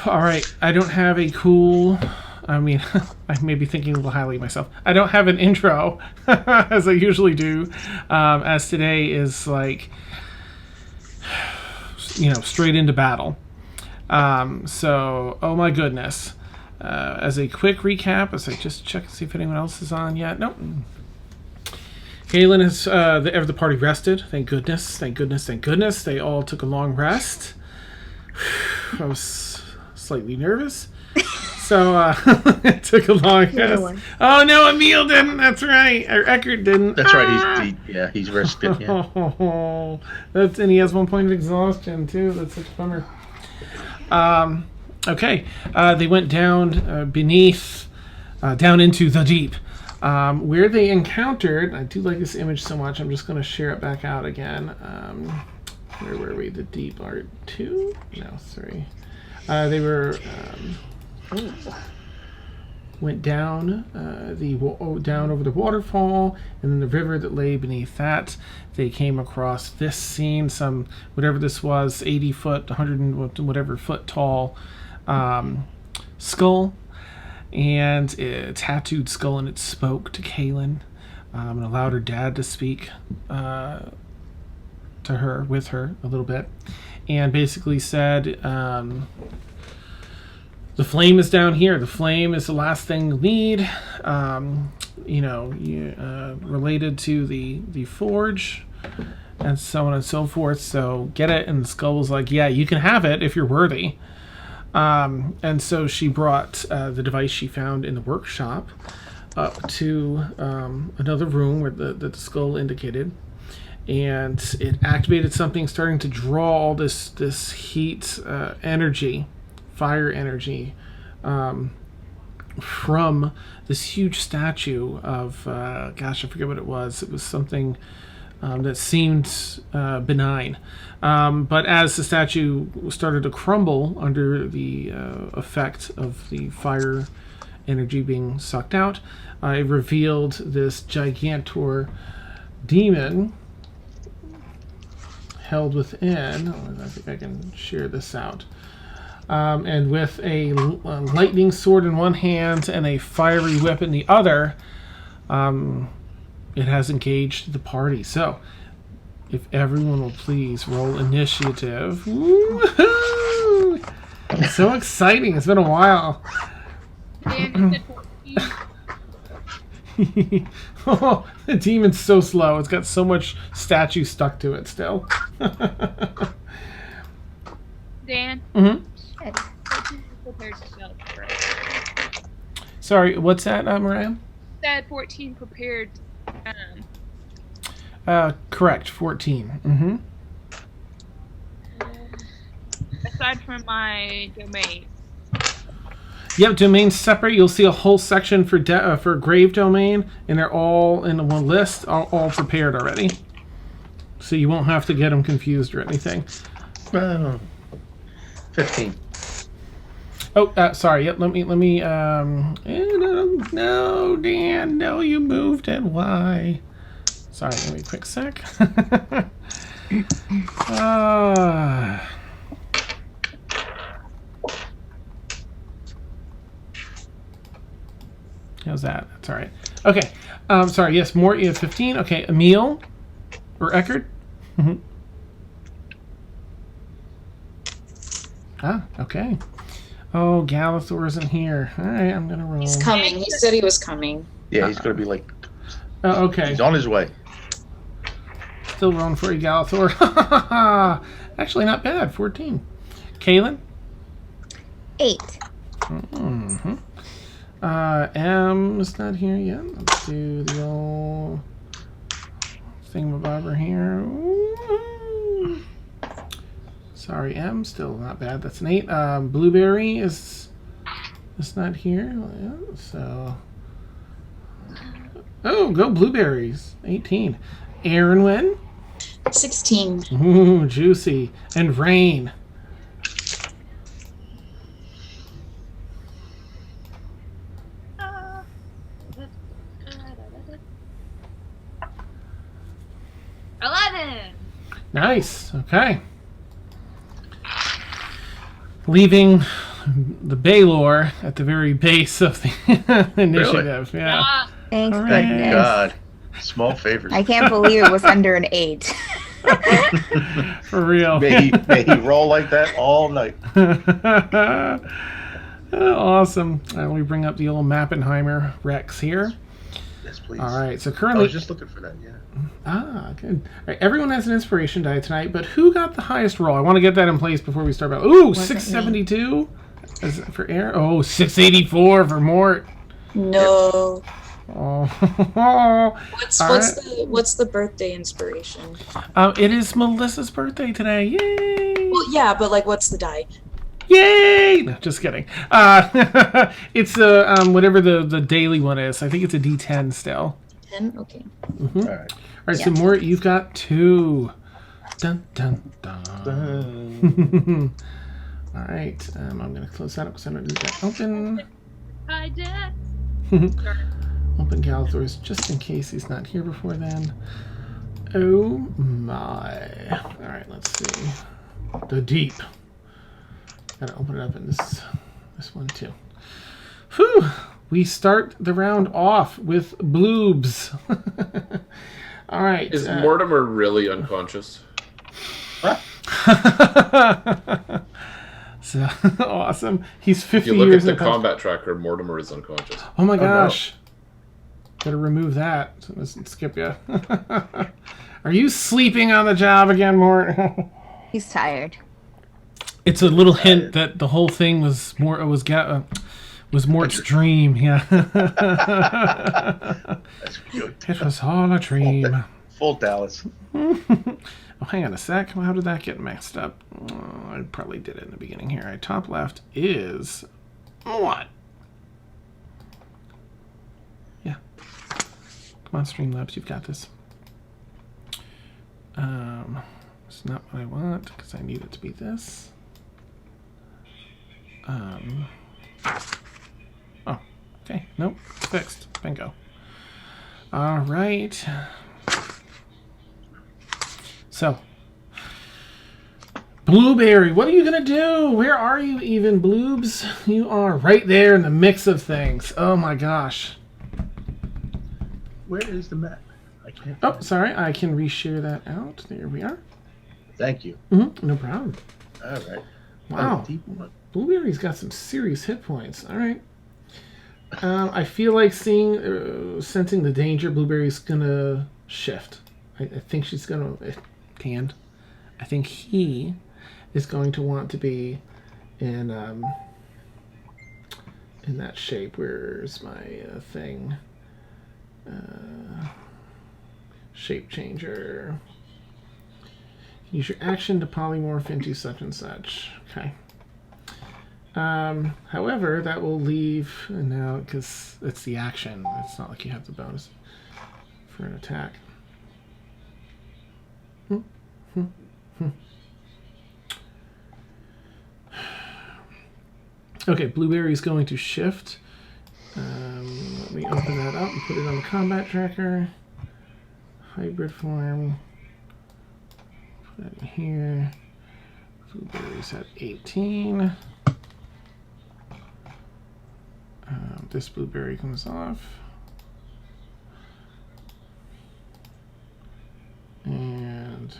All right. I don't have a cool... I mean, I may be thinking a little highly of myself. I don't have an intro, as I usually do, as today is like, straight into battle. So, oh my goodness. As a quick recap, as I just check and see if anyone else is on yet. Nope. Caelynn has, the party rested. Thank goodness, thank goodness, thank goodness. They all took a long rest. I was slightly nervous. So, it took a long rest. Oh no, Emil didn't, that's right. Or Eckert didn't. That's right, he's rested, yeah. And he has 1 point of exhaustion, too. That's such a bummer. Okay, they went down beneath, down into the deep, where they encountered, I do like this image so much, I'm just going to share it back out again. Where were we? The deep are 2? No, 3. They were, went down, down over the waterfall, and then the river that lay beneath that. They came across this scene, some, whatever this was, 80 foot, 100 and whatever foot tall, skull, and a tattooed skull, and it spoke to Caelynn, and allowed her dad to speak to her, with her a little bit, and basically said, the flame is down here. The flame is the last thing you need, related to the forge, and so on and so forth. So get it. And the skull was like, yeah, you can have it if you're worthy. And so she brought the device she found in the workshop up to another room where the skull indicated, and it activated something, starting to draw all this heat, energy, fire energy, from this huge statue of I forget what it was. It was something that seemed benign, but as the statue started to crumble under the effect of the fire energy being sucked out, it revealed this gigantor demon held within. I think I can share this out. And with a lightning sword in one hand and a fiery whip in the other, it has engaged the party. So, if everyone will please roll initiative. Woo-hoo! It's so exciting. It's been a while. Oh, the demon's so slow. It's got so much statue stuck to it still. Dan? Mm-hmm. Sorry, what's that, Mariah? Said 14 prepared. Correct, 14. Mm-hmm. Aside from my domain. Yep, domains separate. You'll see a whole section for grave domain, and they're all in one list, all prepared already. So you won't have to get them confused or anything. 15. Oh, sorry. Yep. Let me. No, Dan. No, you moved it. Why? Sorry. Give me a quick sec. How's that? That's all right. Okay. Sorry. Yes. More. You have 15. Okay. Emil or Eckert. Mm-hmm. Okay. Oh, Galathor isn't here. All right, I'm gonna roll. He's coming. He said he was coming. Yeah, he's gonna be like. Oh, okay. He's on his way. Still rolling for you, Galathor. Actually, not bad. 14. Caelynn. 8. Mm-hmm. M's not here yet. Let's do the old thingamabobber here. Ooh. Sorry, M, still not bad. That's an 8. Blueberry is not here. Yeah, so, oh, go blueberries. 18. Aaron 16. Ooh, juicy. And Rain. 11. Nice. Okay. Leaving the Balor at the very base of the initiative. Yeah. Ah, Thank All right. Thank goodness. God. Small favors. I can't believe it was under an 8. For real. May he roll like that all night. Awesome. We bring up the old Mappenheimer Rex here. Yes, please. All right. So I currently, was just looking for that. Yeah. good. All right, everyone has an inspiration die tonight, but who got the highest roll? I want to get that in place before we start. Ooh, Wasn't me. 672 is it for Aaron. Oh, 684 for Mort. No. Oh. What's the birthday inspiration? It is Melissa's birthday today. Yay! Well, yeah, but like, what's the die? Yay! No, just kidding. It's whatever the daily one is. I think it's a D10 still. 10. Okay. All right. All right, Yeah. so Mort, you've got 2. Dun dun dun. All right, I'm gonna close that up because I don't need that open. I did. Open Galthor's just in case he's not here before then. Oh my! All right, let's see. The deep. Gotta open it up in this one too. Whew! We start the round off with bloobs. All right. Is Mortimer really unconscious? So awesome. He's 50 If you look years at the in post- combat tracker, Mortimer is unconscious. Oh my no. gosh. Gotta remove that. So it doesn't skip you. Are you sleeping on the job again, Mort? He's tired. It's a little hint that the whole thing was Mort's dream. Yeah. That's good. It was all a dream. Full Dallas. Oh, hang on a sec. How did that get messed up? I probably did it in the beginning here. All right, top left is what? Yeah. Come on, Streamlabs, you've got this. It's not what I want because I need it to be this. Oh, okay. Nope. Fixed. Bingo. All right. So, Blueberry, what are you going to do? Where are you even, Bloobs? You are right there in the mix of things. Oh my gosh. Where is the map? I can't. Oh, sorry. I can reshare that out. There we are. Thank you. No problem. All right. Wow. Oh, deep one. Blueberry's got some serious hit points. All right. I feel like sensing the danger. Blueberry's gonna shift. I think she's gonna canned. I think he is going to want to be in that shape. Where's my thing? Shape changer. Use your action to polymorph into such and such. Okay. However, that will leave now because it's the action. It's not like you have the bonus for an attack. Okay, Blueberry is going to shift. Let me open that up and put it on the combat tracker. Hybrid form. Put it in here. Blueberry's at 18. This Blueberry comes off. And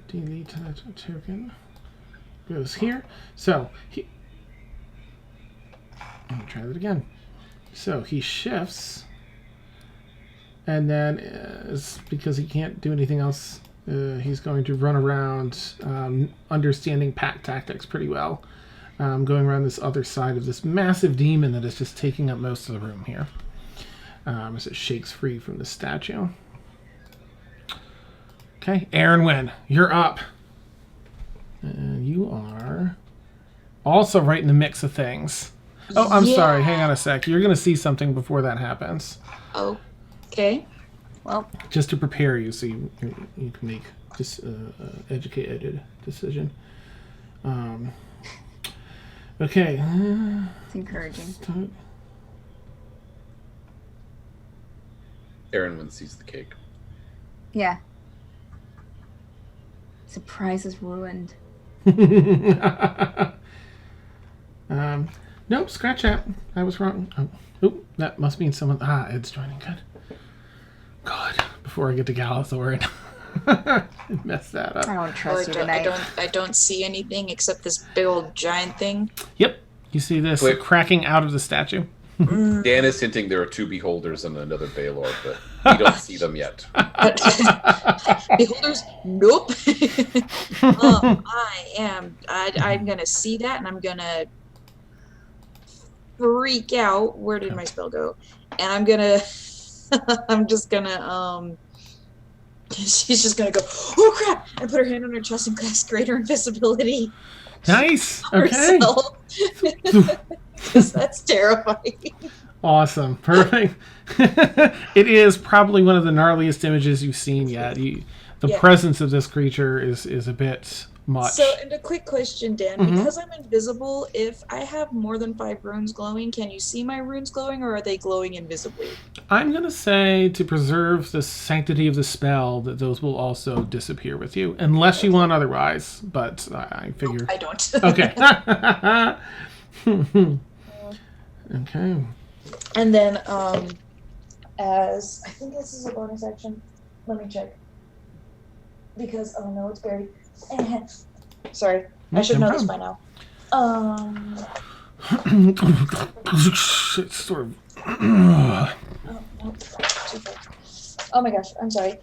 delete that token. Goes here. So, let me try that again. So, he shifts. And then, because he can't do anything else, he's going to run around, understanding pack tactics pretty well. Going around this other side of this massive demon that is just taking up most of the room here. As it shakes free from the statue. Okay, Aaron Wynn, you're up. And you are also right in the mix of things. Oh, I'm sorry. Hang on a sec. You're going to see something before that happens. Oh, okay. Well, Just to prepare you so you can make this educated decision. Okay. it's encouraging. Aaron sees the cake. Yeah. Surprise is ruined. Nope, scratch that. I was wrong. Oh, oop, that must mean someone. Ed's joining. Good. God, before I get to Galathor, mess that I up. don't Oh, trust you tonight. I don't see anything except this big old giant thing. Yep. You see this Click. cracking out of the statue? Dan is hinting there are 2 beholders and another Balor, but we don't see them yet. Beholders, nope. I'm gonna see that, and I'm gonna freak out. Where did my spell go? And I'm gonna, I'm just gonna, she's just gonna go, oh crap, and put her hand on her chest and cast greater invisibility. Nice. Okay. Because that's terrifying. Awesome. Perfect. It is probably one of the gnarliest images you've seen yet. The Yeah. presence of this creature is a bit much. So, and a quick question, Dan. Mhm. Because I'm invisible, if I have more than 5 runes glowing, can you see my runes glowing, or are they glowing invisibly? I'm going to say to preserve the sanctity of the spell that those will also disappear with you, unless you want otherwise. But I figure. I don't. Okay. Okay. And then, as I think this is a bonus action. Let me check. Because no, it's buried. Sorry, I should No know this problem. by now. It's sort of. Oh, no, too far. Oh my gosh, I'm sorry.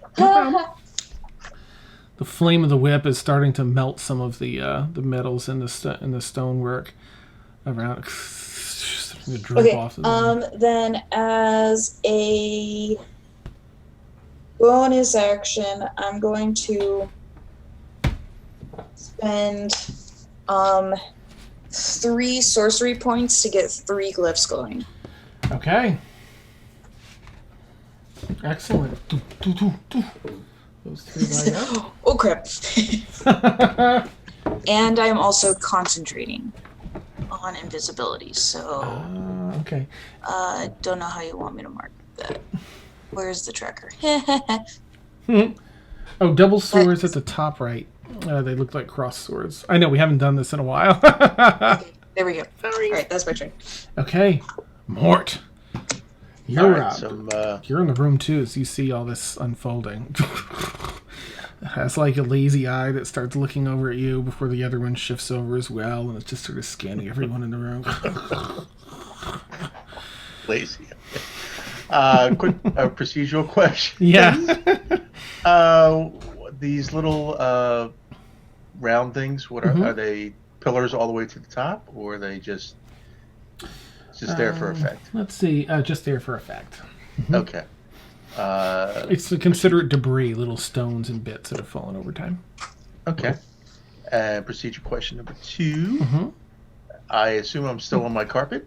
The flame of the whip is starting to melt some of the metals in the stonework around. Starting to drip Okay. off of Then as a bonus action, I'm going to spend 3 sorcery points to get 3 glyphs going. Okay. Excellent. Those 3 light up. Oh crap! And I'm also concentrating on invisibility, so Okay. don't know how you want me to mark that. Where's the tracker? Oh, double swords at the top right. They look like cross swords. I know we haven't done this in a while. Okay, there we go. Sorry. All right, that's my turn. Okay, Mort. All You're right, up. some You're in the room too, as you see all this unfolding. It has like a lazy eye that starts looking over at you before the other one shifts over as well, and it's just sort of scanning everyone in the room. lazy. Quick procedural question. Yeah. These little round things. What are they? Pillars all the way to the top, or are they just there for effect? Let's see. Just there for effect. Okay. It's to consider it debris, little stones and bits that have fallen over time. Okay. And procedure question number 2. Mm-hmm. I assume I'm still on my carpet.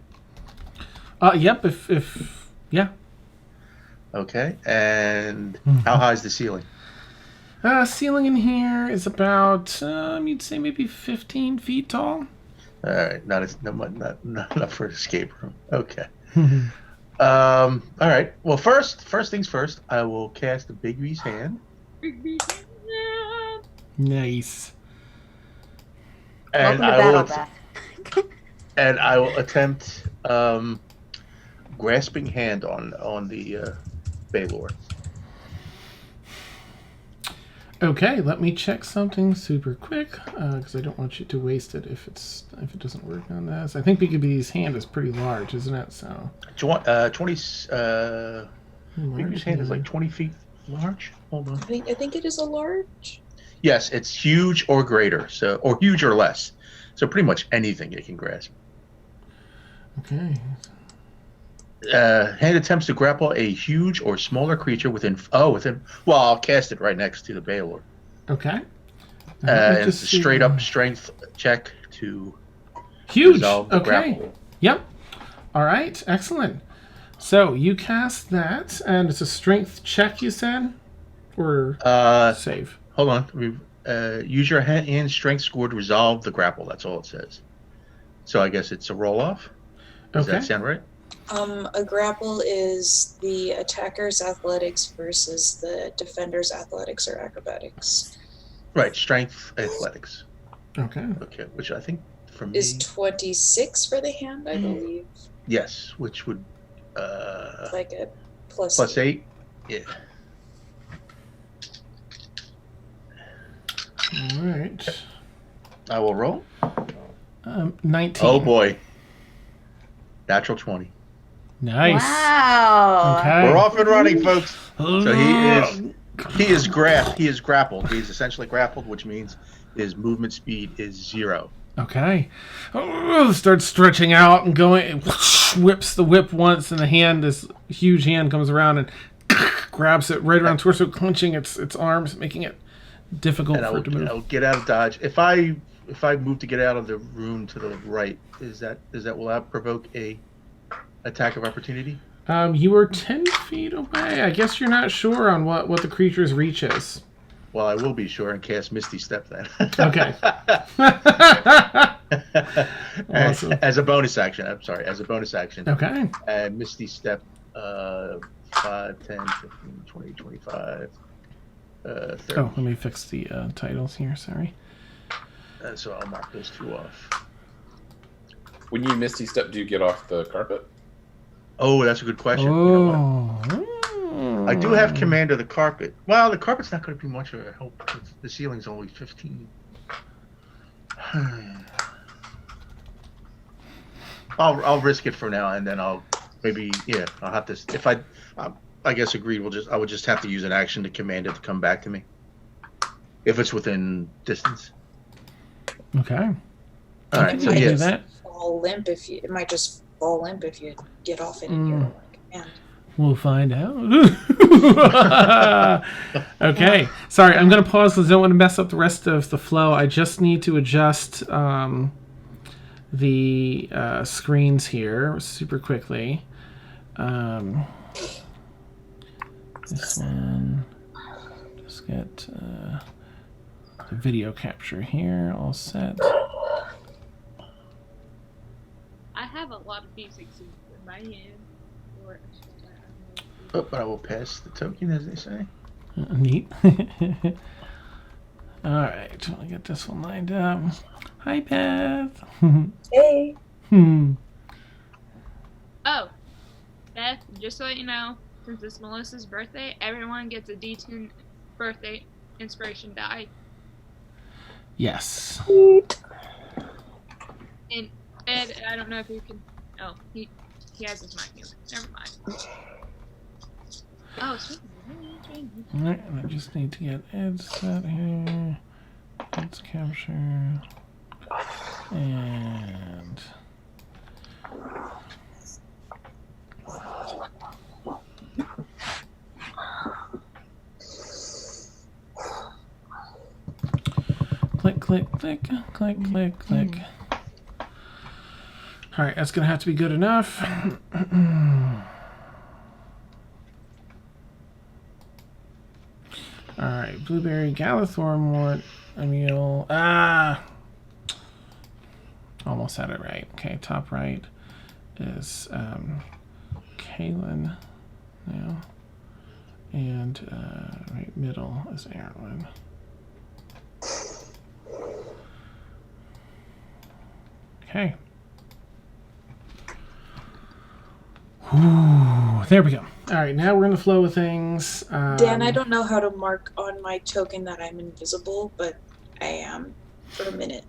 Yep. If yeah. Okay. And how high is the ceiling? Ceiling in here is about you'd say maybe 15 feet tall. All right. Not enough for an escape room. Okay. All right. Well, first things first. I will cast the Bigby's hand, Nice. and Welcome to Battle, Beth. and I will attempt grasping hand on the Balor. Okay, let me check something super quick because I don't want you to waste it if it doesn't work on this. I think Bigby's hand is pretty large, isn't it? So 20. Bigby's hand is like 20 feet large. Hold on. I think it is a large. Yes, it's huge or greater, or huge or less. So pretty much anything it can grasp. Okay. Hand attempts to grapple a huge or smaller creature within. Well, I'll cast it right next to the Balor. Okay. And it's a straight up strength check to huge. resolve the Okay. grapple. Yep. All right. Excellent. So you cast that, and it's a strength check. You said, or save. Hold on. Use your hand strength score to resolve the grapple. That's all it says. So I guess it's a roll off. Does Okay. that sound right? A grapple is the attacker's athletics versus the defender's athletics or acrobatics. Right. Strength athletics. Okay. Okay, which I think for me Is 26 for the hand, I believe. yes, which would Like a plus plus 8. Yeah. All right. I will roll. 19. Oh boy. Natural 20. Nice. Wow. Okay. We're off and running, folks. So he is grappled. He's essentially grappled, which means his movement speed is 0. Okay. Oh, starts stretching out and going. Whips the whip once, and the hand, this huge hand, comes around and grabs it right around torso, clenching its arms, making it difficult And for it to move. I'll get out of dodge. If I move to get out of the room to the right, will that provoke a attack of opportunity? You were 10 feet away. I guess you're not sure on what the creature's reach is. Well, I will be sure and cast Misty Step then. Okay. Awesome. As a bonus action. I'm sorry, as a bonus action. Okay. And Misty Step 5, 10, 15, 20, 25, 30. Oh, let me fix the titles here. Sorry. So I'll mark those 2 off. When When you Misty Step, do you get off the carpet? Oh, that's a good question. You know what? Oh. I do have command of the carpet. Well, the carpet's not going to be much of a help. The ceiling's only 15. I'll risk it for now, and then I'll have to. If I guess agreed. I would just have to use an action to command it to come back to me. If it's within distance. Okay. All right. So I do yes. that. fall limp it might just fall limp if you get off it in your command. We'll find out. Okay. Sorry, I'm going to pause because I don't want to mess up the rest of the flow. I just need to adjust the screens here super quickly. This one. Just get the video capture here all set. I have a lot of music in my hand. Oh, but I will pass the token, as they say. Neat. All right, let me get this one lined up. Hi, Beth. Hey. Oh, Beth, just to let you know, since it's Melissa's birthday, everyone gets a D10 birthday inspiration die. Yes. And Ed, I don't know if you can. Oh, he has his mic muted. Never mind. Oh, sweet. All right, I just need to get Ed set here. Let's capture. And click, click, click, click, click, click. All right, that's gonna have to be good enough. All right, Blueberry, Galathorn, what? Emil. Almost had it right. Okay, top right is Caelynn now. And right middle is Erwin. Okay. Ooh, there we go. All right, now we're in the flow of things. Dan, I don't know how to mark on my token that I'm invisible, but I am for a minute.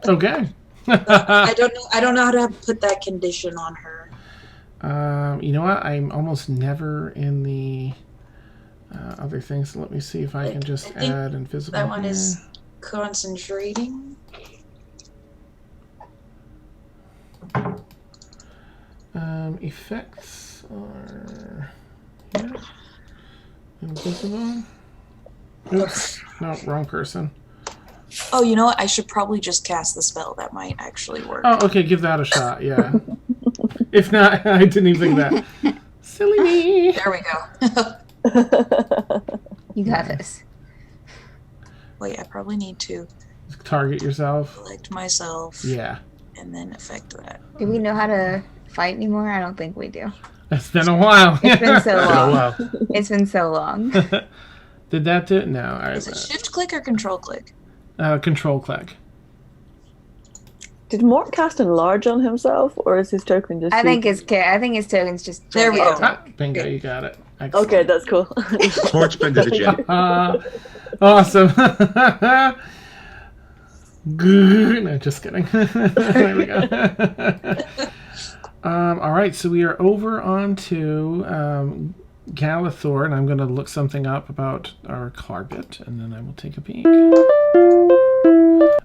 Okay. I don't know how to put that condition on her. You know what? I'm almost never in the other things. So let me see if I can just I think add invisible. That one here. is concentrating. Effects are here. Invisible. Oops. No, wrong person. Oh, you know what? I should probably just cast the spell. That might actually work. Oh, okay. Give that a shot. Yeah. If not, I didn't even think of that. Silly me. There we go. You got this. Wait, I probably need to Target yourself. select myself Yeah. and then affect that. Do we know how to fight anymore? I don't think we do. It's been a while. It's been so Been a long. while. It's been so long. Did that do it? No. All right. Is it shift click or control click? Control click. Did Mort cast enlarge on himself, or is his token just? I think his token's just. There we go. gigantic. Bingo, you got it. Excellent. Okay, that's cool. Mort's been to the gym. Awesome. No, just kidding. There we go. All right, so we are over onto Galithor, and I'm going to look something up about our Carbit, and then I will take a peek.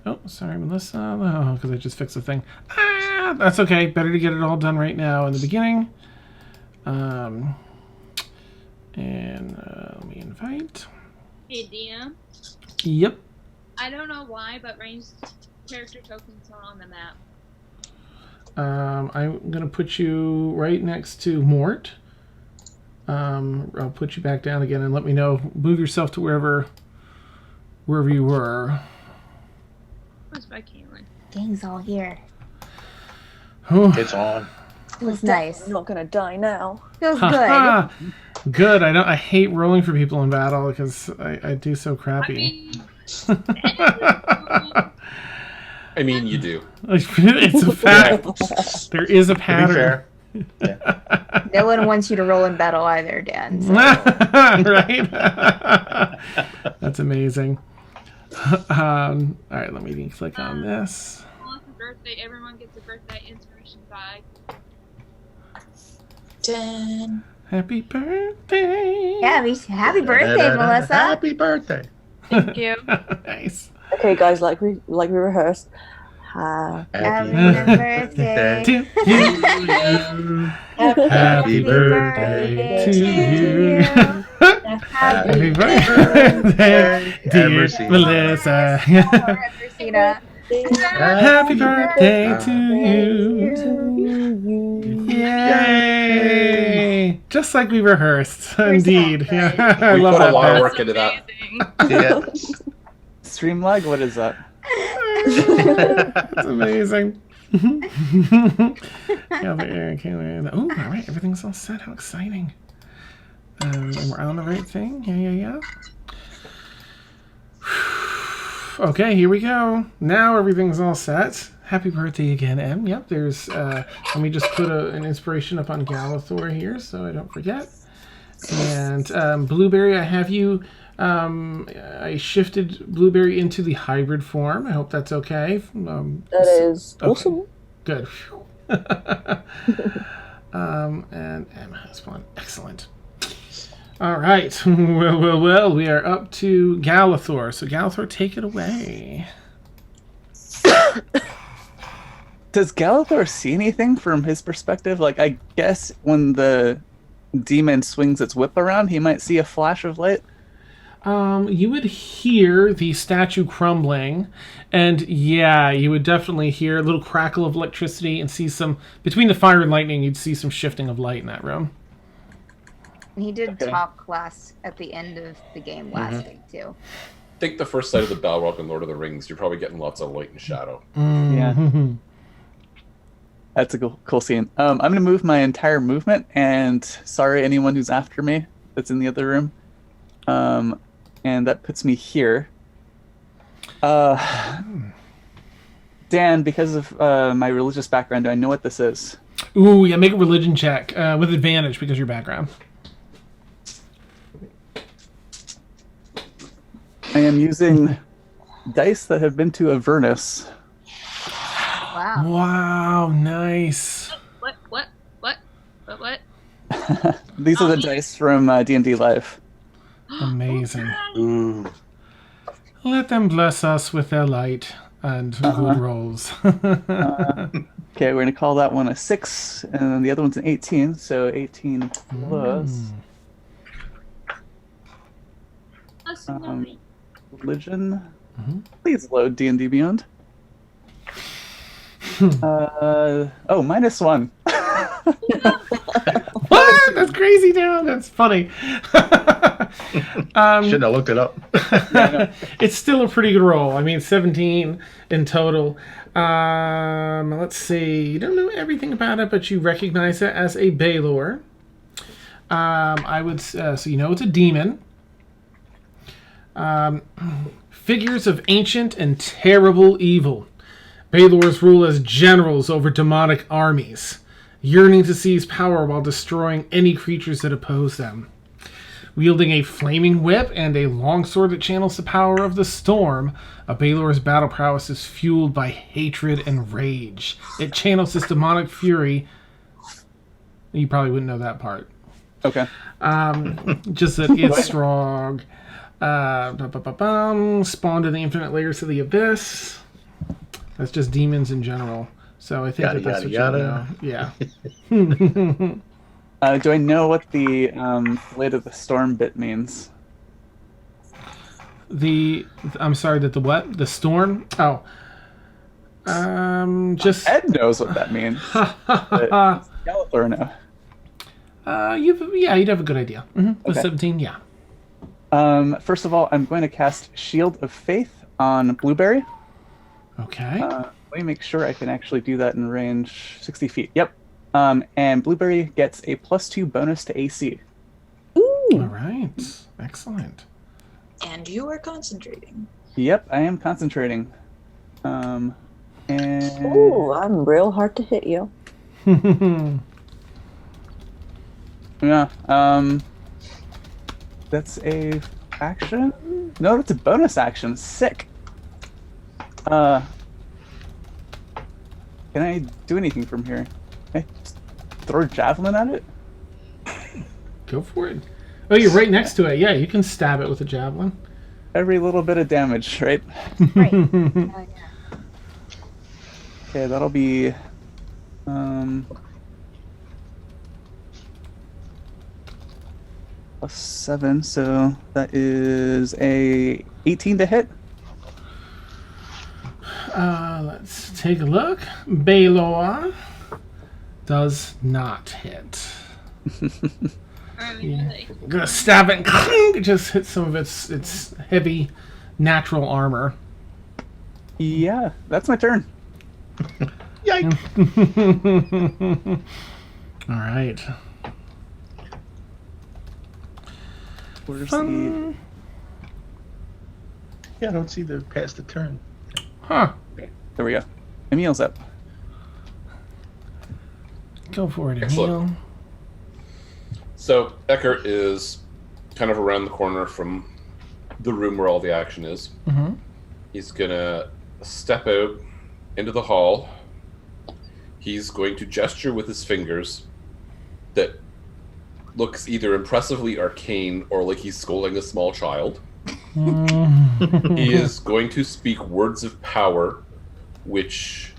Oh, sorry, Melissa. Oh, because I just fixed the thing. That's okay. Better to get it all done right now in the beginning. And let me invite. Hey, DM. Yep. I don't know why, but ranged character tokens are on the map. I'm going to put you right next to Mort. I'll put you back down again and let me know. Move yourself to wherever you were. Where's my Caelynn? Gang's all here. It's on. Feels nice. I'm not gonna die now. Feels good. Good. I hate rolling for people in battle because I do so crappy. I mean, you do. It's a fact. There is a To be pattern. fair. No one wants you to roll in battle either, Dan. So. Right? That's amazing. All right, let me click on this. On the birthday, everyone gets a birthday inspiration bag. 10. Happy birthday. Yeah, happy birthday, Melissa. Happy birthday. Thank you. Nice. Okay, guys, like we rehearsed. Happy birthday To you. Happy birthday to you. Happy birthday, dear Melissa. Happy birthday to you. Yay! Just like we rehearsed, indeed. Yeah, I We love put a that. lot of part. work into that. Yeah. Stream lag? What is that? That's amazing. Oh, all right, everything's all set. How exciting! And we're on the right thing. Yeah. Okay, here we go. Now everything's all set. Happy birthday again, Em. Yep, there's. Let me just put an inspiration up on Galithor here so I don't forget. And Blueberry, I have you. I shifted Blueberry into the hybrid form. I hope that's okay. That is awesome. Good. And Em has one. Excellent. All right. Well. We are up to Galithor. So Galithor, take it away. Does Galithor see anything from his perspective? Like, I guess when the demon swings its whip around, he might see a flash of light. You would hear the statue crumbling, and yeah, you would definitely hear a little crackle of electricity and see some, between the fire and lightning, you'd see some shifting of light in that room. He did Okay. talk at the end of the game last week, too. Take the first sight of the Balrog in Lord of the Rings. You're probably getting lots of light and shadow. Yeah. That's a cool scene. I'm going to move my entire movement, and sorry anyone who's after me that's in the other room. And that puts me here. Dan, because of my religious background, do I know what this is? Ooh, yeah, make a religion check with advantage because of your background. I am using dice that have been to Avernus. Wow. Wow, nice. What? These are the dice from D&D Live. Amazing. Ooh. Let them bless us with their light and good rolls. Okay, we're going to call that one a 6, and then the other one's an 18, so 18 plus religion. Please load D&D Beyond. -1. What? That's crazy, dude. That's funny. Shouldn't have looked it up. It's still a pretty good roll. I mean, 17 in total. Let's see. You don't know everything about it, but you recognize it as a Balor. I would so you know it's a demon. Figures of ancient and terrible evil. Balor's rule as generals over demonic armies, yearning to seize power while destroying any creatures that oppose them. Wielding a flaming whip and a longsword that channels the power of the storm, a Balor's battle prowess is fueled by hatred and rage. It channels this demonic fury. You probably wouldn't know that part. Okay. Just that it's strong. Spawned in the infinite layers of the abyss. That's just demons in general. So I think that's what you know. Yeah. Do I know what the Blade of the Storm bit means? I'm sorry, that the what? The storm? Oh. Just Ed knows what that means. Skeletor no. You'd have a good idea. With Okay. 17, yeah. First of all, I'm going to cast Shield of Faith on Blueberry. Okay. Let me make sure I can actually do that in range 60 feet. Yep. And Blueberry gets a +2 bonus to AC. Ooh. All right. Excellent. And you are concentrating. Yep, I am concentrating. And Ooh, I'm real hard to hit you. yeah. That's a action. No, that's a bonus action. Sick. Can I do anything from here? Can I just throw a javelin at it? Go for it. Oh, you're right next to it. Yeah, you can stab it with a javelin. Every little bit of damage, right? Right. Okay, that'll be +7, so that is a 18 to hit. Let's take a look. Balor does not hit. Really? I'm gonna stab it. It just hits some of its heavy natural armor. Yeah, that's my turn. Yikes! All right. Where's Fun. Yeah, I don't see the past the turn. Huh. There we go. Emil's up. Go for it, Excellent. Emil. So Eckert is kind of around the corner from the room where all the action is. Mm-hmm. He's gonna step out into the hall. He's going to gesture with his fingers that looks either impressively arcane or like he's scolding a small child. He is going to speak words of power, which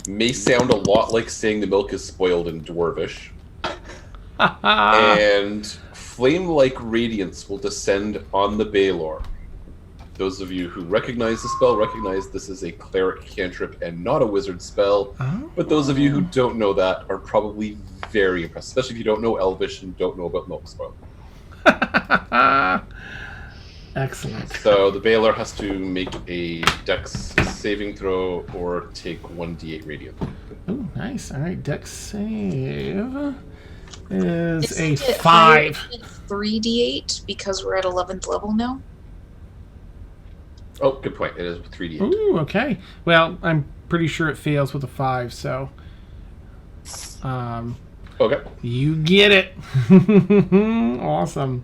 may sound a lot like saying the milk is spoiled in Dwarvish. And flame-like radiance will descend on the Balor. Those of you who recognize the spell recognize this is a cleric cantrip and not a wizard spell. Oh. But those of you who don't know that are probably very impressed, especially if you don't know Elvish and don't know about milk spoil. Excellent. So the Balor has to make a Dex saving throw or take 1d8 radiant. Oh, nice. All right, Dex save is a Isn't it 5. 3d8 because we're at 11th level now? Oh, good point. It is 3d8. Ooh, okay. Well, I'm pretty sure it fails with a 5, so Okay. you get it. Awesome.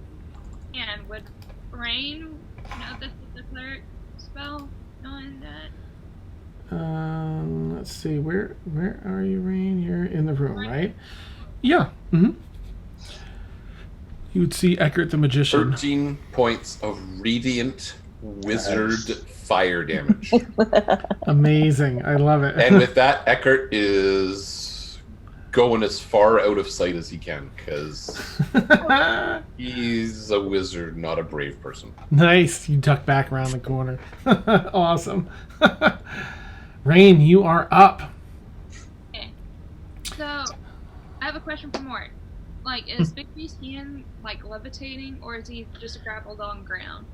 And would Rain know this is a cleric spell, knowing that? Let's see. Where are you, Rain? You're in the room, right? Yeah. Mm-hmm. You would see Eckert the magician. 13 points of radiant wizard fire damage. Amazing. I love it. And with that, Eckert is going as far out of sight as he can, because he's a wizard, not a brave person. Nice. You duck back around the corner. Awesome. Rain, you are up. Okay. So, I have a question for Mort. Like, is Bigby's hand, like, levitating, or is he just grappled on ground?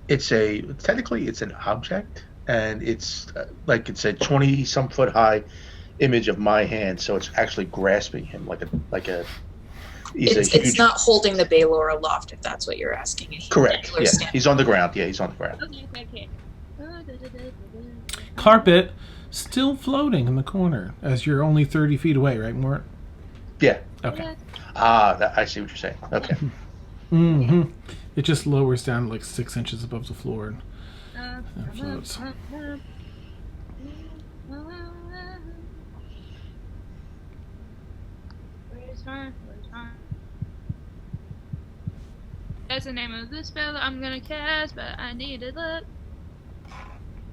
Technically it's an object, and it's it's a 20-some foot high image of my hand, so it's actually grasping him like a. It's not holding the Balor aloft, if that's what you're asking. He's Correct. regular Yeah, stand. he's on the ground. Yeah, he's on the ground. Okay. Carpet still floating in the corner as you're only 30 feet away, right, Mort? Yeah. Okay. I see what you're saying. Okay. Mm-hmm. It just lowers down like 6 inches above the floor and floats. That's the name of the spell that I'm gonna cast, but I need to look.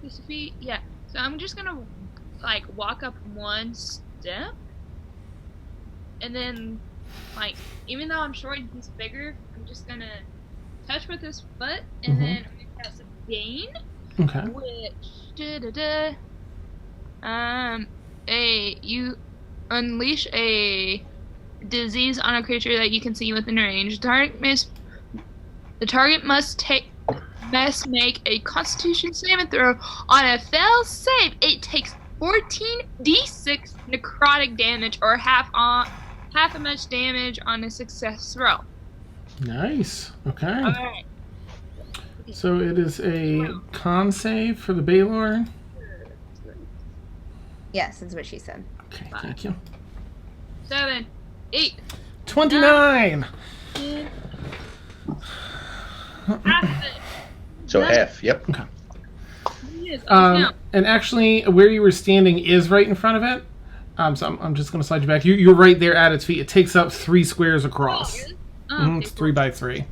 60 feet, yeah. So I'm just gonna like walk up one step, and then like even though I'm short and he's bigger, I'm just gonna touch with his foot, and then I'm gonna cast a Bane, Okay. which you unleash a disease on a creature that you can see within range. The target must make a Constitution saving throw. On a fail save, it takes 14d6 necrotic damage, or half as much damage on a success roll. Nice. Okay. Alright. So it is a con save for the Balor. Yes, that's what she said. Okay, thank you. 7, 8, 29! 10. Half it. So half. Yep. Okay. Yes, And actually, where you were standing is right in front of it. So I'm just going to slide you back. You're right there at its feet. It takes up 3 squares across. It's 3 by 3.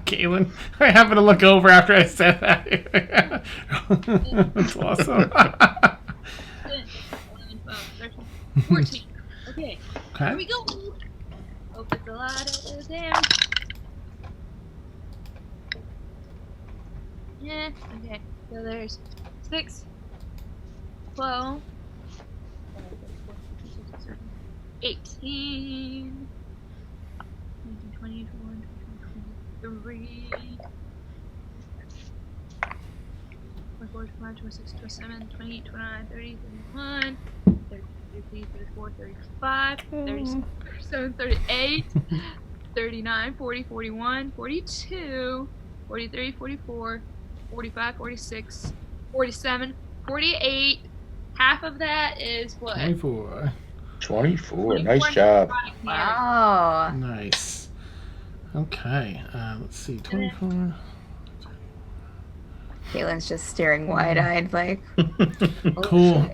Caelynn, I happened to look over after I said that. That's awesome. 10, 11, 12, 13, 14. Okay. Here we go. Hope it's a lot of damn. Yeah, okay. So there's 6, 12, 18, 20, 21, 23, 24, 25, 26, 27, 28, 29, 30, 31, 33, 34, 35, 37, 38, 39, 40, 41, 42, 43, 44, 45, 46, 47, 48. Half of that is what? 24. 24. Nice job. Wow. Nice. Okay. Let's see. 24. Caelynn's just staring wide-eyed, like. Cool.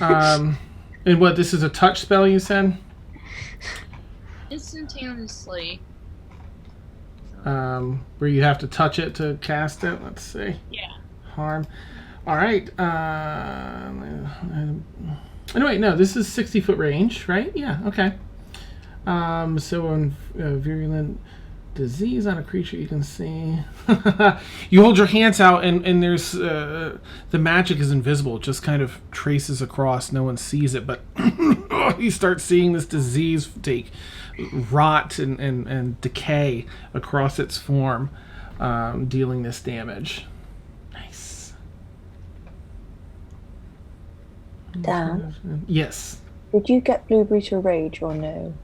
And what? This is a touch spell, you said? Instantaneously. Where you have to touch it to cast it. Let's see. Yeah. Harm. All right. Anyway, no, this is 60-foot range, right? Yeah. Okay. So on virulent disease on a creature, you can see. You hold your hands out, and there's the magic is invisible. It just kind of traces across. No one sees it, but you start seeing this disease take rot and decay across its form, dealing this damage. Nice. Dan, Yes. did you get Blueberry to rage or no?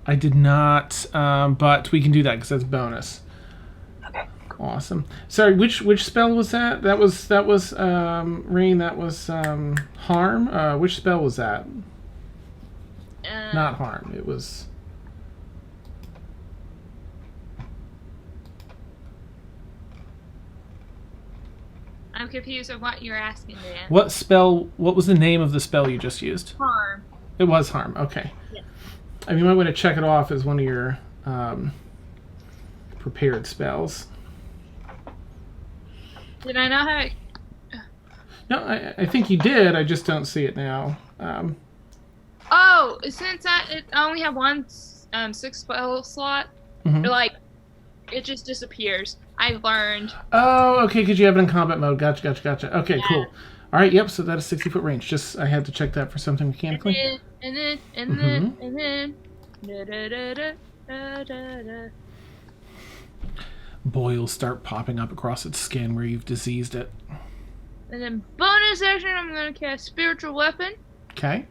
I did not, but we can do that because that's bonus. Okay. Awesome. Sorry, which spell was that? That was Rain. That was harm. Which spell was that? Not harm. It was. I'm confused of what you're asking, Dan. What spell? What was the name of the spell you just used? Harm. It was harm. Okay. Yeah. I mean, you might want to check it off as one of your prepared spells. Did I not have it? No, I think you did. I just don't see it now. Oh, since I only have one 6 spell slot, Mhm. like it just disappears. I learned. Oh, okay, because you have it in combat mode. Gotcha. Okay, cool. All right, yep, so that is 60-foot range. Just, I had to check that for something mechanically. And then. Da-da-da-da-da-da-da. Boils start popping up across its skin where you've diseased it. And then bonus action, I'm gonna cast Spiritual Weapon. Okay.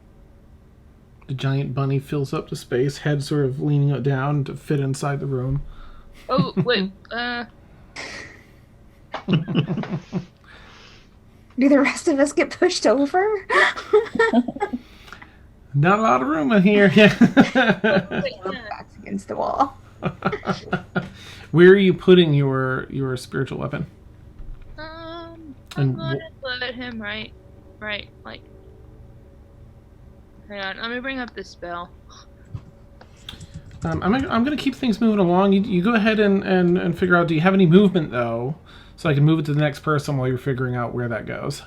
The giant bunny fills up the space, head sort of leaning it down to fit inside the room. Oh, wait. Do the rest of us get pushed over? Not a lot of room in here. Yeah. We're backs against the wall. Where are you putting your spiritual weapon? I'm And gonna put him right, like. Hang on, let me bring up this spell. I'm going to keep things moving along. You go ahead and figure out, do you have any movement, though? So I can move it to the next person while you're figuring out where that goes.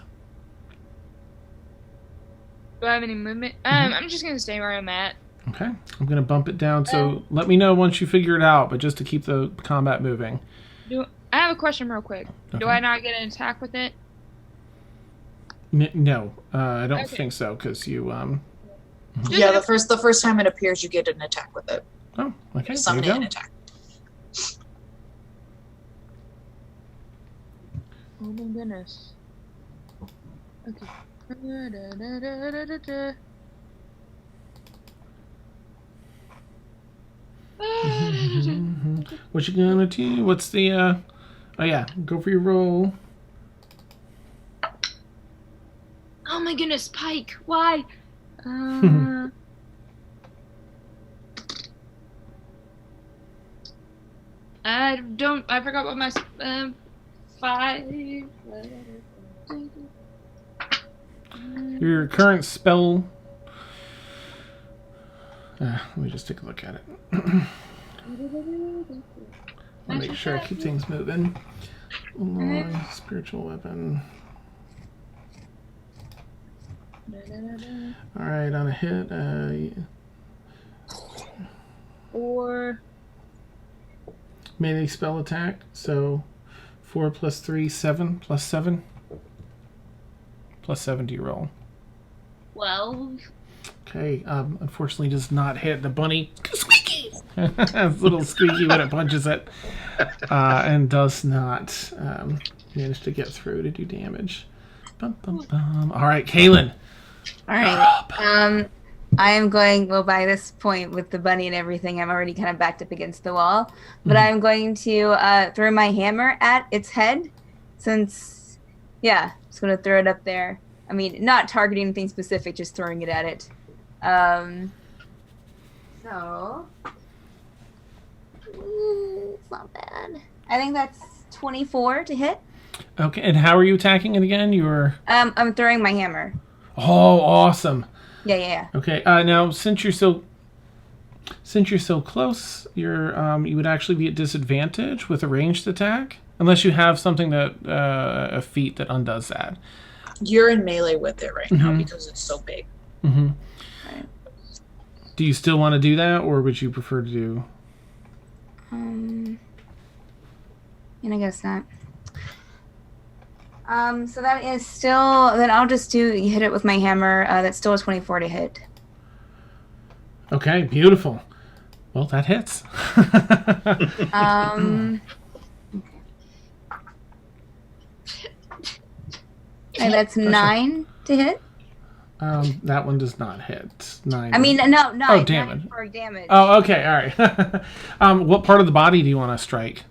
Do I have any movement? I'm just gonna stay where I'm at. Okay. I'm going to bump it down. So let me know once you figure it out, but just to keep the combat moving. I have a question real quick. Okay. Do I not get an attack with it? No, I don't Okay. think so, because you... Yeah, the first time it appears, you get an attack with it. Oh, okay. There Summon you it go. and attack. Oh my goodness. Okay. What you gonna do? What's the oh yeah, go for your roll. Oh my goodness, Pike! Why? I forgot what my 5. Your current spell. Let me just take a look at it. I'll make sure I keep things moving. Alloy, spiritual weapon. Alright, on a hit, 4. melee spell attack, so 4 plus 3, 7 plus 7. Plus 7 to your roll. 12. Okay, unfortunately does not hit the bunny. Squeaky! It's a little squeaky when it punches it. And does not manage to get through to do damage. Bum, bum, bum. Alright, Caelynn. All right. I am going, well, by this point with the bunny and everything, I'm already kind of backed up against the wall. But I'm going to throw my hammer at its head since, yeah, just going to throw it up there. I mean, not targeting anything specific, just throwing it at it. So, it's not bad. I think that's 24 to hit. Okay, and how are you attacking it again? You were... I'm throwing my hammer. Oh, awesome. Yeah. Okay, now since you're so close, you would actually be at disadvantage with a ranged attack, unless you have something that a feat that undoes that. You're in melee with it right now because it's so big. Mm-hmm. Right. Do you still want to do that, or would you prefer to do? And I guess not. So that is still. Then I'll just hit it with my hammer. That's still a 24 to hit. Okay, beautiful. Well, that hits. And that's 9 to hit. That one does not hit. 9. I mean, no, 9. Oh, damage. 9 for damage. Oh, okay, all right. What part of the body do you want to strike?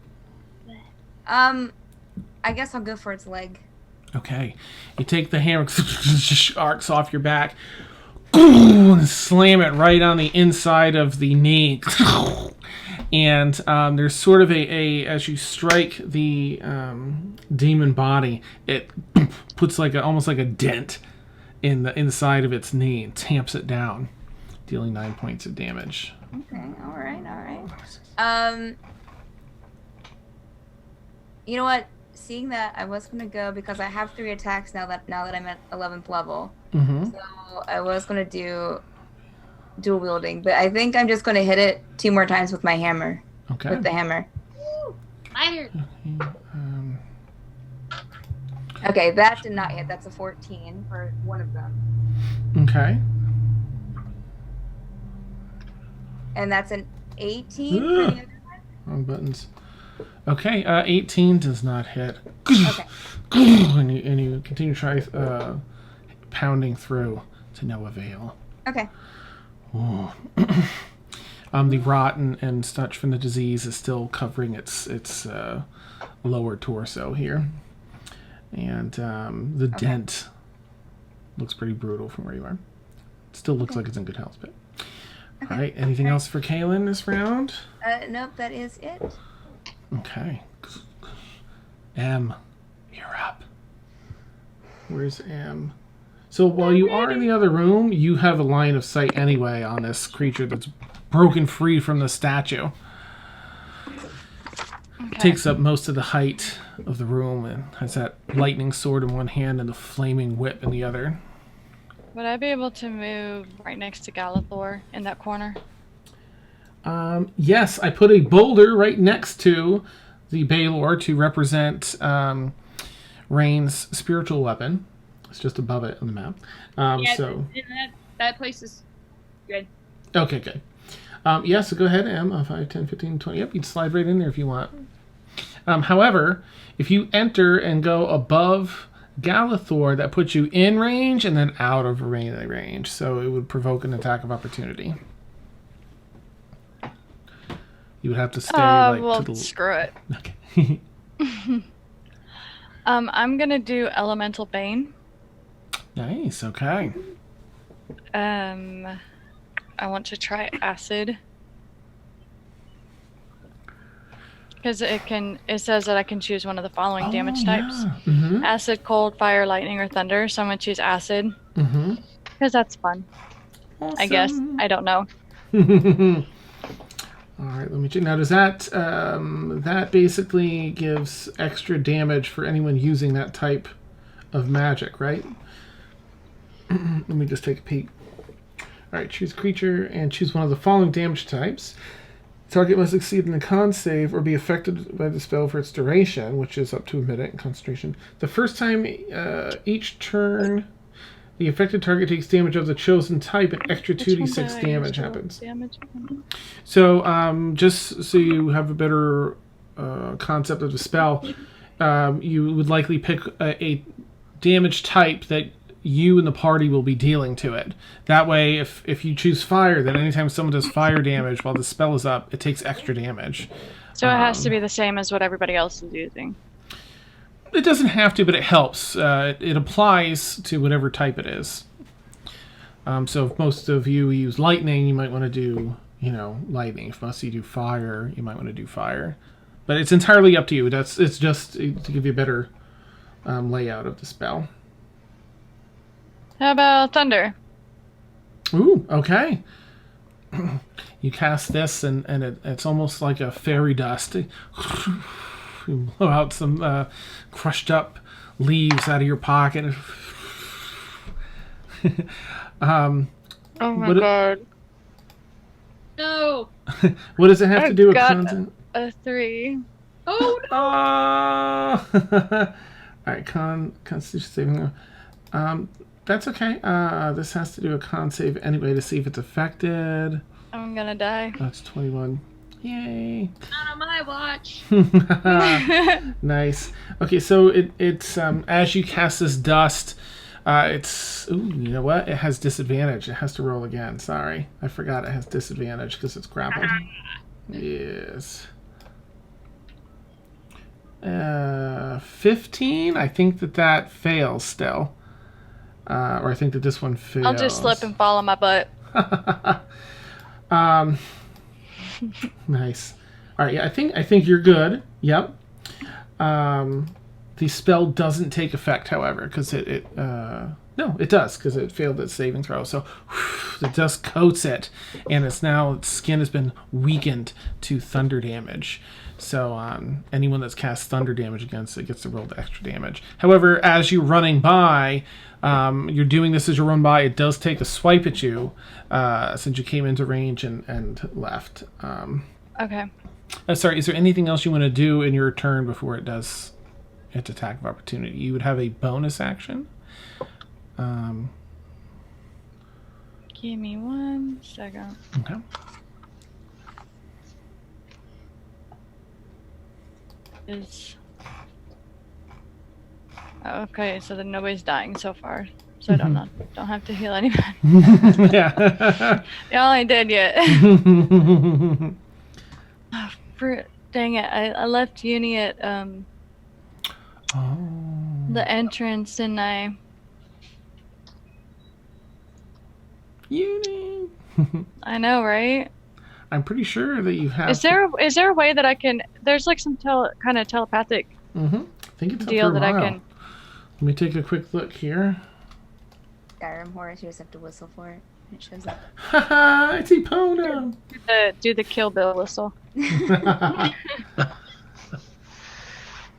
I guess I'll go for its leg. Okay. You take the hammer, arcs off your back, and slam it right on the inside of the knee. And there's sort of as you strike the demon body, it puts almost like a dent in the inside of its knee and tamps it down, dealing 9 points of damage. Okay, all right. You know what? Seeing that, I was gonna go because I have 3 attacks now that I'm at 11th level. Mm-hmm. So I was gonna do dual wielding, but I think I'm just gonna hit it 2 more times with my hammer. Okay. With the hammer. Fire. Okay, that did not hit. That's a 14 for one of them, Okay. and that's an 18 for the other one. Wrong buttons. Okay, 18 does not hit. Okay. And you continue to try pounding through to no avail. Okay. Ooh. The rot and such from the disease is still covering its lower torso here. And the dent looks pretty brutal from where you are. It still looks like it's in good health, but... All right, anything else for Caelynn this round? Nope, that is it. Okay. M, you're up. Where's M? So while you are in the other room, you have a line of sight anyway on this creature that's broken free from the statue. Okay. Takes up most of the height of the room and has that lightning sword in one hand and the flaming whip in the other. Would I be able to move right next to Galathor in that corner? Yes, I put a boulder right next to the Balor to represent Rain's spiritual weapon. It's just above it on the map. So that place is good. okay, good. Yeah, so go ahead, M. 5, 10, 15, 20. Yep, you'd slide right in there if you want. However, if you enter and go above Galathor, that puts you in range and then out of range. So it would provoke an attack of opportunity. You would have to stay well, to the... screw it. Okay. I'm gonna do Elemental Bane. Nice, okay. I want to try Acid. Because it says that I can choose one of the following damage types. Yeah. Mm-hmm. Acid, cold, fire, lightning, or thunder. So I'm going to choose acid. Mm-hmm. Because that's fun. Awesome. I guess. I don't know. All right, let me check. Now, does that basically gives extra damage for anyone using that type of magic, right? Let me just take a peek. All right, choose creature and choose one of the following damage types. Target must succeed in a con save or be affected by the spell for its duration, which is up to a minute in concentration. The first time each turn the affected target takes damage of the chosen type, an extra 2d6 damage happens. So just so you have a better concept of the spell, you would likely pick a damage type that you and the party will be dealing to it. That way, if you choose fire, then anytime someone does fire damage while the spell is up, it takes extra damage. So it has to be the same as what everybody else is using. It doesn't have to, but it helps. It applies to whatever type it is. So if most of you use lightning, you might want to do, lightning. If most of you do fire, you might want to do fire. But it's entirely up to you. It's just to give you a better layout of the spell. How about thunder? Ooh, okay. You cast this, and it's almost like a fairy dust. You blow out some crushed up leaves out of your pocket. Oh my god. No. What does it have to do with got content? A 3. Oh no. All right, Constitution saving throw. That's okay. This has to do a con save anyway to see if it's affected. I'm gonna die. That's 21. Yay. Not on my watch. Nice. Okay, so it's as you cast this dust, it's you know what? It has disadvantage. It has to roll again. Sorry, I forgot it has disadvantage because it's grappled. Yes. 15. I think that fails still. Or I think that this one fails. I'll just slip and fall on my butt. Nice. All right, yeah, I think you're good. Yep. The spell doesn't take effect, however, because it does, because it failed its saving throw. So the dust coats it, and its skin has been weakened to thunder damage. So anyone that's cast thunder damage against it gets to roll the extra damage. However, as you're running by, you're doing this as you run by, it does take a swipe at you since you came into range and left. Okay. Sorry, is there anything else you want to do in your turn before it does its attack of opportunity? You would have a bonus action. Give me 1 second. Okay. Okay, so then nobody's dying so far. so I don't have to heal anybody. Yeah. Y'all ain't dead yet. Dang it! I left uni at the entrance, and I Uni. I know, right? I'm pretty sure that you have. Is there a way that I can? There's like some kind of telepathic I think it's deal up for a that while. I can. Let me take a quick look here. Skyrim horrors, you just have to whistle for it. It shows up. Haha, it's Epona. Do the Kill Bill whistle.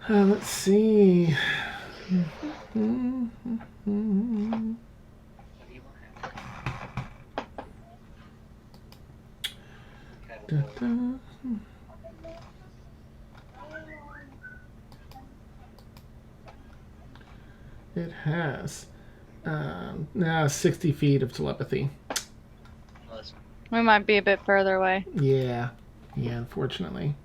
Let's see. It has now 60 feet of telepathy. We might be a bit further away. Yeah, unfortunately.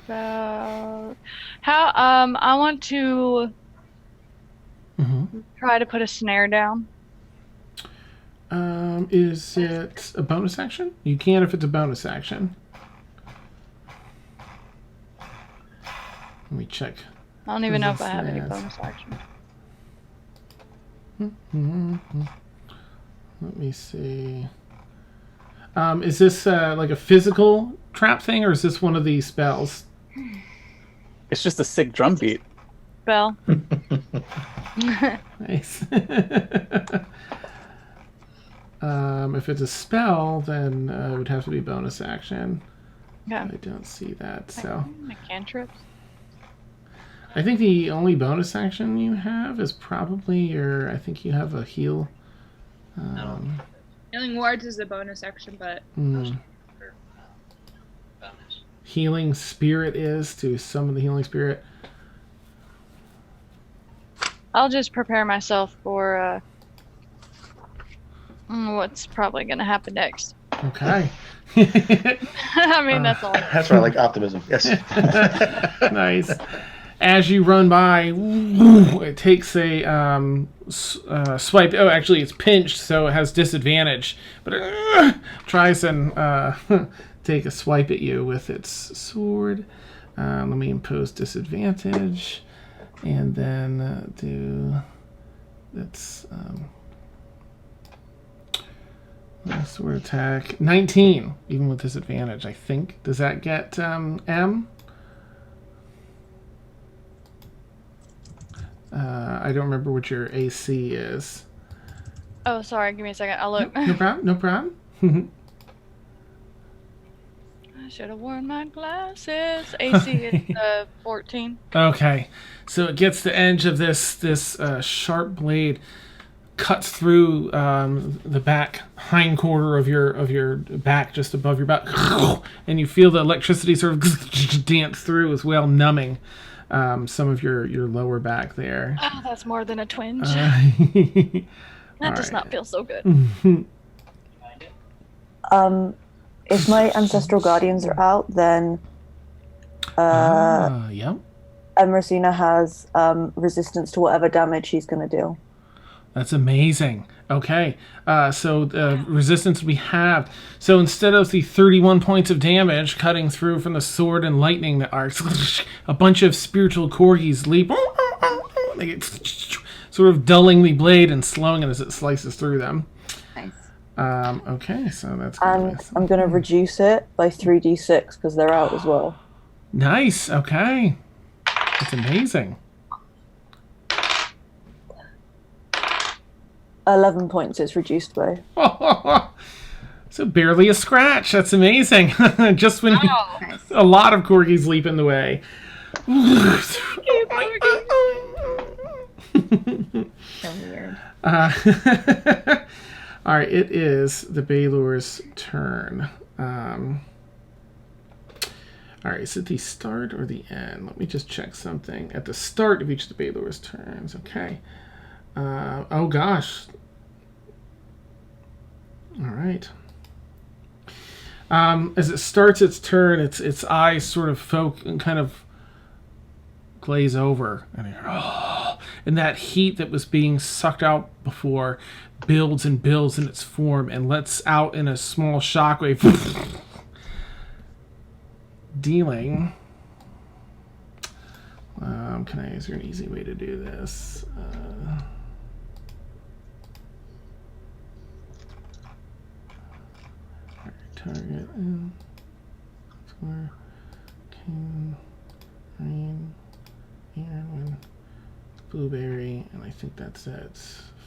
About how I want to try to put a snare down. Is it a bonus action? You can if it's a bonus action. Let me check. I don't even know if I have any bonus action. Let me see. Is this like a physical trap thing, or is this one of these spells? It's just a sick drum beat. Bell. Nice. If it's a spell, then it would have to be bonus action. Yeah. I don't see that, so. Cantrips. I think the only bonus action you have is probably your. I think you have a heal. Healing wards is a bonus action, but Healing spirit is to summon the healing spirit. I'll just prepare myself for what's probably going to happen next. Okay. I mean, that's all. That's why I like optimism. Yes. Nice. As you run by, it takes a swipe. Oh, actually, it's pinched, so it has disadvantage. But it tries and take a swipe at you with its sword. Let me impose disadvantage, and then do that's sword attack 19, even with disadvantage. I think. Does that get M? I don't remember what your AC is. Oh, sorry. Give me a second. I'll look. No problem. No problem. I should have worn my glasses. AC is 14. Okay, so it gets the edge of this sharp blade, cuts through the back hind quarter of your back, just above your back, and you feel the electricity sort of dance through as well, numbing some of your lower back there. Oh, that's more than a twinge. That does not feel so good. If my ancestral guardians are out, then yep. Emersina has resistance to whatever damage he's going to do. That's amazing. Okay, so the resistance we have. So instead of the 31 points of damage cutting through from the sword and lightning that arcs, a bunch of spiritual corgis leap, they get sort of dulling the blade and slowing it as it slices through them. Nice. Okay, so that's good. And I'm going to reduce it by 3d6 because they're out as well. Nice. Okay, that's amazing. 11 points it's reduced by. So barely a scratch. That's amazing. Just when a lot of corgis leap in the way. So weird. All right, it is the Balor's turn. All right, is it the start or the end? Let me just check something. At the start of each of the Balor's turns. Okay. Oh gosh. All right. As it starts its turn, its eyes sort of kind of glaze over, and that heat that was being sucked out before builds and builds in its form and lets out in a small shockwave, dealing. Is there an easy way to do this? Target square king green heroin blueberry, and I think that's it.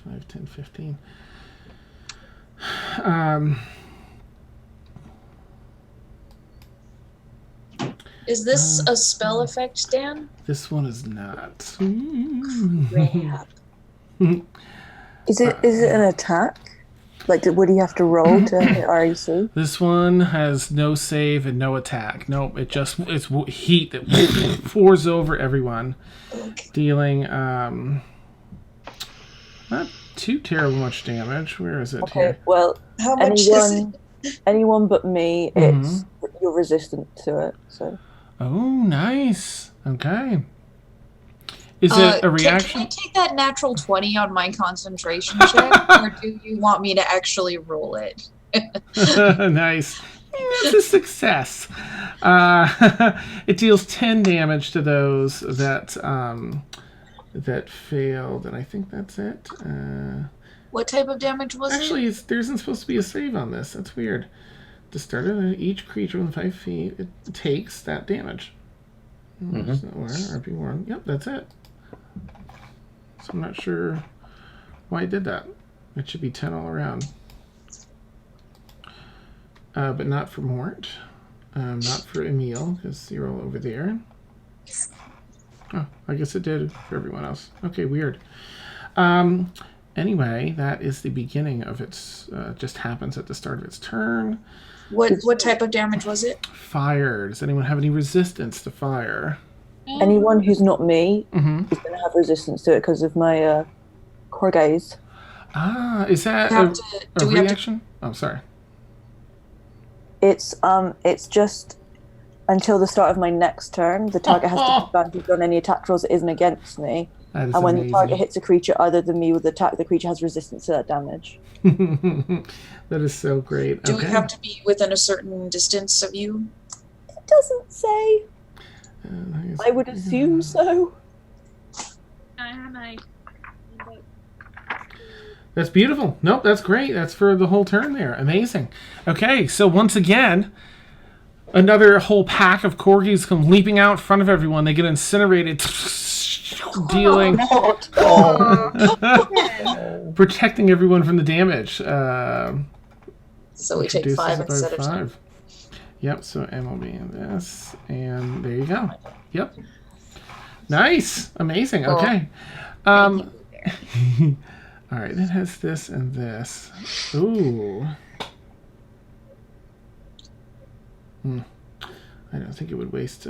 5, 10, 15. Is this a spell effect, Dan? This one is not. Crap. Is it an attack? Like, would he have to roll to hit REC? This one has no save and no attack. Nope, it's heat that pours over everyone, dealing not too terrible much damage. Where is it Okay, here? well, How much is it? anyone but me, it's you're resistant to it. So. Oh, nice. Okay. Is it a reaction? Can I take that natural 20 on my concentration check, or do you want me to actually roll it? Nice. That's a success. It deals 10 damage to those that failed, and I think that's it. What type of damage was Actually, it? there isn't supposed to be a save on this. That's weird. To start it, each creature within 5 feet it takes that damage. RP1. Yep, that's it. So I'm not sure why it did that. It should be 10 all around. But not for Mort. Not for Emil, because you're all over there. Oh, I guess it did for everyone else. Okay, weird. Anyway, that is the beginning of its... just happens at the start of its turn. What type of damage was it? Fire. Does anyone have any resistance to fire? Anyone who's not me Mm-hmm. is going to have resistance to it because of my core gaze. Ah, is that Do a we have to? reaction? Oh, sorry. It's just until the start of my next turn, the target has to advantage on any attack rolls that isn't against me. That is And when amazing. the target hits a creature other than me with attack, the creature has resistance to that damage. That is so great. Do Okay. we have to be within a certain distance of you? It doesn't say. I would assume so. That's beautiful. Nope, that's great. That's for the whole turn there. Amazing. Okay, so once again, another whole pack of corgis come leaping out in front of everyone. They get incinerated, dealing, protecting everyone from the damage. So we take Reduces 5 it by instead of 10. 5. Yep, so M will be in this, and there you go. Yep. Nice. Amazing. Cool. Okay. All right, that has this and this. Ooh. I don't think it would waste.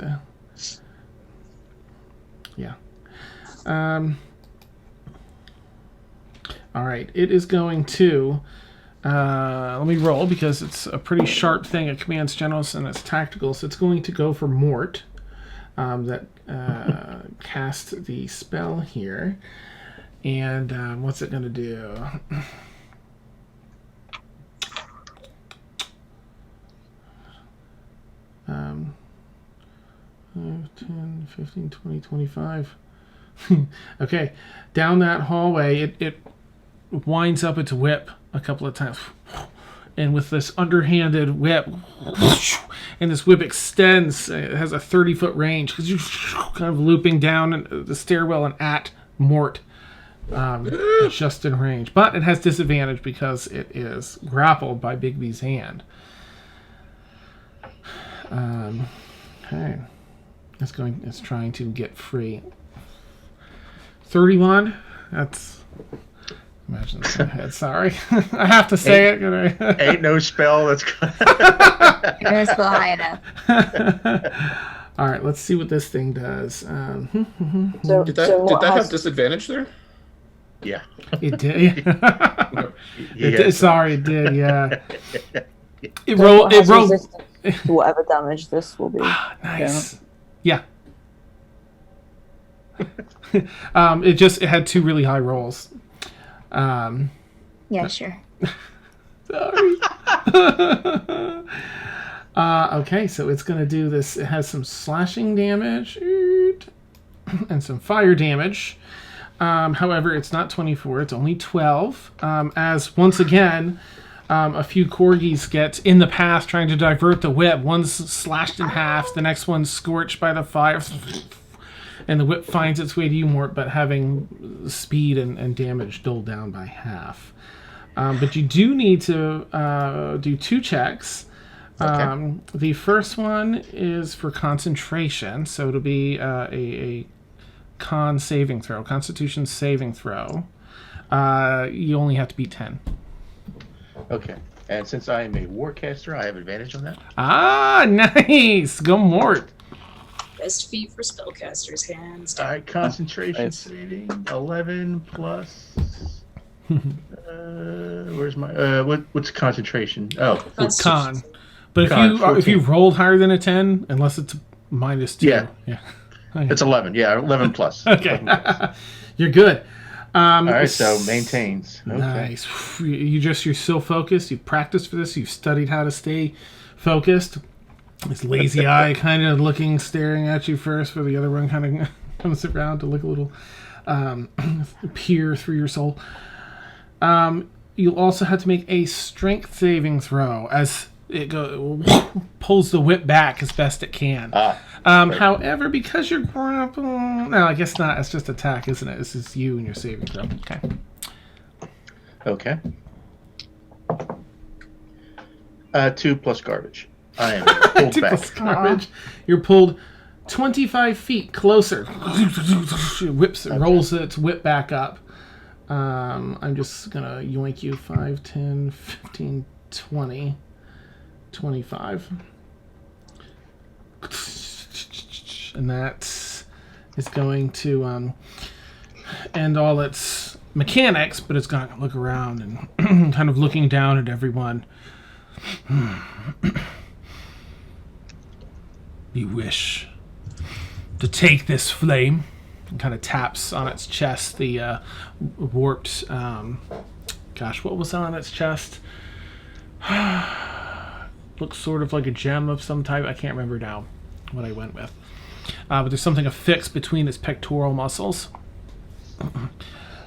Yeah. All right, it is going to. Let me roll because it's a pretty sharp thing. It commands generals and it's tactical, so it's going to go for Mort. That cast the spell here. And what's it going to do? 5, 10, 15, 20, 25. Okay, down that hallway, it winds up its whip a couple of times. And with this underhanded whip, and this whip extends, it has a 30-foot range because you're kind of looping down the stairwell and at Mort, just in range. But it has disadvantage because it is grappled by Bigby's hand. Okay, it's trying to get free. 31. That's. Imagine this in my head. Sorry. I have to say it. Ain't no spell that's You're still high enough. All right, let's see what this thing does. So, Did so that what have has, disadvantage there? Yeah. It did. Yeah. Sorry, it did. Yeah. It So rolled. It has rolled. resistance to whatever damage this will be. Nice. Yeah. It had 2 really high rolls. Yeah, sure. Sorry. Okay, so it's going to do this. It has some slashing damage and some fire damage. However, it's not 24. It's only 12. As once again, a few corgis get in the path trying to divert the whip. One's slashed in half. The next one's scorched by the fire. And the whip finds its way to you, Mort, but having speed and damage doled down by half. But you do need to do 2 checks. Okay. The first one is for concentration, so it'll be a con saving throw, Constitution saving throw. You only have to beat 10. Okay. And since I am a warcaster, I have advantage on that. Ah, nice! Go Mort. Best feat for spellcasters, hands All down. right, concentration Nice. saving 11 plus. Where's my what's concentration? Oh, Con. But Con, if you 14. rolled higher than a 10, unless it's -2. Yeah. Okay. it's 11. Yeah, 11 plus. Okay. 11 plus. You're good. All right, so maintains. Okay. Nice. You're so focused. You've practiced for this. You've studied how to stay focused. This lazy eye kind of looking, staring at you first, for the other one kind of comes around to look a little, peer through your soul. You'll also have to make a strength saving throw as it pulls the whip back as best it can. However, because you're grappled, no, I guess not. It's just attack, isn't it? This is you and your saving throw. Okay. Okay. 2 plus garbage. I am pulled 2 back. plus garbage. You're pulled 25 feet closer. It rolls its whip back up. I'm just gonna yoink you 5, 10, 15, 20, 25. And that is going to end all its mechanics, but it's going to look around and kind of looking down at everyone. You wish to take this flame? And kind of taps on its chest the warped. What was on its chest? Looks sort of like a gem of some type. I can't remember now what I went with. But there's something affixed between its pectoral muscles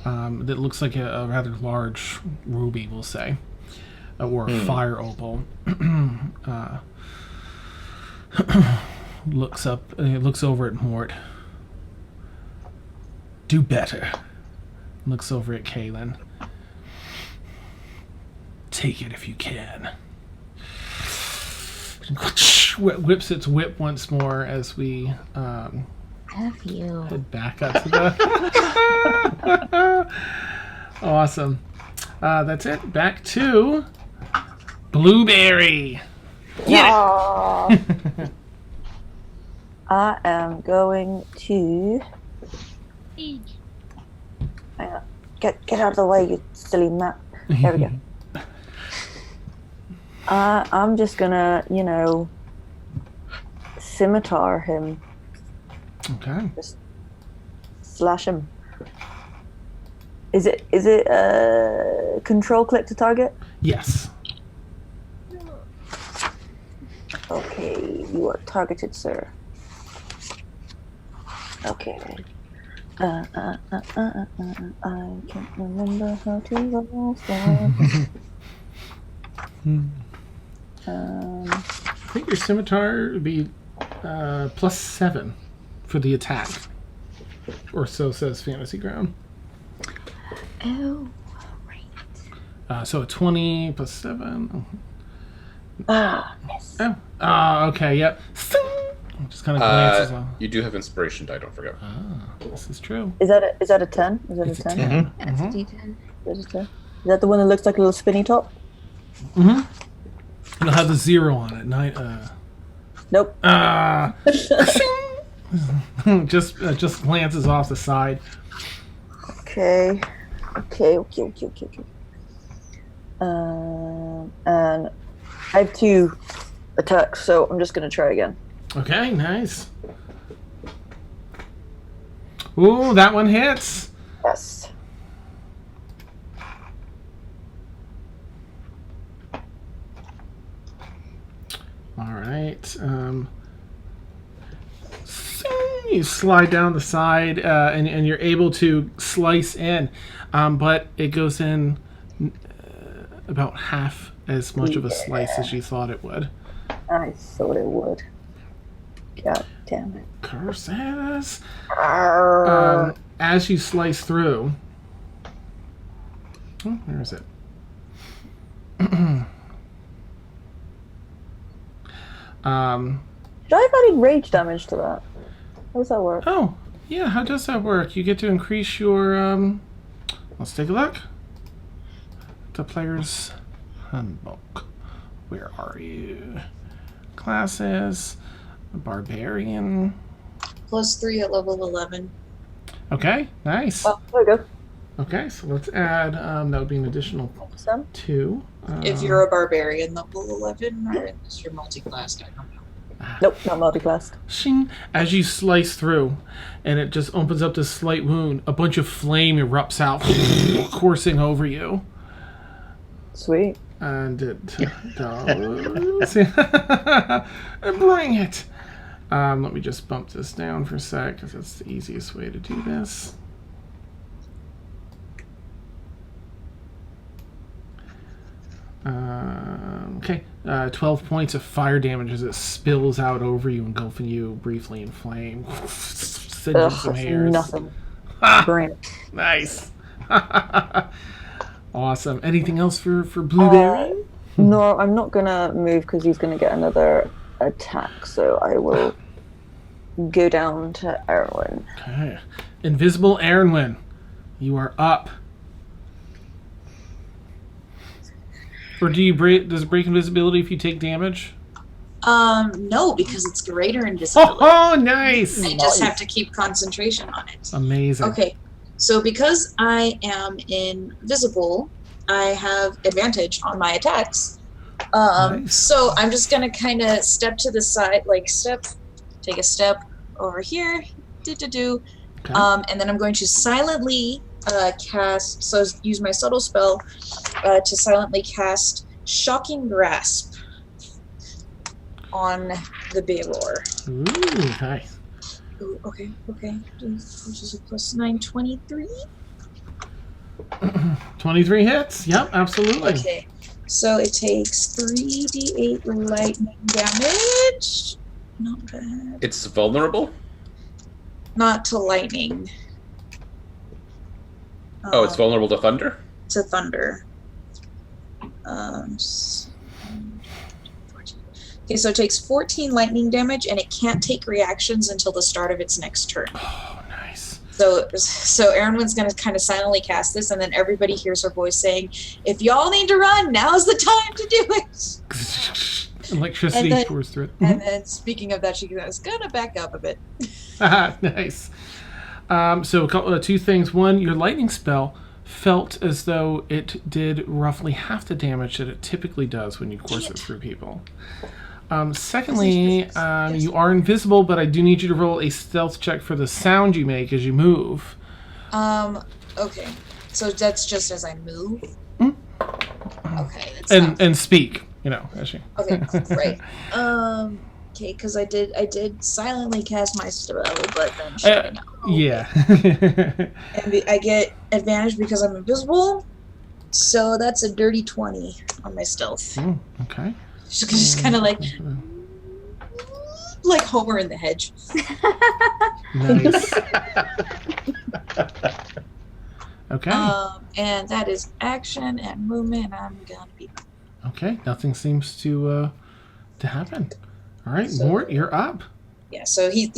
that looks like a rather large ruby, we'll say, or a fire opal. Looks over at Mort. Do better. Looks over at Caelynn. Take it if you can. Whips its whip once more as we F you. head back up to the... Awesome. That's it. Back to Blueberry. Yeah. I am going to hang on. Get out of the way, you silly map. There we go. I'm just gonna, scimitar him. Okay. Just slash him. Is it control click to target? Yes. Okay, you are targeted, sir. Okay. I can't remember how to roll stuff. I think your scimitar would be +7 for the attack. Or so says Fantasy Ground. Oh, So a 20 plus 7. yes. Okay, yep. Just kind of glances off. You do have inspiration die, don't forget. This is true. Is that a 10? Is that It's a a 10? 10. That's a D10. Is it a 10? Is that the one that looks like a little spinny top? Mm-hmm. It'll have the 0 on it. Nope. Just glances off the side. Okay. Okay. And I have 2 attacks, so I'm just gonna try again. Okay, nice. Ooh, that one hits. Yes. All right. You slide down the side, and you're able to slice in, but it goes in about half as much of a slice as you thought it would. I thought it would. God damn it. Curses. Arrgh. As you slice through. Oh, where is it? Should I have added rage damage to that? How does that work? Oh, yeah, how does that work? You get to increase your, let's take a look. The player's handbook. Where are you? Classes. Barbarian. +3 at level 11. Okay, nice. Oh, there we go. Okay, so let's add, that would be an additional Some. 2. If you're a barbarian, level 11, or is your multi-classed? I don't know. Nope, not multi-classed. Shing, as you slice through, and it just opens up this slight wound, a bunch of flame erupts out, coursing over you. Sweet. And it does. Bring it! Let me just bump this down for a sec, because that's the easiest way to do this. Okay, 12 points of fire damage as it spills out over you, engulfing you briefly in flame. Singeing some hairs. Nothing. Ah, Brilliant. nice. Awesome. Anything else for Blueberry? No, I'm not gonna move because he's gonna get another attack, so I will go down to Erwin. Okay. Invisible Erwin, you are up. Or do you break? Does it break invisibility if you take damage? No, because it's greater invisibility. Oh, nice! I just have to keep concentration on it. Amazing. Okay, so because I am invisible, I have advantage on my attacks. Nice. So I'm just gonna kind of step to the side, take a step over here, Okay. and then I'm going to silently cast. So use my subtle spell to silently cast Shocking Grasp on the Balor. Ooh, nice. Ooh, okay. Which is a +9, 23. 23 hits. Yep, absolutely. Okay, so it takes 3d8 lightning damage. Not bad. It's vulnerable? Not to lightning. Oh, it's vulnerable to thunder? To thunder. Okay, so it takes 14 lightning damage, and it can't take reactions until the start of its next turn. Oh, nice. So Erwin's going to kind of silently cast this, and then everybody hears her voice saying, "If y'all need to run, now's the time to do it." Electricity And then- pours through it. And then, speaking of that, she goes, "Gonna back up a bit." Nice. So a couple, 2 things. One, your lightning spell felt as though it did roughly half the damage that it typically does when you course it through people. Secondly, you are invisible, but I do need you to roll a stealth check for the sound you make as you move. Okay. So that's just as I move? Hmm? Okay. That's And speak, as you... Okay, right. Okay, because I did silently cast my spell, but then shut it down. Yeah. And I get advantage because I'm invisible, so that's a dirty 20 on my stealth. Okay. Just kind of like Homer in the hedge. Nice. Okay. And that is action and movement. I'm gonna be. Okay. Nothing seems to happen. All right, So- Mort, you're up. Yeah. So he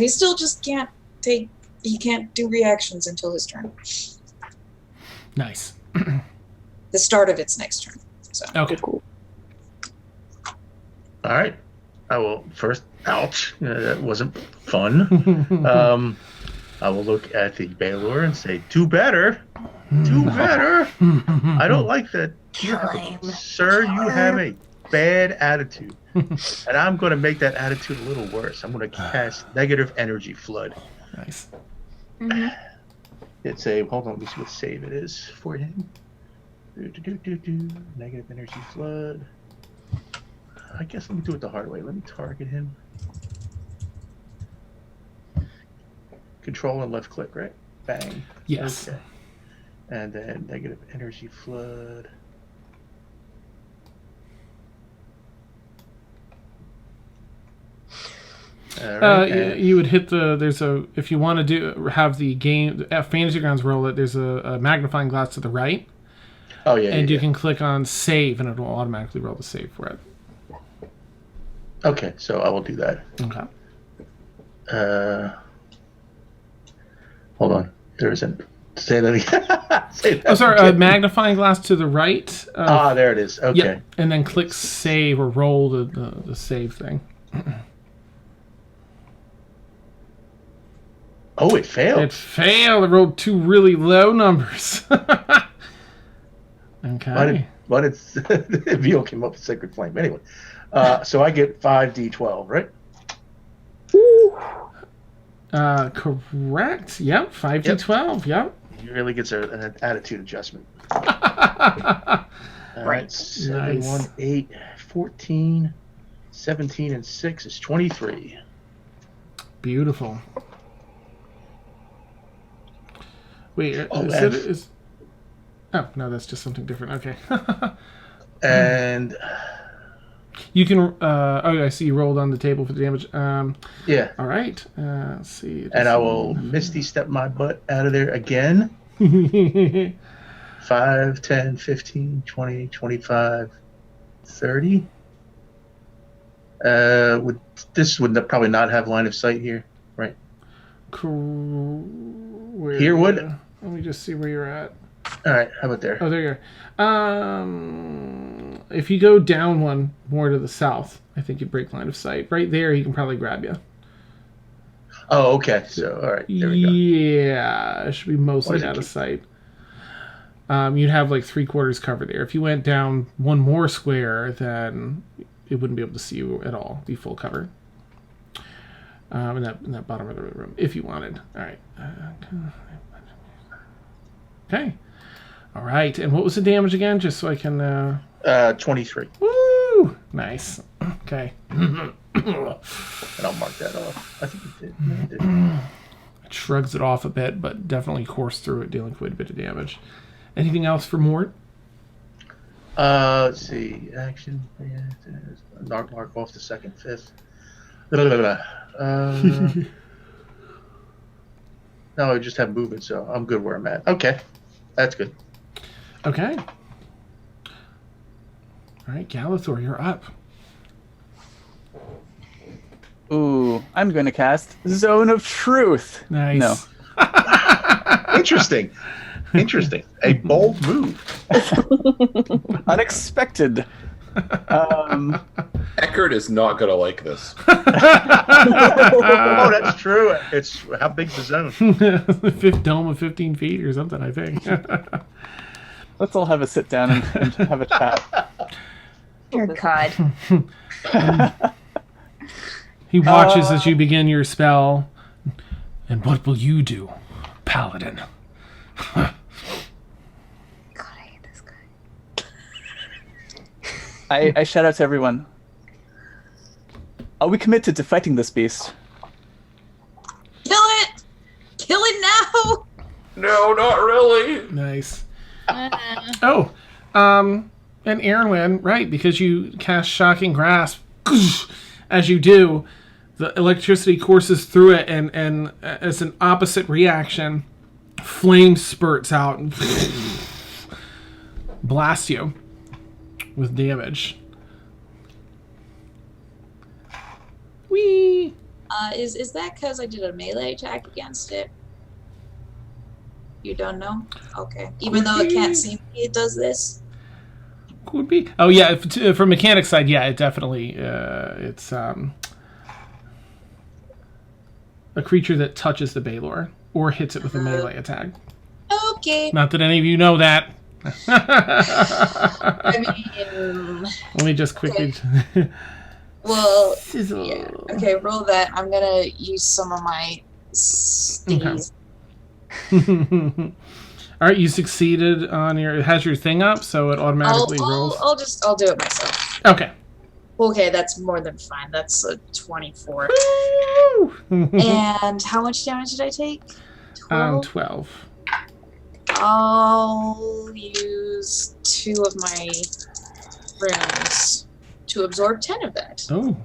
still just can't take. He can't do reactions until his turn. Nice. The start of its next turn. So. Okay. All right. I will first. Ouch! That wasn't fun. I will look at the Balor and say, "Do better." Do better. I don't like that. Sir, you have a bad attitude. And I'm going to make that attitude a little worse. I'm going to cast Negative Energy Flood. Nice. It's a, hold on, let me see what save it is for him. Negative Energy Flood. I guess let me do it the hard way. Let me target him. Control and left click, right? Bang. Yes. Okay. And then Negative Energy Flood. All right, you would hit if you want to have the game Fantasy Grounds roll it, there's a magnifying glass to the right. Oh yeah. And you can click on save and it will automatically roll the save for it. Okay, so I will do that. Okay. Hold on. There isn't. Say that again. Say that sorry. again. Magnifying glass to the right. There it is. Okay. Yep. And then click save or roll the save thing. Oh, it failed. It failed. It rolled 2 really low numbers. Okay. But it's Veal came up with Sacred Flame. Anyway, so I get 5d12, right? Correct. Yep. 5d12. Yep. He really gets an attitude adjustment. Right. All right. 7, Nice. 1, 8, 14, 17, and 6 is 23. Beautiful. Wait, Oh, no, that's just something different. Okay. And you can. I see you rolled on the table for the damage. yeah. All right. Let's see. And I will Misty Step my butt out of there again. 5, 10, 15, 20, 25, 30. This would probably not have line of sight here, right? Here would? Let me just see where you're at. All right, how about there? Oh, there you are. If you go down one more to the south, I think you break line of sight. Right there, he can probably grab you. Oh, okay. So, all right, there we go. Yeah, it should be mostly What is it out of sight. You'd have like 3/4 cover there. If you went down one more square, then it wouldn't be able to see you at all. Be full cover. In that bottom of the room, if you wanted. All right. Okay. All right. And what was the damage again? Just so I can. 23. Woo! Nice. Okay. And I'll mark that off. I think it did. No, it didn't. It shrugs it off a bit, but definitely coursed through it, dealing quite a bit of damage. Anything else for Mort? Let's see. Action. Mark off the 2nd, 5th. Blah, blah, blah. No, I just have movement, so I'm good where I'm at. Okay. That's good. Okay. All right, Galathor, you're up. Ooh, I'm going to cast Zone of Truth. Nice. No. Interesting. A bold move. Unexpected. Eckert is not going to like this. Oh, that's true. It's how big's the zone? Fifth dome of 15 feet or something, I think. Let's all have a sit down and have a chat. Dear God. He watches as you begin your spell. And what will you do, Paladin? God, I hate this guy. I shout out to everyone. Are we committed to fighting this beast? Kill it! Kill it now! No, not really. Nice. And Erwin, right, because you cast Shocking Grasp, as you do, the electricity courses through it, and as an opposite reaction, flame spurts out and blasts you with damage. Whee! Is that because I did a melee attack against it? You don't know? Okay. Even though it can't see me, it does this? Could be. Oh, yeah, from mechanics side, yeah, it definitely, it's a creature that touches the Balor or hits it with a melee attack. Oh, Okay. Not that any of you know that. I mean, Let me just quickly. well, Sizzle. yeah. Okay, roll that. I'm gonna use some of my stingies. All right, you succeeded on your. It has your thing up, so it automatically rolls. I'll do it myself. Okay. Okay, that's more than fine. That's a 24. Woo! And how much damage did I take? 12. I'll use 2 of my runes to absorb 10 of that. Oh,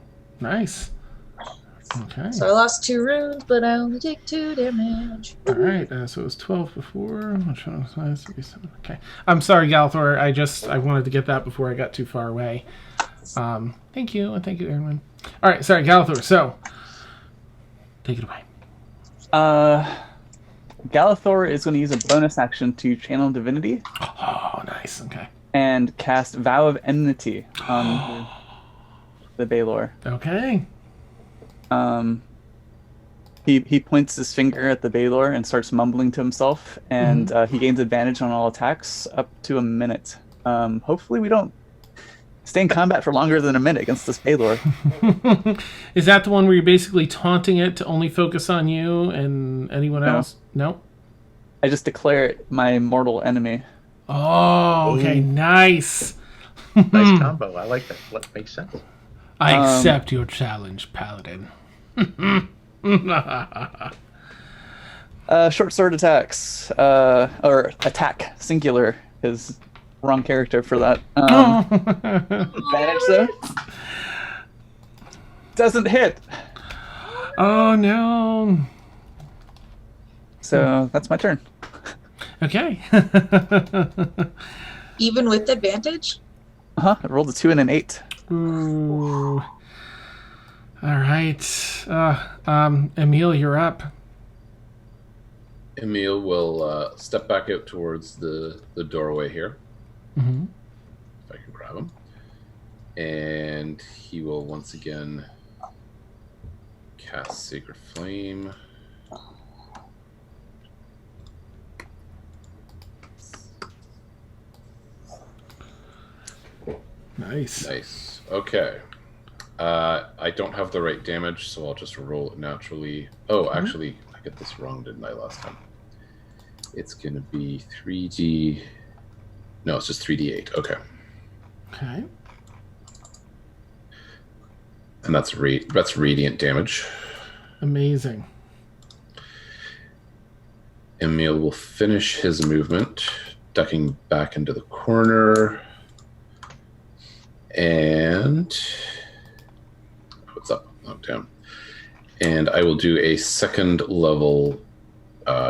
nice. Okay. So I lost 2 runes, but I only take 2 damage. All right. So it was 12 before. Which one was nice? Okay. I'm sorry, Galthor. I wanted to get that before I got too far away. Thank you, and thank you, everyone. All right. Sorry, Galthor. So take it away. Galithor is going to use a bonus action to channel divinity. Oh, nice. Okay. And cast Vow of Enmity on the Balor. Okay. He points his finger at the Balor and starts mumbling to himself, and he gains advantage on all attacks up to a minute. Hopefully we don't stay in combat for longer than a minute against this Balor. Is that the one where you're basically taunting it to only focus on you and anyone else? No? I just declare it my mortal enemy. Oh, okay. Nice. Nice combo. I like that. That makes sense. I accept your challenge, Paladin. Short sword attacks. Or attack, singular, is wrong character for that. Advantage, though. Doesn't hit. Oh, no. So that's my turn. Okay. Even with advantage? I rolled a 2 and an 8. Ooh. All right. Emil, you're up. Emil will step back out towards the doorway here. Mm-hmm. If I can grab him. And he will once again cast Sacred Flame. Nice. Okay. I don't have the right damage, so I'll just roll it naturally. Oh, actually, I got this wrong, didn't I, last time? It's going to be 3D... No, it's just 3d8. Okay. Okay. And that's radiant damage. Amazing. Emil will finish his movement, ducking back into the corner. And... What's up? Oh, damn. And I will do a second level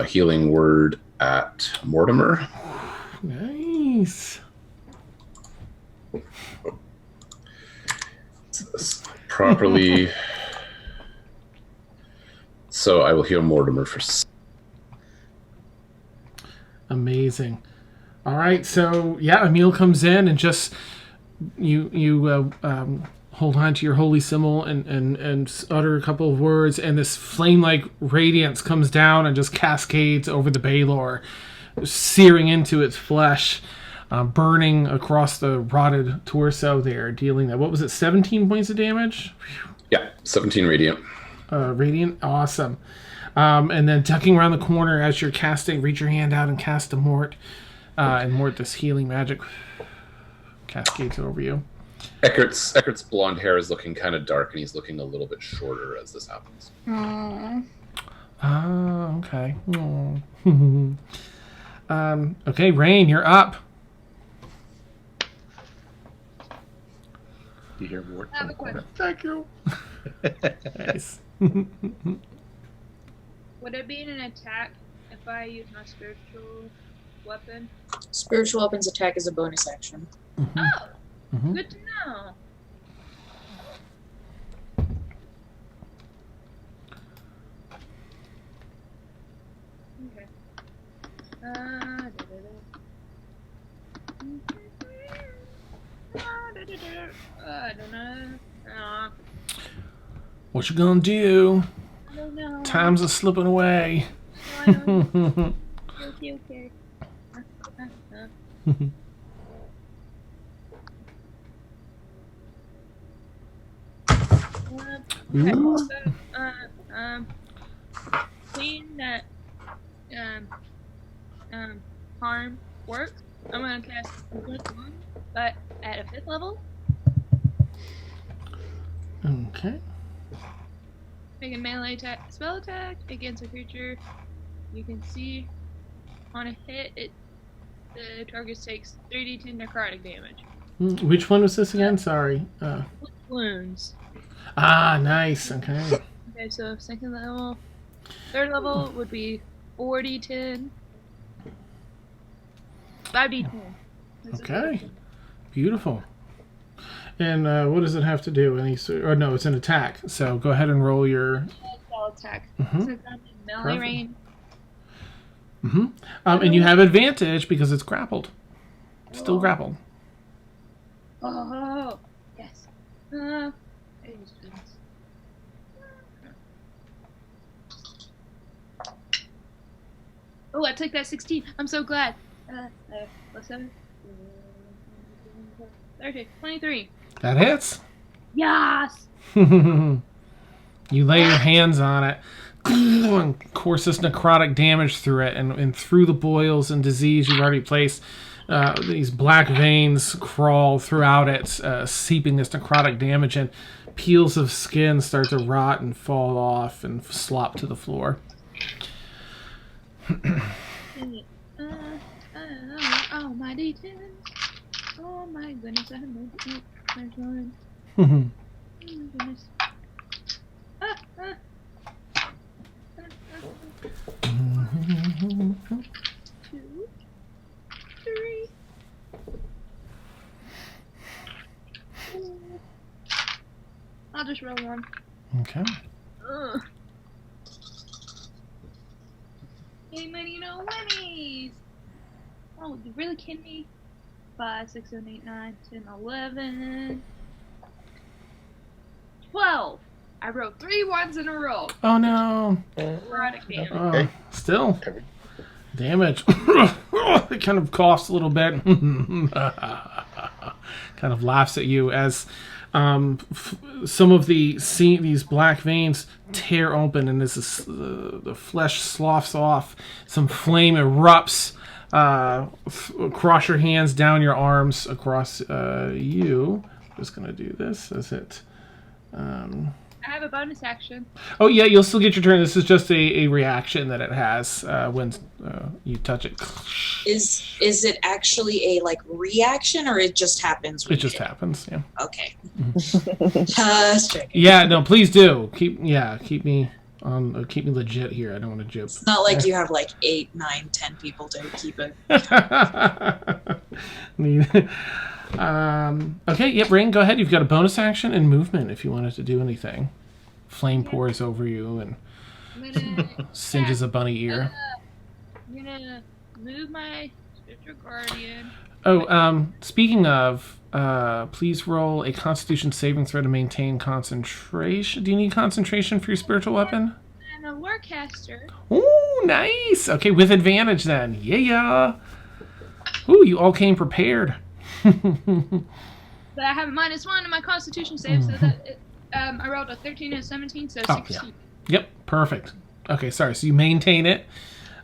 healing word at Mortimer. Nice. Properly. So I will heal Mortimer for... Amazing. All right, so yeah, Emil comes in and just you hold on to your holy symbol and utter a couple of words, and this flame-like radiance comes down and just cascades over the Balor, searing into its flesh, burning across the rotted torso there, dealing that. What was it? 17 points of damage. Yeah, 17 radiant. Radiant, awesome. And then ducking around the corner as you're casting, reach your hand out and cast a Mort. And Mort, this healing magic cascades over you. Eckert's blonde hair is looking kind of dark, and he's looking a little bit shorter as this happens. Okay. Okay, Rain, you're up. You hear Mort? I have a question. Thank you. Nice. Would it be an attack if I use my spiritual weapon? Spiritual weapons attack is a bonus action. Mm-hmm. Oh, Mm-hmm. good to know. Okay. I don't know. What you gonna do? I don't know. Time's a slipping away. No, I don't know. Okay. Okay. Ooh. So, seeing that harm works, I'm gonna cast Quick One, but at a 5th level. Okay. Make a melee attack, spell attack against a creature. You can see on a hit, the target takes 3d10 necrotic damage. Which one was this again? Sorry. Wounds. Nice. Okay. Okay, so 2nd level. 3rd level would be 4d10. 5d10. Okay. Beautiful. And what does it have to do? Or no, it's an attack. So go ahead and roll your. Spell attack. Mhm. Since I'm in melee Perfect. range. And you have advantage because it's grappled. Still grappled. Oh, yes. Oh, I took that 16. I'm so glad. Plus 7. 30. 23. That hits. Yes! You lay your hands on it and courses necrotic damage through it, and through the boils and disease you've already placed. These black veins crawl throughout it, seeping this necrotic damage, and peels of skin start to rot and fall off and slop to the floor. Oh, my D10. Oh my goodness, I have no one. Okay. Oh my goodness. Two, 3. I'll just roll one. Okay. Ugh. Any money, no whammies. Oh, you really kidding me? 5, 6, 7, 8, 9, 10, 11, 12. I wrote 3 ones in a row. Oh no. Necrotic damage. Okay. Still. Damage. It kind of coughs a little bit. Kind of laughs at you as some of these black veins tear open, and as the flesh sloughs off, some flame erupts across your hands, down your arms, across you. I'm just gonna do this as it. I have a bonus action. Oh yeah, you'll still get your turn. This is just a reaction that it has when you touch it. Is it actually a reaction, or it just happens? It just happens. Yeah. Okay. Just checking. Yeah. No. Please do keep me on. Keep me legit here. I don't want to joke. It's not like you have 8, 9, 10 people to keep it. Okay. Yep. Rain. Go ahead. You've got a bonus action and movement if you wanted to do anything. Flame pours over you and singes a bunny ear. I'm gonna move my spiritual guardian. Oh, speaking of, please roll a Constitution saving throw to maintain concentration. Do you need concentration for your spiritual weapon? I'm a warcaster. Ooh, nice. Okay, with advantage then. Yeah. Ooh, you all came prepared. But I have a -1 in my Constitution save, so that I rolled a 13 and a 17, so 16. Yeah. Yep, perfect. Okay, sorry. So you maintain it.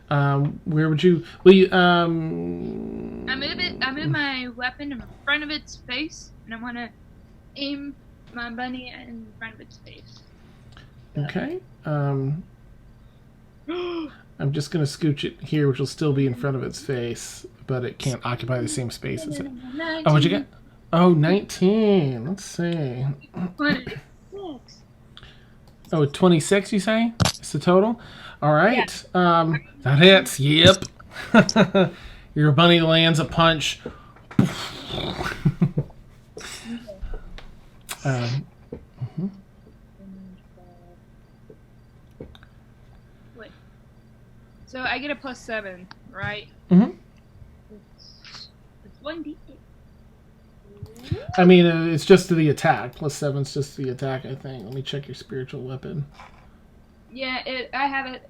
Where would you? Will you? I move my weapon in front of its face, and I want to aim my bunny in front of its face. Okay. I'm just gonna scooch it here, which will still be in front of its face, but it can't occupy the same space as it. 19. Oh, what'd you get? Oh, 19. Let's see. 26. Oh, 26, you say? It's the total? All right. That hits. Yep. Your bunny lands a punch. Wait. So I get a +7, right? Mm-hmm. It's 1d8. I mean, it's just to the attack. +7's just the attack, I think. Let me check your spiritual weapon. Yeah, I have it.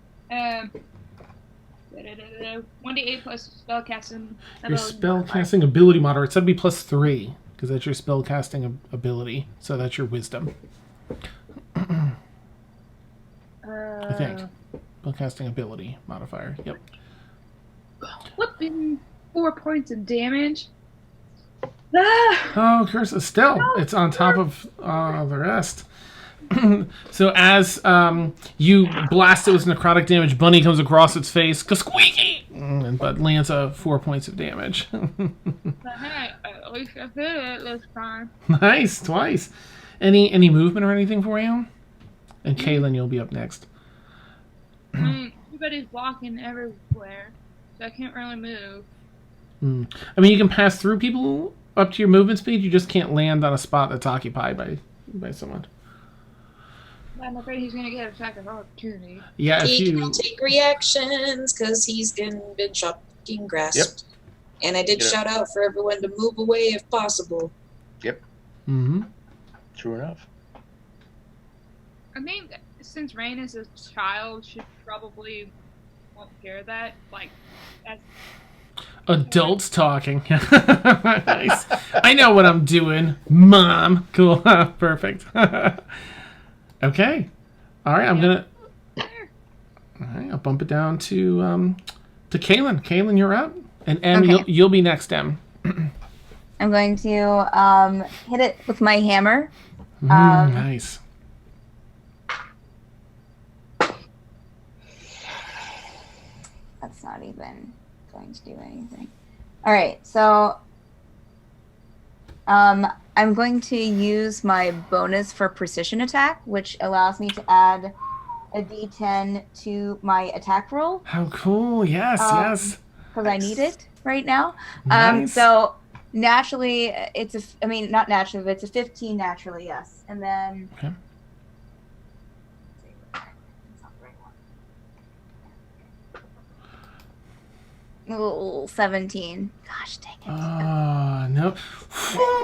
1d8 plus spellcasting. Your spellcasting ability moderate. So that'd be +3 because that's your spellcasting ability. So that's your wisdom. I think. Spellcasting ability modifier. Yep. Whooping 4 points of damage. Ah! Oh, curse! Still, it's on top of the rest. So as you blast it with necrotic damage, Bunny comes across its face, squeaky, but lands 4 points of damage. Hey, at least I did it this time. Nice, twice. Any movement or anything for you? And Caelynn, you'll be up next. I mean, everybody's blocking everywhere, so I can't really move. I mean, you can pass through people up to your movement speed. You just can't land on a spot that's occupied by someone. I'm afraid he's gonna get attack of opportunity. Yeah, if He you can take reactions because he's been shocking grasped. And I did shout out for everyone to move away if possible. Yep. Mm-hmm. True enough. I think since Rain is a child, she probably won't hear that. Like, that's Adults talking. Nice. I know what I'm doing, Mom. Cool. Perfect. Okay. All right. I'm gonna. All right. I'll bump it down to Caelynn. Caelynn, you're up, and Em, Okay. you'll be next. Em. I'm going to hit it with my hammer. Nice. That's not even going to do anything. All right, so I'm going to use my bonus for precision attack, which allows me to add a d10 to my attack roll How cool! Yes, yes. because I need it right now. Nice. So naturally, not naturally, but it's a 15 naturally, yes. And then Okay. Ooh, 17. Gosh dang it. No.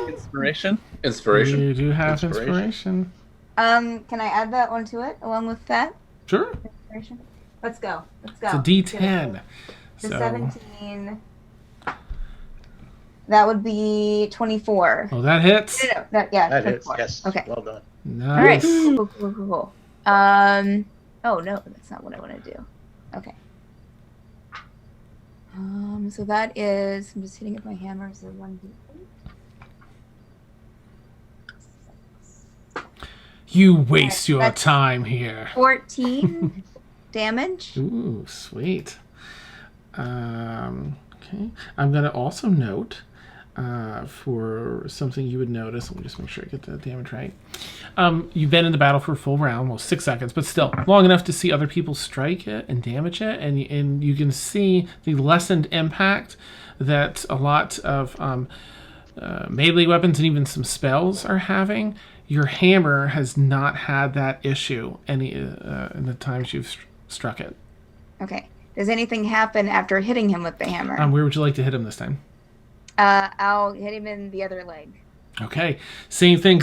Inspiration. Inspiration. You do have Inspiration. inspiration. Can I add that one to it along with that? Sure. Inspiration? Let's go. Let's go. It's a D10. The So, 17. That would be 24. oh, that hits. No, yeah, That hits. 24. Yes. Okay. Well done. All right. Nice. Cool. Oh no, that's not what I want to do. Okay. So that is. I'm just hitting it with my hammer. So 1d8. You waste your That's- time here. 14 damage. Ooh, sweet. Okay. I'm going to also note for something you would notice. Let me just make sure I get the damage right. You've been in the battle for a full round, well, 6 seconds, but still long enough to see other people strike it and damage it, and you can see the lessened impact that a lot of melee weapons and even some spells are having. Your hammer has not had that issue any in the times you've struck it. Okay. Does anything happen after hitting him with the hammer? Where would you like to hit him this time? I'll hit him in the other leg. Okay, same thing.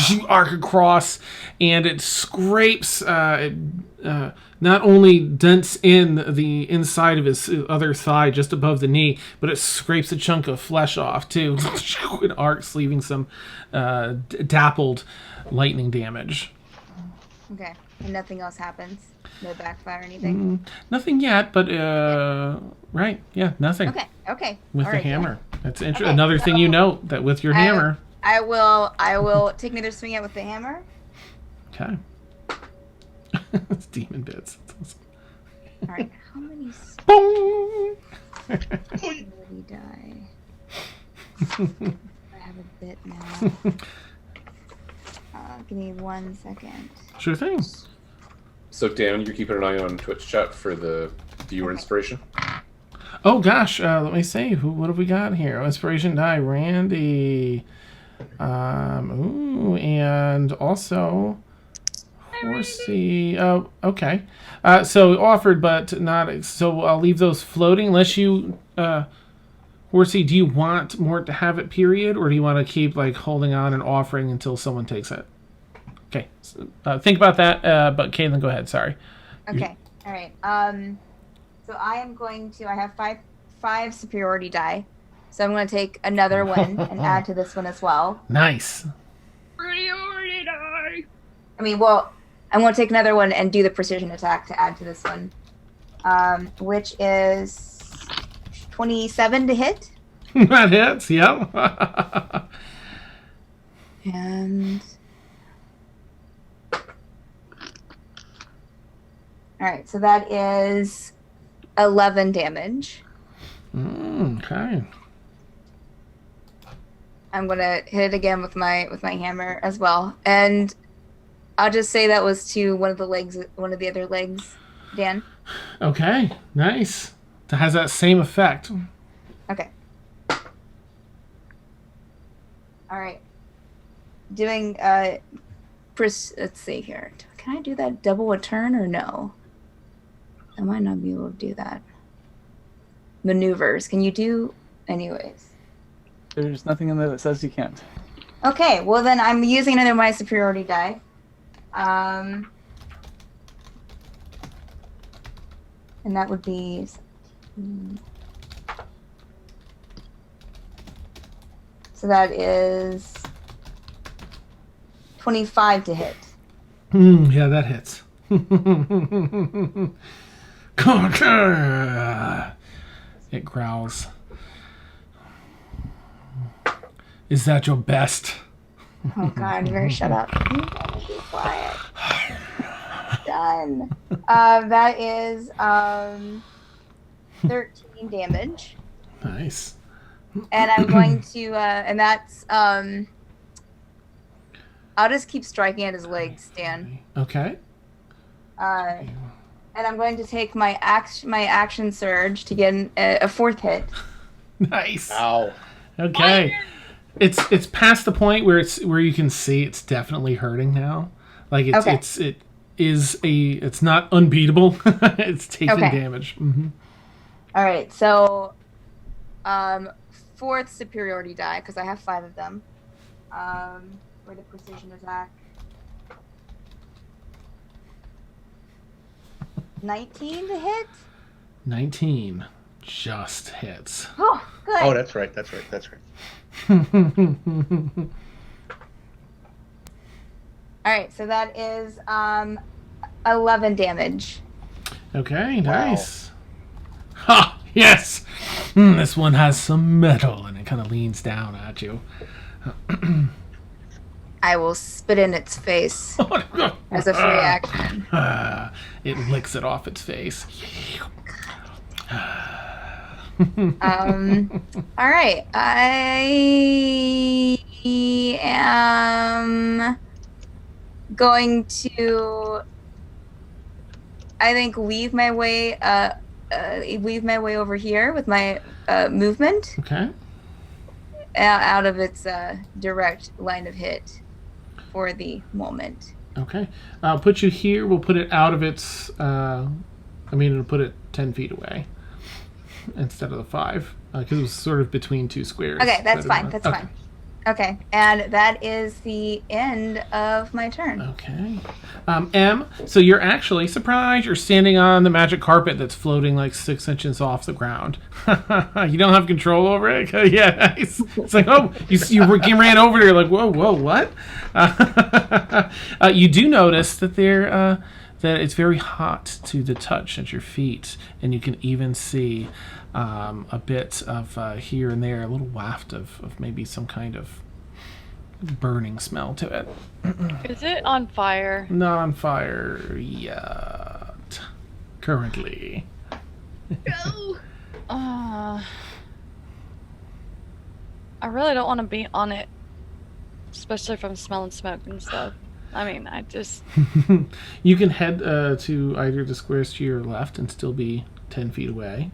You arc across, and it scrapes. Not only dents in the inside of his other thigh, just above the knee, but it scrapes a chunk of flesh off too. It arcs, leaving some dappled lightning damage. Okay. And nothing else happens? No backfire or anything? Nothing yet, but right, yeah, nothing. Okay. With All the right, hammer. That's interesting. Okay, Another thing so you note that with your hammer. I will take another swing at with the hammer. Okay. It's demon bits. All right. How many Boom! would he die? I have a bit now. Give me 1 second. Sure thing. So Dan, you're keeping an eye on Twitch chat for the viewer inspiration. Oh gosh, let me see. What have we got here? Inspiration die, Randy. And also Horsey. Oh, okay. So offered, but not. So I'll leave those floating. Unless you, Horsey, do you want more to have it? Period, or do you want to keep like holding on and offering until someone takes it? Okay. So, think about that. But Caelynn, go ahead. Sorry. Okay. All right. So I am going to. I have five superiority die, so I'm going to take another one and add to this one as well. Nice. Priority die. I mean, well, I'm going to take another one and do the precision attack to add to this one, which is 27 to hit. That hits. Yep. And all right, so that is 11 damage. Okay. I'm gonna hit it again with my hammer as well, and I'll just say that was to one of the other legs, Dan. Okay. Nice. That has that same effect. Okay. All right. Doing let's see here. Can I do that double a turn or no? I might not be able to do that. Maneuvers. Can you do anyways? There's nothing in there that says you can't. Okay, well then I'm using another my superiority die. And that would be 17. So that is 25 to hit. Yeah, that hits. It growls. Is that your best? Oh God, you better shut up. You better be quiet. Done. That is 13 damage. Nice. And I'm going to, and that's, I'll just keep striking at his legs, Dan. Okay. And I'm going to take my action surge to get a fourth hit. Nice. Ow. Okay. It's past the point where you can see it's definitely hurting now. Like it's not unbeatable. It's taking damage. Mm-hmm. All right, so fourth superiority die because I have 5 of them. For the precision attack. 19 to hit. 19 just hits. Oh, good. Oh, that's right. All right, so that is 11 damage. Okay, nice. Ha! Yes! This one has some metal, and it kind of leans down at you. I will spit in its face as a free action. It licks it off its face. All right, I am going to, I think, weave my way over here with my movement. Okay. Out of its direct line of hit for the moment. Okay. I'll put you here. We'll put it out of its... it'll put it 10 feet away instead of the 5. Because it was sort of between 2 squares. Okay, that's fine. That's fine. Okay, and that is the end of my turn. Okay. M, so you're actually surprised. You're standing on the magic carpet that's floating like 6 inches off the ground. You don't have control over it? Yeah, nice. It's like, oh, you ran over there like, whoa, what? You do notice that that it's very hot to the touch at your feet, and you can even see a bit of here and there, a little waft of maybe some kind of burning smell to it. Is it on fire? Not on fire yet. Currently. Go. I really don't want to be on it, especially from smelling smoke and stuff. I mean, I just... You can head to either the squares to your left and still be 10 feet away.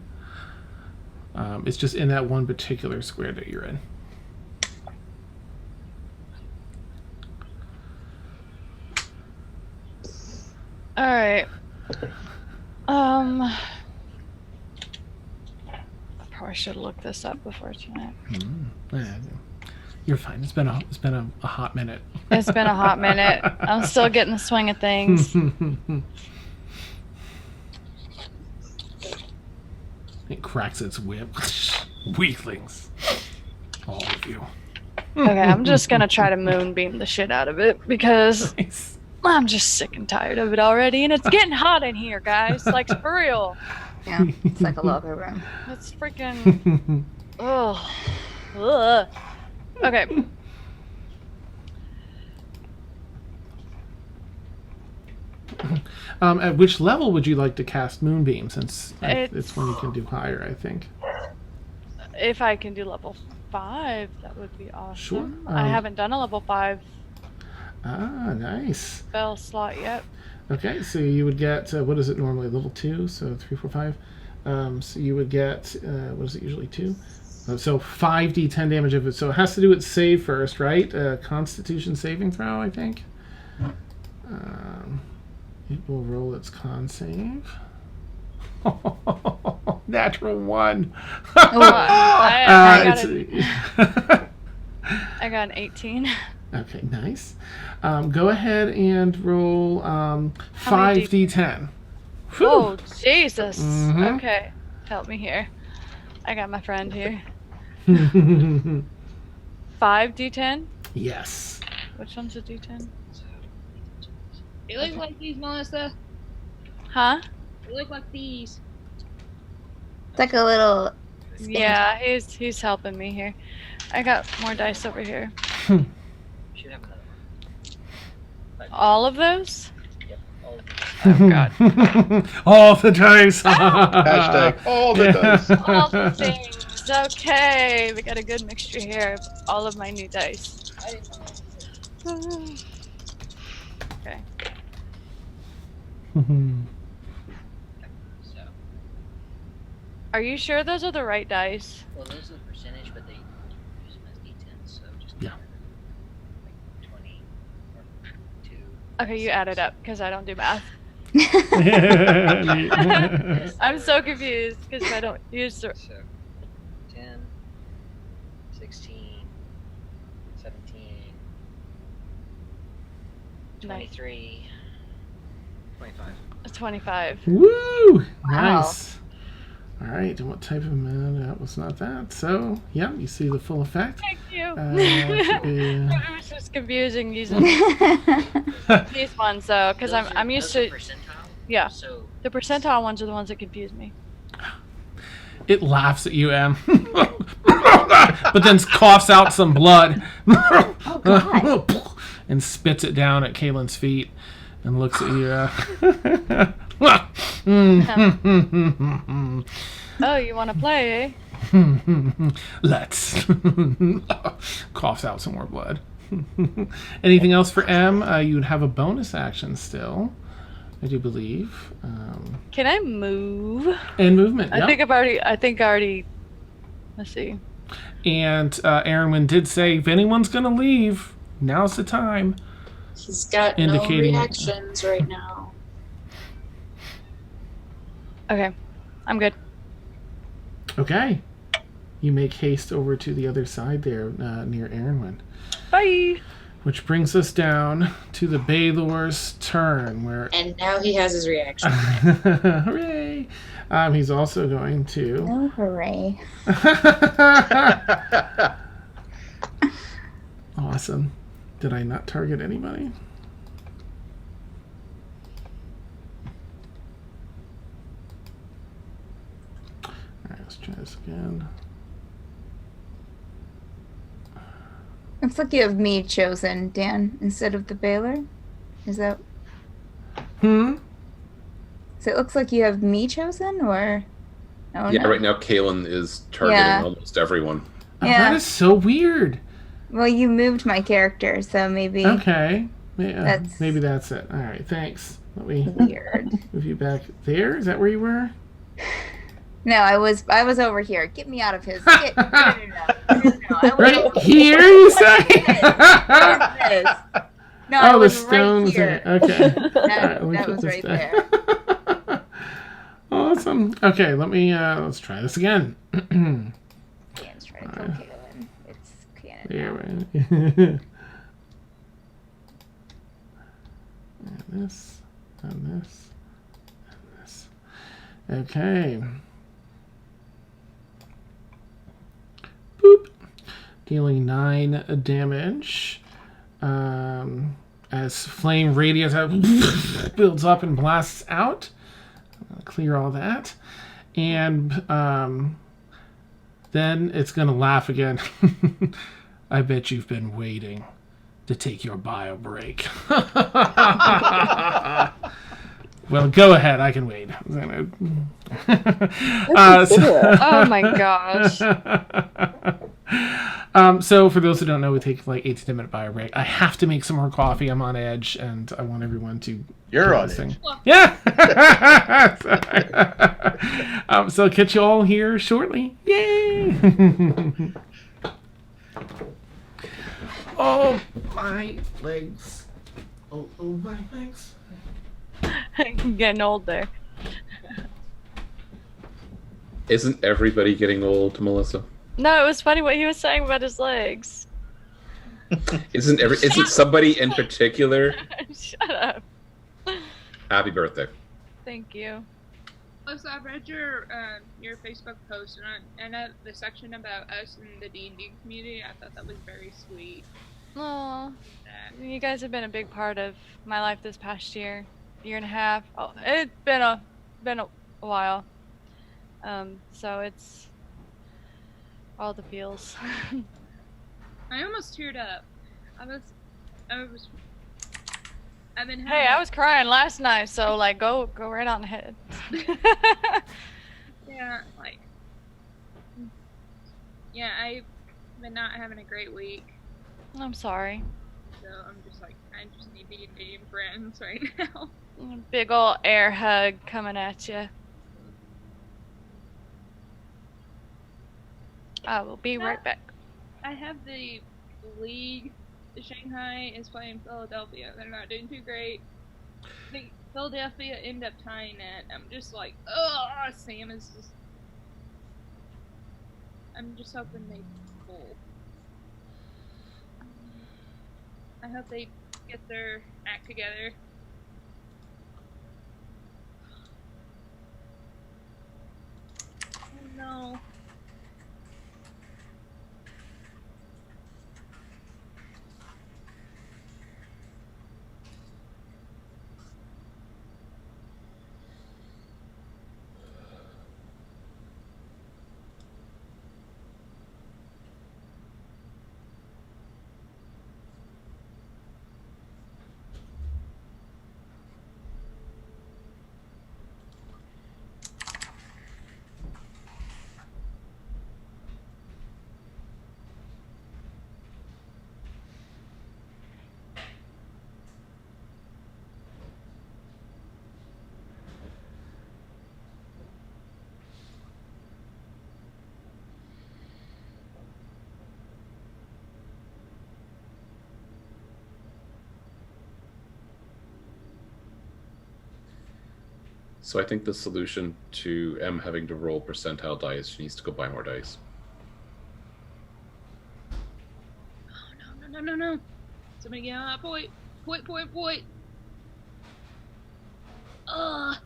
It's just in that one particular square that you're in. All right. I probably should have looked this up before tonight. Yeah, you're fine. It's been a hot minute. It's been a hot minute. I'm still getting the swing of things. It cracks its whip. Weaklings. All of you. Okay, I'm just gonna try to moonbeam the shit out of it because Nice. I'm just sick and tired of it already, and it's getting hot in here, guys. Like for real. Yeah, it's like a locker room. It's freaking. Oh. Ugh. Okay. At which level would you like to cast Moonbeam? Since It's- it's when you can do higher, I think. If I can do level 5, that would be awesome. Sure. I haven't done a level 5 Ah, nice. spell slot yet. Okay, so you would get what is it normally? Level 2, so 3, 4, 5. So you would get what is it usually 2? So 5d10 damage of it. So it has to do with save first, right? Constitution saving throw, I think. It will roll its con save. Natural 1. I got an 18. Okay, nice. Go ahead and roll many 5d10. Whew. Oh, Jesus. Mhm. Okay. Help me here. I got my friend here. 5d10? Yes. Which one's a d10? They look like these, Melissa. Huh? They look like these. It's like a little. Yeah, he's helping me here. I got more dice over here. Should have another one. All of those? Yep. All of them. Oh, God. All the dice. Hashtag all the dice. All the things. Okay, we got a good mixture here of all of my new dice. Okay. So, Are you sure those are the right dice? well, those are the percentage, but they use them as D10s, so just Yeah. like 20 or 2. Okay, you add it up because I don't do math. I'm so confused because I don't use the. So 10, 16, 17, 23, 25. 25. Woo! Wow. Nice. All right, and what type of mana? That was not that. So, yeah, you see the full effect. Thank you. It should be, It was just confusing using these ones though, because I'm used those to. are percentile. Yeah. So The percentile ones are the ones that confuse me. it laughs at you, Em. But then coughs out some blood. Oh, God. And spits it down at Caelynn's feet and looks at you. Oh, you want to play, eh? Let's. Coughs out some more blood. Anything else for M? You'd have a bonus action still, I do believe. Can I move? And movement, I yeah. think I already. Let's see. And Erwin did say, if anyone's going to leave, now's the time. He's got Indicating- no reactions right now. Okay, I'm good. Okay. You make haste over to the other side there near Erwin. Bye. Which brings us down to the Balor's turn, where... And now he has his reaction. Hooray! He's also going to... Oh, hooray. Awesome. Did I not target anybody? Alright, let's try this again. Looks like you have me chosen, Dan, instead of the Balor. Is that? Hmm? So it looks like you have me chosen, or? Oh, Yeah, no. right now Caelynn is targeting Yeah. almost everyone. Oh, Yeah. that is so weird. Well, you moved my character, so maybe Okay. That's- Maybe that's it. Alright, thanks. Let me weird. move you back there. Is that where you were? No, I was over here. Get me out of his. No. I was Right over here, you say? What is this? No, I Oh, the was stones. right here. Okay. That, Alright, let me that put was this right down. there. Awesome. Okay, let's try this again. Dan's trying to kill Caelynn. It's canon. There, now. right. And this, and this, and this. Okay. dealing 9 damage. As flame radius builds up and blasts out. I'll clear all that. And then it's going to laugh again. I bet you've been waiting to take your bio break. Well, go ahead. I can wait. Oh my gosh. So for those who don't know, we take like 8 to 10 minute bio break. I have to make some more coffee. I'm on edge, and I want everyone to. You're on this edge. thing. Yeah. So I'll catch you all here shortly. Yay! Oh my legs! Oh my legs! I'm getting old there. Isn't everybody getting old, Melissa? No, it was funny what he was saying about his legs. Isn't somebody in particular? Shut up. Happy birthday. Thank you. Also, I read your Facebook post, and the section about us in the D&D community. I thought that was very sweet. Aw, you guys have been a big part of my life this past year and a half. Oh, it's been a while. So it's all the feels. I almost teared up. I've been having... Hey, I was crying last night, so like go right on ahead. Yeah, I've been not having a great week. I'm sorry. So I'm just like, I just need D&D and friends right now. Big ol' air hug coming at you. I will be right back. I have the league. Shanghai is playing Philadelphia. They're not doing too great. I think Philadelphia end up tying it. I'm just like, ugh, Sam is just... I'm just hoping they pull. I hope they get their act together. Oh no. So I think the solution to M having to roll percentile dice, she needs to go buy more dice. Oh, no. Somebody get on that point. Point. Ugh.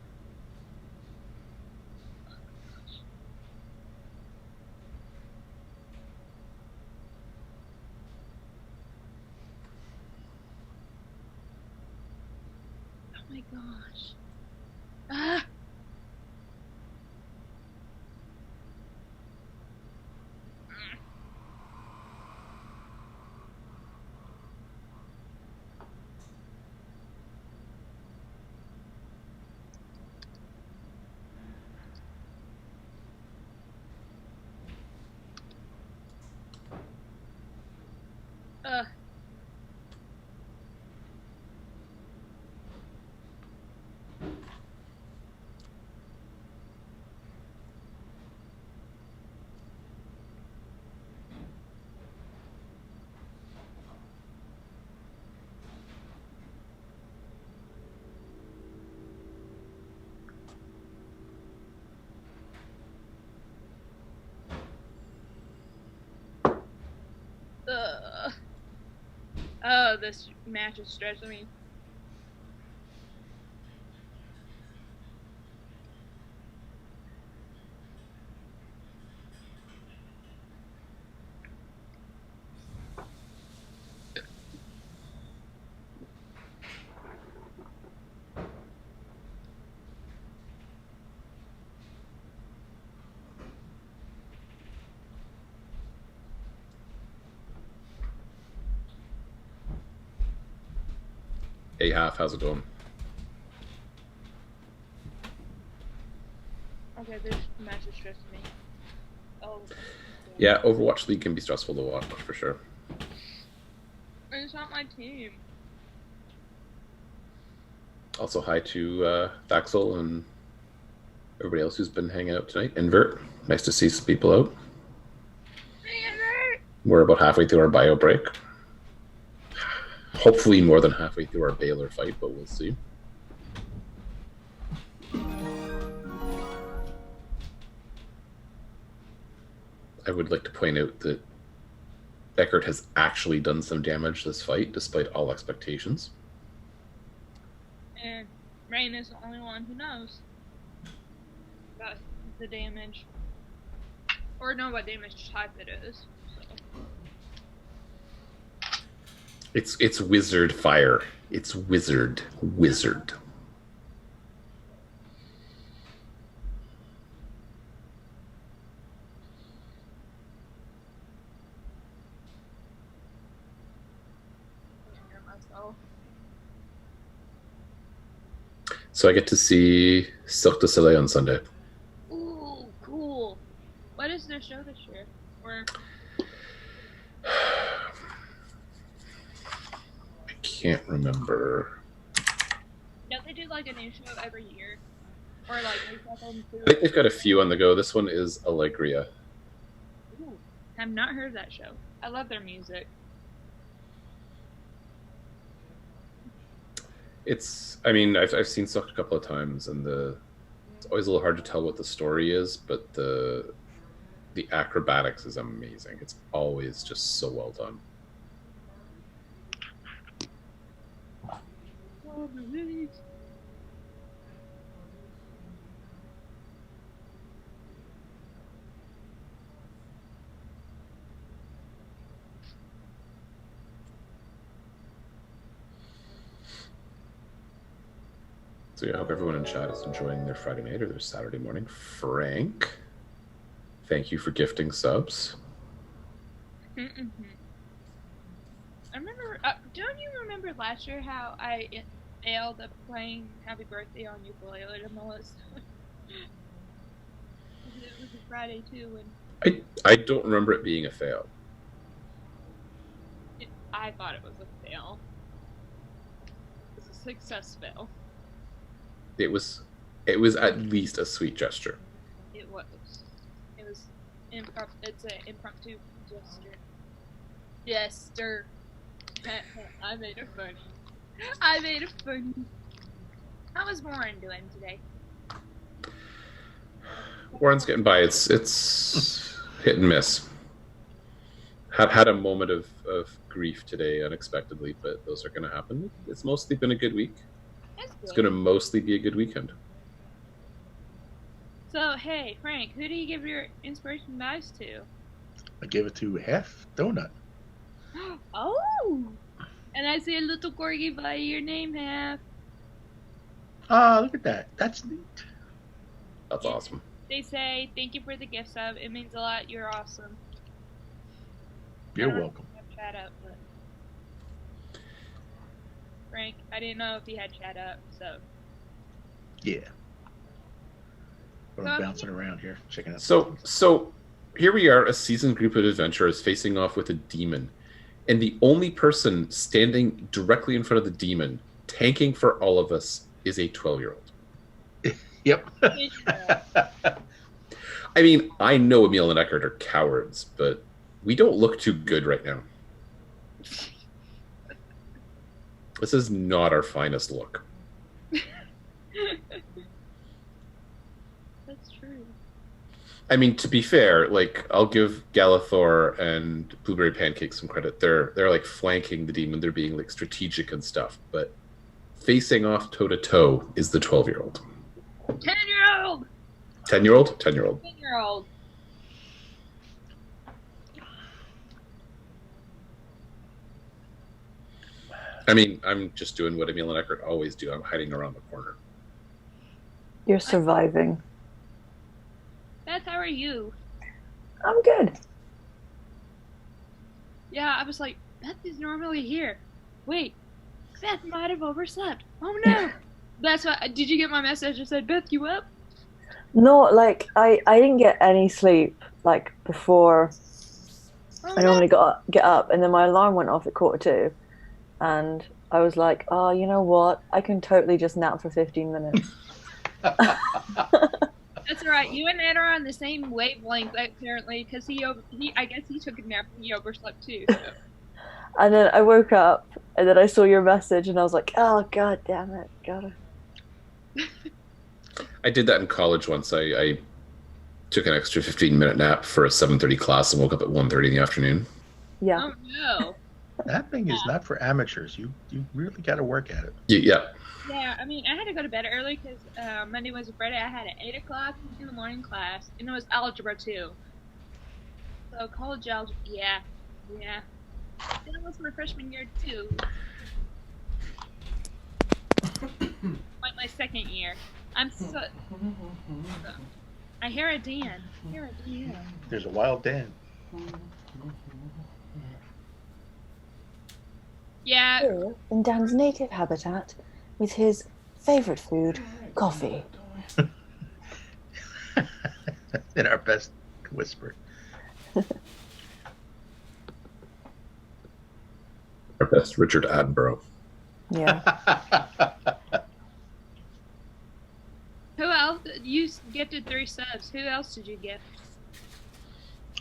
Oh my gosh. Ah. Oh, this match is stressing me. Hey, Half, how's it going? Okay, this match is stressing me. Oh. Yeah, Overwatch League can be stressful to watch, for sure. It's not my team. Also, hi to Daxel and everybody else who's been hanging out tonight. Invert, nice to see some people out. We're about halfway through our bio break. Hopefully more than halfway through our Balor fight, but we'll see. I would like to point out that Eckert has actually done some damage this fight, despite all expectations. And Rain is the only one who knows about the damage. Or know what damage type it is. So. It's wizard fire. It's wizard. So I get to see Cirque du Soleil on Sunday. Ooh, cool. What is their show this year? Or I can't remember. don't they do like a new show every year? Or like I think they've got a few on the go. This one is Allegria. Ooh, I've not heard that show. I love their music. I mean, I've seen Sucked a couple of times, and it's always a little hard to tell what the story is, but the acrobatics is amazing. It's always just so well done. So yeah, I hope everyone in chat is enjoying their Friday night or their Saturday morning. Frank, thank you for gifting subs. I remember, don't you remember last year how I failed at playing Happy Birthday on ukulele to Melissa? It was a Friday too, and I don't remember it being a fail. I thought it was a fail. It was a success fail. It was at least a sweet gesture. It was. It was it's an impromptu gesture. Jester. I made it funny. How was Warren doing today? Warren's getting by. It's hit and miss. Had a moment of grief today unexpectedly, but those are going to happen. It's mostly been a good week. It's going to mostly be a good weekend. So, hey, Frank, who do you give your inspiration dice to? I give it to Half Donut. Oh! And I see a little corgi by your name, Half. Ah, look at that. That's neat. That's awesome. They say, thank you for the gift sub. It means a lot. You're awesome. You're welcome. Chat up, but Frank, I didn't know if he had chat up, so. Yeah. But I'm bouncing around here, checking out. So here we are, a seasoned group of adventurers facing off with a demon. And the only person standing directly in front of the demon, tanking for all of us, is a 12-year-old. Yep. I mean, I know Emil and Eckert are cowards, but we don't look too good right now. This is not our finest look. That's true. I mean, to be fair, like, I'll give Galathor and Blueberry Pancake some credit. They're like flanking the demon. They're being like strategic and stuff. But facing off toe to toe is the 12-year-old. 10-year-old. 10-year-old. 10-year-old. 10-year-old. I mean, I'm just doing what Emil and Eckert always do. I'm hiding around the corner. You're surviving. Beth, how are you? I'm good. Yeah, I was like, Beth is normally here. Wait, Beth might have overslept. Oh no! That's why. Did you get my message? I said, Beth, you up? No, like I didn't get any sleep like before. Oh, I normally get up, and then my alarm went off at 1:45, and I was like, oh, you know what? I can totally just nap for 15 minutes. That's all right. You and Ed are on the same wavelength apparently, because I guess he took a nap and he overslept too. So. And then I woke up, and then I saw your message, and I was like, oh god damn it, gotta. I did that in college once. I took an extra 15-minute nap for a 7:30 class and woke up at 1:30 in the afternoon. Yeah. Oh no. Napping is not for amateurs. You really got to work at it. Yeah. Yeah, I mean, I had to go to bed early because Monday, Wednesday, Friday, I had an 8 o'clock in the morning class, and it was algebra too. So college algebra, yeah. That was my freshman year too. Like my second year. I'm so. I hear a Dan. There's a wild Dan. Yeah. Here, in Dan's native habitat, with his favorite food, coffee. In our best whisper. Our best Richard Attenborough. Yeah. Who else? You gifted 3 subs. Who else did you gift?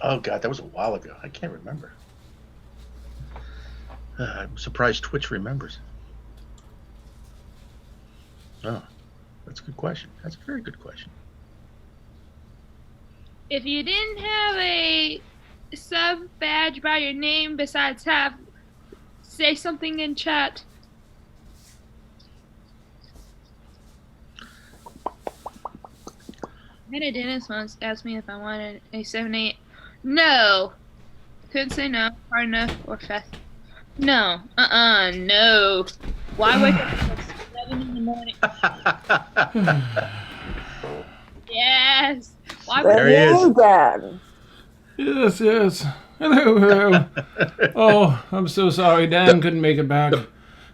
Oh god, that was a while ago. I can't remember. I'm surprised Twitch remembers. Oh, that's a good question. That's a very good question. If you didn't have a sub badge by your name besides have, say something in chat. I had a dentist once ask me if I wanted a 7/8. No. Couldn't say no hard enough or fast. No. No. Why wake up at 7 in the morning? Yes. Why There he is. Dan. Yes. Hello. Oh, I'm so sorry. Dan couldn't make it back.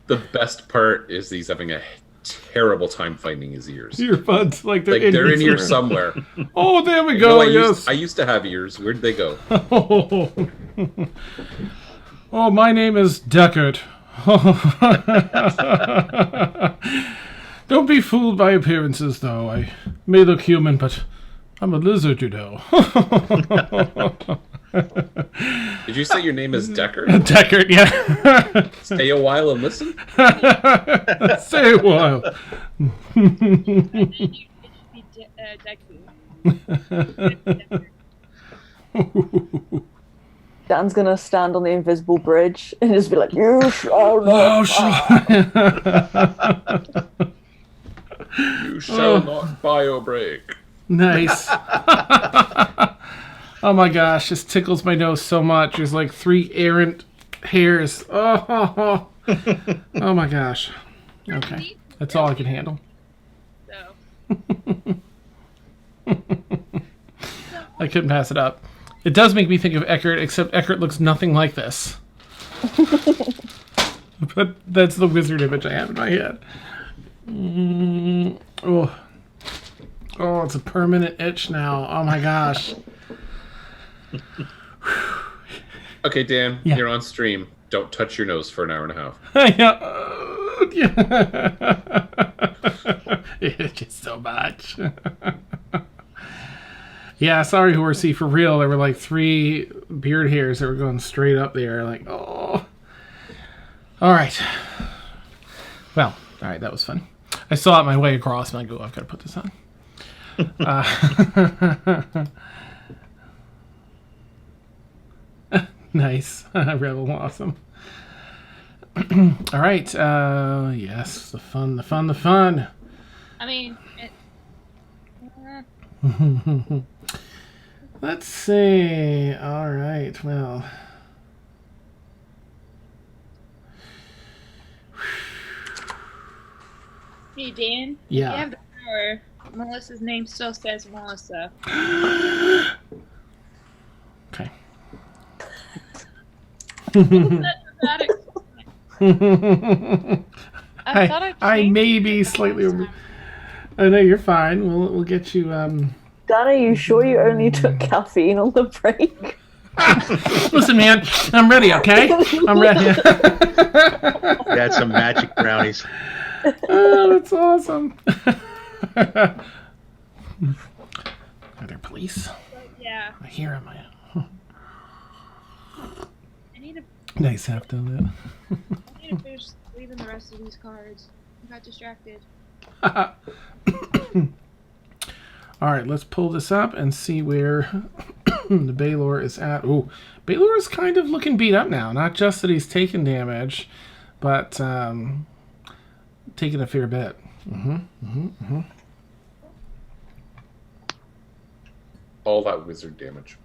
The best part is he's having a terrible time finding his ears. Earbuds, like They're in here somewhere. Oh, there we go. I used to have ears. Where'd they go? Oh, my name is Deckard. Don't be fooled by appearances, though. I may look human, but I'm a lizard, you know. Did you say your name is Deckard? Deckard, yeah. Stay a while and listen? Stay a while. Dan's gonna stand on the invisible bridge and just be like, "You shall not You shall not bio-break." Nice. Oh my gosh, this tickles my nose so much. There's like 3 errant hairs. Oh my gosh. Okay, that's all I can handle. I couldn't pass it up. It does make me think of Eckert, except Eckert looks nothing like this. But that's the wizard image I have in my head. Oh, it's a permanent itch now. Oh my gosh. Okay, Dan, Yeah. you're on stream. Don't touch your nose for an hour and a half. It's just so much. Yeah, sorry, Horsey, for real. There were like 3 beard hairs that were going straight up there. Like, oh. All right. Well, all right, that was fun. I saw it my way across, and I go, I've got to put this on. Nice. Rebel, awesome. All right. Yes, the fun. I mean, Let's see. All right. Well. hey Dan. Yeah. You have the power. Melissa's name still says Melissa. Okay. I thought I changed may it be the slightly last over. time. Oh no, you're fine. We'll get you. Dan, are you sure you only took caffeine on the break? Listen, man, I'm ready. Okay, I'm ready. We had some magic brownies. Oh, that's awesome. Are there police? Yeah. I hear them. I need to Nice have done finish leaving the rest of these cards. I got distracted. that. All right, let's pull this up and see where the Balor is at. Oh, Balor is kind of looking beat up now. Not just that he's taking damage, but taking a fair bit. All that wizard damage.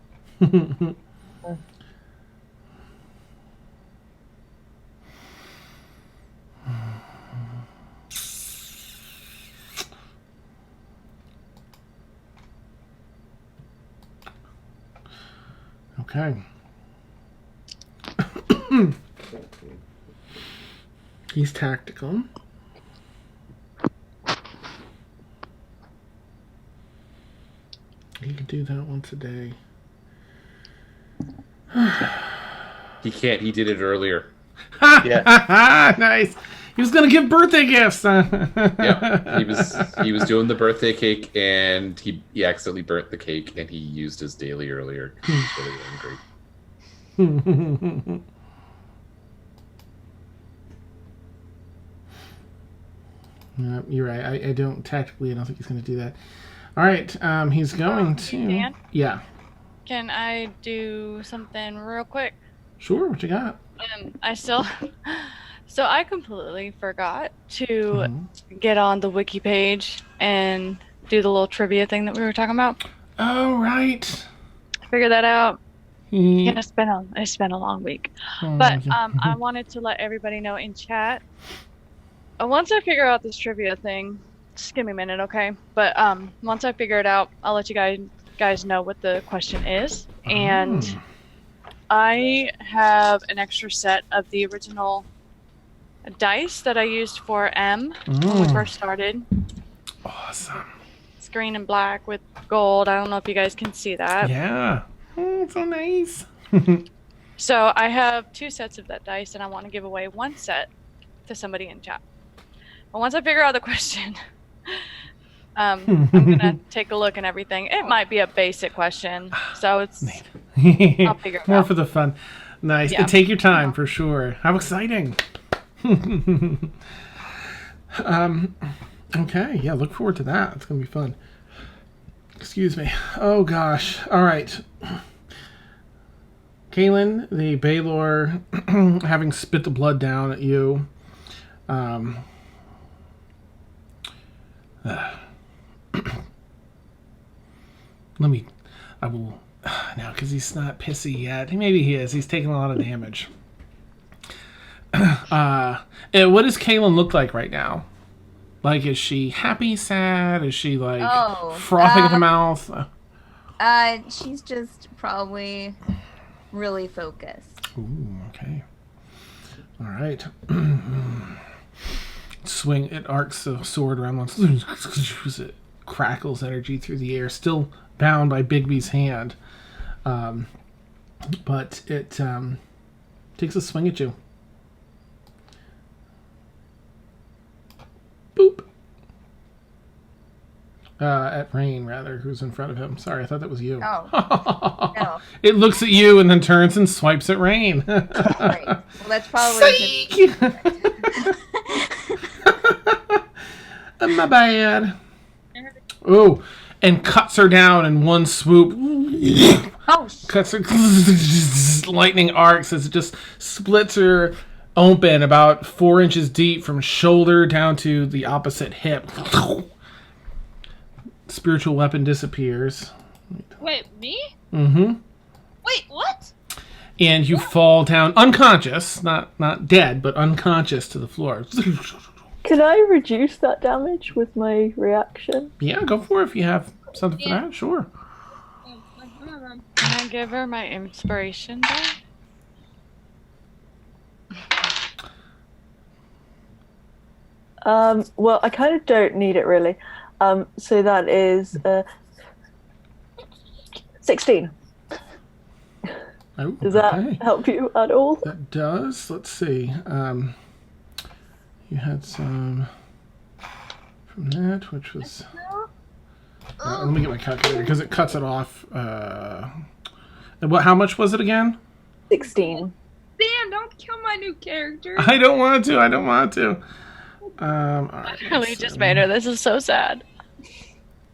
Okay. He's tactical. He can do that once a day. He can't. He did it earlier. Yeah. Nice. He was gonna give birthday gifts. Yeah, he was doing the birthday cake, and he accidentally burnt the cake, and he used his daily earlier. He was really angry. You're right. I don't tactically. I don't think he's gonna do that. All right. He's going to. Dan? Yeah. Can I do something real quick? Sure. What you got? So I completely forgot to get on the wiki page and do the little trivia thing that we were talking about. Oh right. Figure that out. Yeah. It's been a long week, but I wanted to let everybody know in chat. Once I figure out this trivia thing, just give me a minute, okay? But once I figure it out, I'll let you guys know what the question is. And I have an extra set of the original dice that I used for M when we first started. Awesome. It's green and black with gold. I don't know if you guys can see that. Yeah. Oh, so nice. So I have 2 sets of that dice, and I want to give away 1 set to somebody in chat. But once I figure out the question, I'm gonna take a look and everything. It might be a basic question, so it's I'll figure it More out. for the fun. Nice. Yeah. And take your time for sure. How exciting. Okay. Yeah. Look forward to that. It's gonna be fun. Excuse me. Oh gosh. All right. Caelynn, the Balor, having spit the blood down at you. I will now because he's not pissy yet. Maybe he is. He's taking a lot of damage. What does Caelynn look like right now? Like, is she happy, sad? Is she like frothing at the mouth? She's just probably really focused. Ooh, okay. All right. Swing. It arcs the sword around once. It crackles energy through the air, still bound by Bigby's hand. But it takes a swing at you. Boop. At Rain, rather, who's in front of him. Sorry, I thought that was you. Oh. No. It looks at you and then turns and swipes at Rain. Right. Well, that's probably My bad. Oh, and cuts her down in one swoop. Oh, Cuts her. Lightning arcs as it just splits her open about 4 inches deep from shoulder down to the opposite hip. Spiritual weapon disappears. Wait, me? Mm-hmm. Wait, what? And you fall down unconscious, not dead, but unconscious to the floor. Can I reduce that damage with my reaction? Yeah, go for it if you have something for that. Sure. Can I give her my inspiration back? Well, I kind of don't need it really. So that is 16. Oh, Does that help you at all? That does. Let's see. You had some from that, which was. Let me get my calculator because it cuts it off. How much was it again? 16. Damn! Don't kill my new character. I don't want to. All right, We just made her. This is so sad.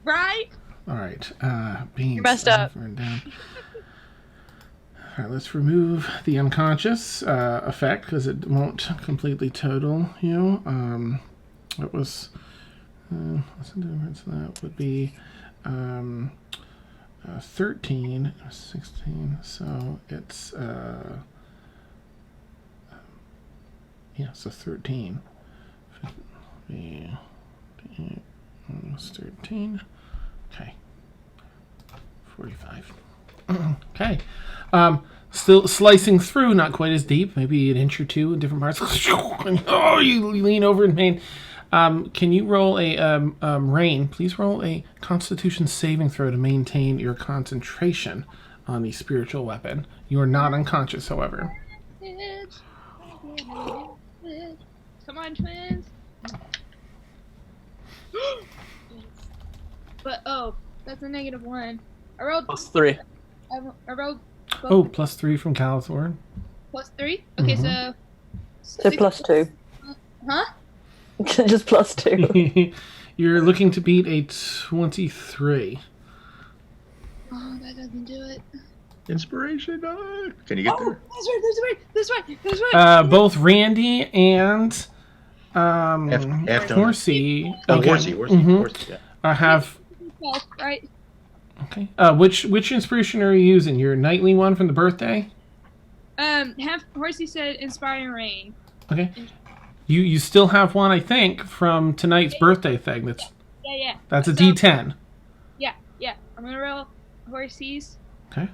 Right? All right. Beans. You're messed up. Down. All right, let's remove the unconscious effect because it won't completely total you. It was. What's the difference? That would be 13, 16. So it's so 13. 15, almost 13. Okay. 45. Okay. Still slicing through, not quite as deep, maybe an inch or two in different parts. Oh, you lean over in pain. Can you roll a Rain? Please roll a Constitution saving throw to maintain your concentration on the spiritual weapon. You are not unconscious, however. Come on, twins. But that's a -1. I rolled +3. I rolled. Oh, +3 from Caelynn. +3. Okay, so. So +2. Huh? Just +2. You're looking to beat a 23. Oh, that doesn't do it. Inspiration. Can you get there? This way. Both Randy and Half Horsey. Horsey. Yeah. Have. Right. Okay. Which inspiration are you using? Your nightly one from the birthday? Horsey said inspiring rain. Okay. You still have one, I think, from tonight's birthday thing. Yeah. That's a D10. Yeah. I'm gonna roll Horsey's. Okay.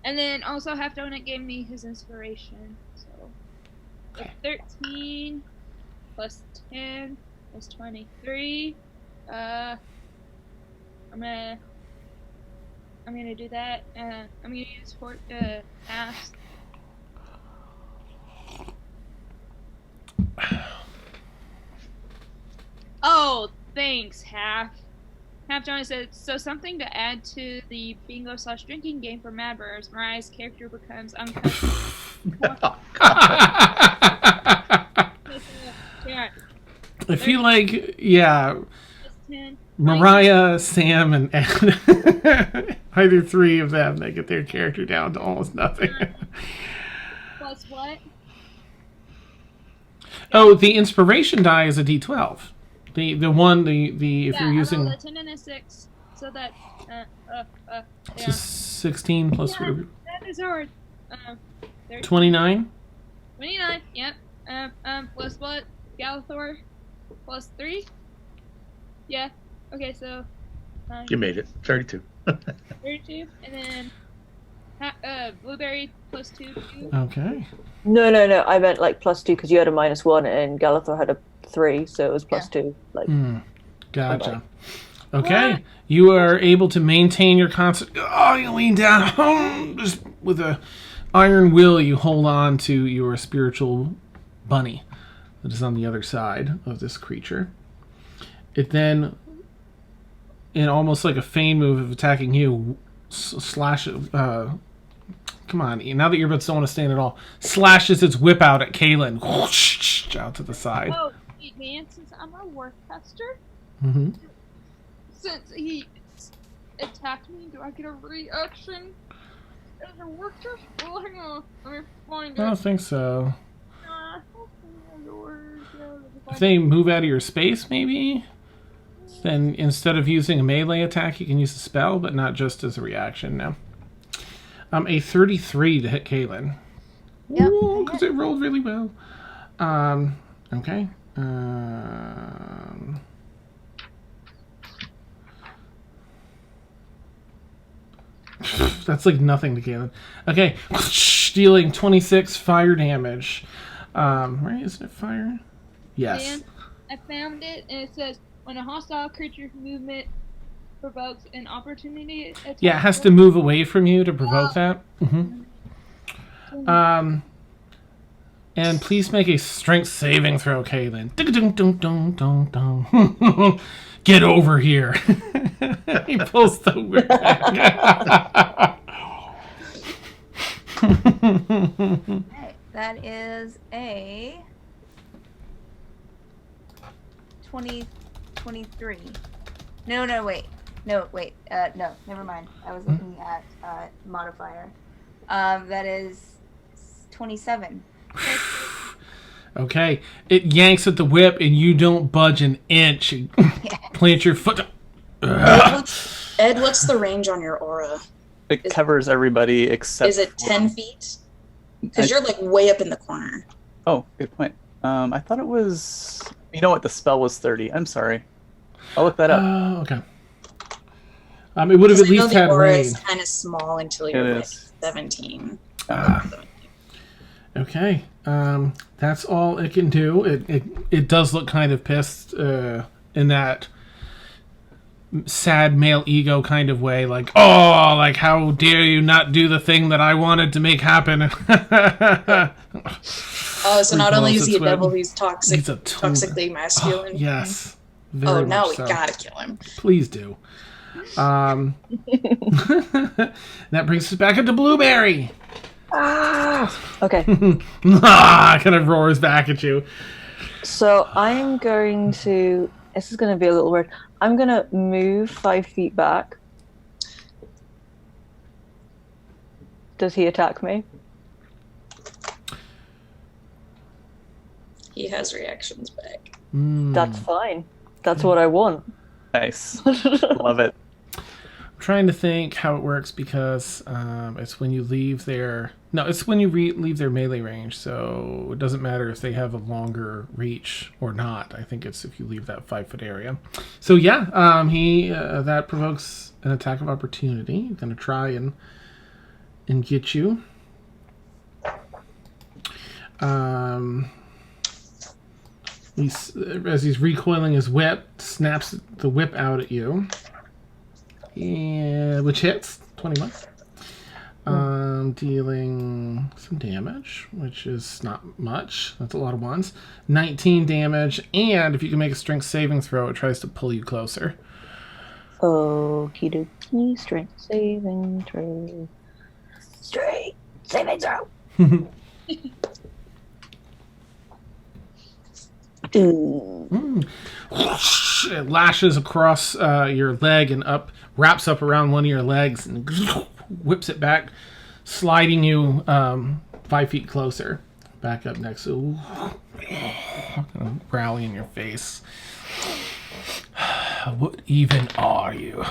And then also Half Donut gave me his inspiration. So Okay. 13 plus 10 plus 23. I'm gonna do that. I'm gonna use half. Oh, thanks, Half. Half Johnny said, so something to add to the bingo/drinking game for Madverse. Mariah's character becomes unconscious. I feel like, yeah, 10, Mariah, Sam, and either three of them, they get their character down to almost nothing. plus what? Oh, the inspiration die is a D12. The if you're using. I rolled a 10 and a 6, so that So 16 plus whatever. That is hard. 29. 29. Yep. Plus what? Galathor. Plus 3. Yeah. Okay, so. You made it. 32. 32, and then Blueberry plus 2. Okay. No. I meant like +2 because you had a -1 and Galathor had a 3, so it was +2. Like. Gotcha. Okay, you are able to maintain your concentration. Oh, you lean down. Just with a iron will, you hold on to your spiritual bunny that is on the other side of this creature. It then, in almost like a feign move of attacking you, slashes. Come on, now that your earbuds don't want to stand at all, slashes its whip out at Caelynn. Whoosh, out to the side. Oh, man, since I'm a work tester, since he attacked me, do I get a reaction as a work test? Well, hang on, let me find it. I don't think so. If they move out of your space, maybe, then instead of using a melee attack, you can use a spell, but not just as a reaction. No. A 33 to hit Caelynn. Yep. Because it rolled really well. Okay. That's like nothing to Caelynn. Okay. Dealing 26 fire damage. Right? Isn't it fire? Yes. I found it, and it says when a hostile creature's movement provokes an opportunity attack. Yeah, it has to move away from you to provoke that. And please make a strength saving throw, Caelynn. Get over here. He pulls the whip back. Okay, that is a 23. No, wait. No, never mind. I was looking at modifier. That is 27. Okay, it yanks at the whip and you don't budge an inch. You plant your foot. Ed, what's the range on your aura? It covers everybody except. Is it 10 feet? Because you're like way up in the corner. Oh, good point. I thought it was. You know what? The spell was 30. I'm sorry. I'll look that up. Okay. It would have at least had the aura rain. is kind of small until you're like 17. Okay. That's all it can do. It does look kind of pissed in that sad male ego kind of way, like, oh, like, how dare you not do the thing that I wanted to make happen. So not only is he a devil, he's toxic, he's toxically masculine. Oh, yes. Very now much we so. gotta kill him. Please do. That brings us back into Blueberry. Okay. Kind of roars back at you. So I'm going to. This is going to be a little weird. I'm going to move 5 feet back. Does he attack me? He has reactions back. That's fine. That's what I want. Nice. Love it. I'm trying to think how it works because it's when you leave their... No, it's when you leave their melee range, so it doesn't matter if they have a longer reach or not. I think it's if you leave that 5-foot area. So yeah, he that provokes an attack of opportunity. He's going to try and get you. As he's recoiling his whip, snaps the whip out at you. Yeah, which hits 21. Dealing some damage, which is not much. That's a lot of ones. 19 damage, and if you can make a strength saving throw, it tries to pull you closer. Okie dokie, strength saving throw. Strength saving throw. It lashes across your leg and up, wraps up around one of your legs and whips it back, sliding you 5 feet closer. Back up next to growling in your face. What even are you?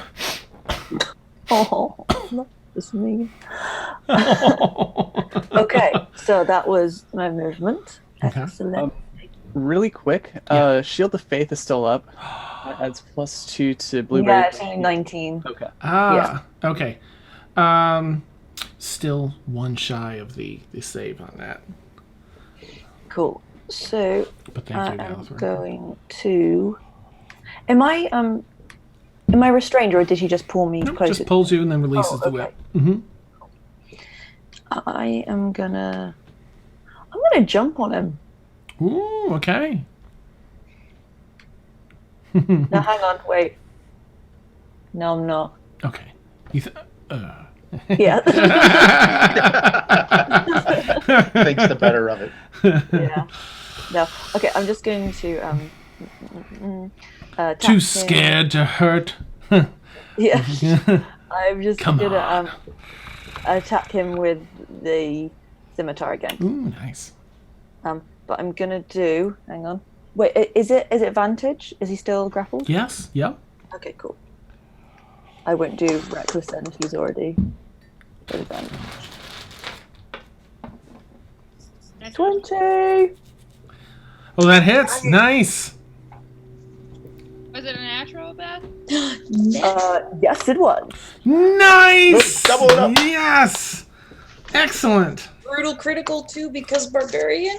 Oh, not just me. Okay, so that was my movement. Okay. Excellent. Really quick, Shield of Faith is still up. That adds +2 to Blueberry. Yeah, it's only 19. Okay. Okay. Still one shy of the save on that. Cool. So But thank you, I'm Gallifrey. going to. Am I restrained, or did he just pull me Nope, closer? just pulls you and then releases the whip. Mm-hmm. I'm gonna jump on him. Ooh, okay. Now hang on, wait. No, I'm not. Okay. Yeah. Thinks the better of it. Yeah. No. Okay, I'm just going to attack Too him. scared to hurt. Yeah. I'm just Come gonna on. attack him with the scimitar again. Ooh, nice. But I'm gonna do. Hang on. Wait, is it Vantage? Is he still grappled? Yes. Yep. Okay, cool. I won't do reckless then if he's already at advantage. 20. Oh, that hits. Nice. Was it a natural, Beth? Yes, it was. Nice. Double it up. Yes. Excellent. Brutal critical too because barbarian.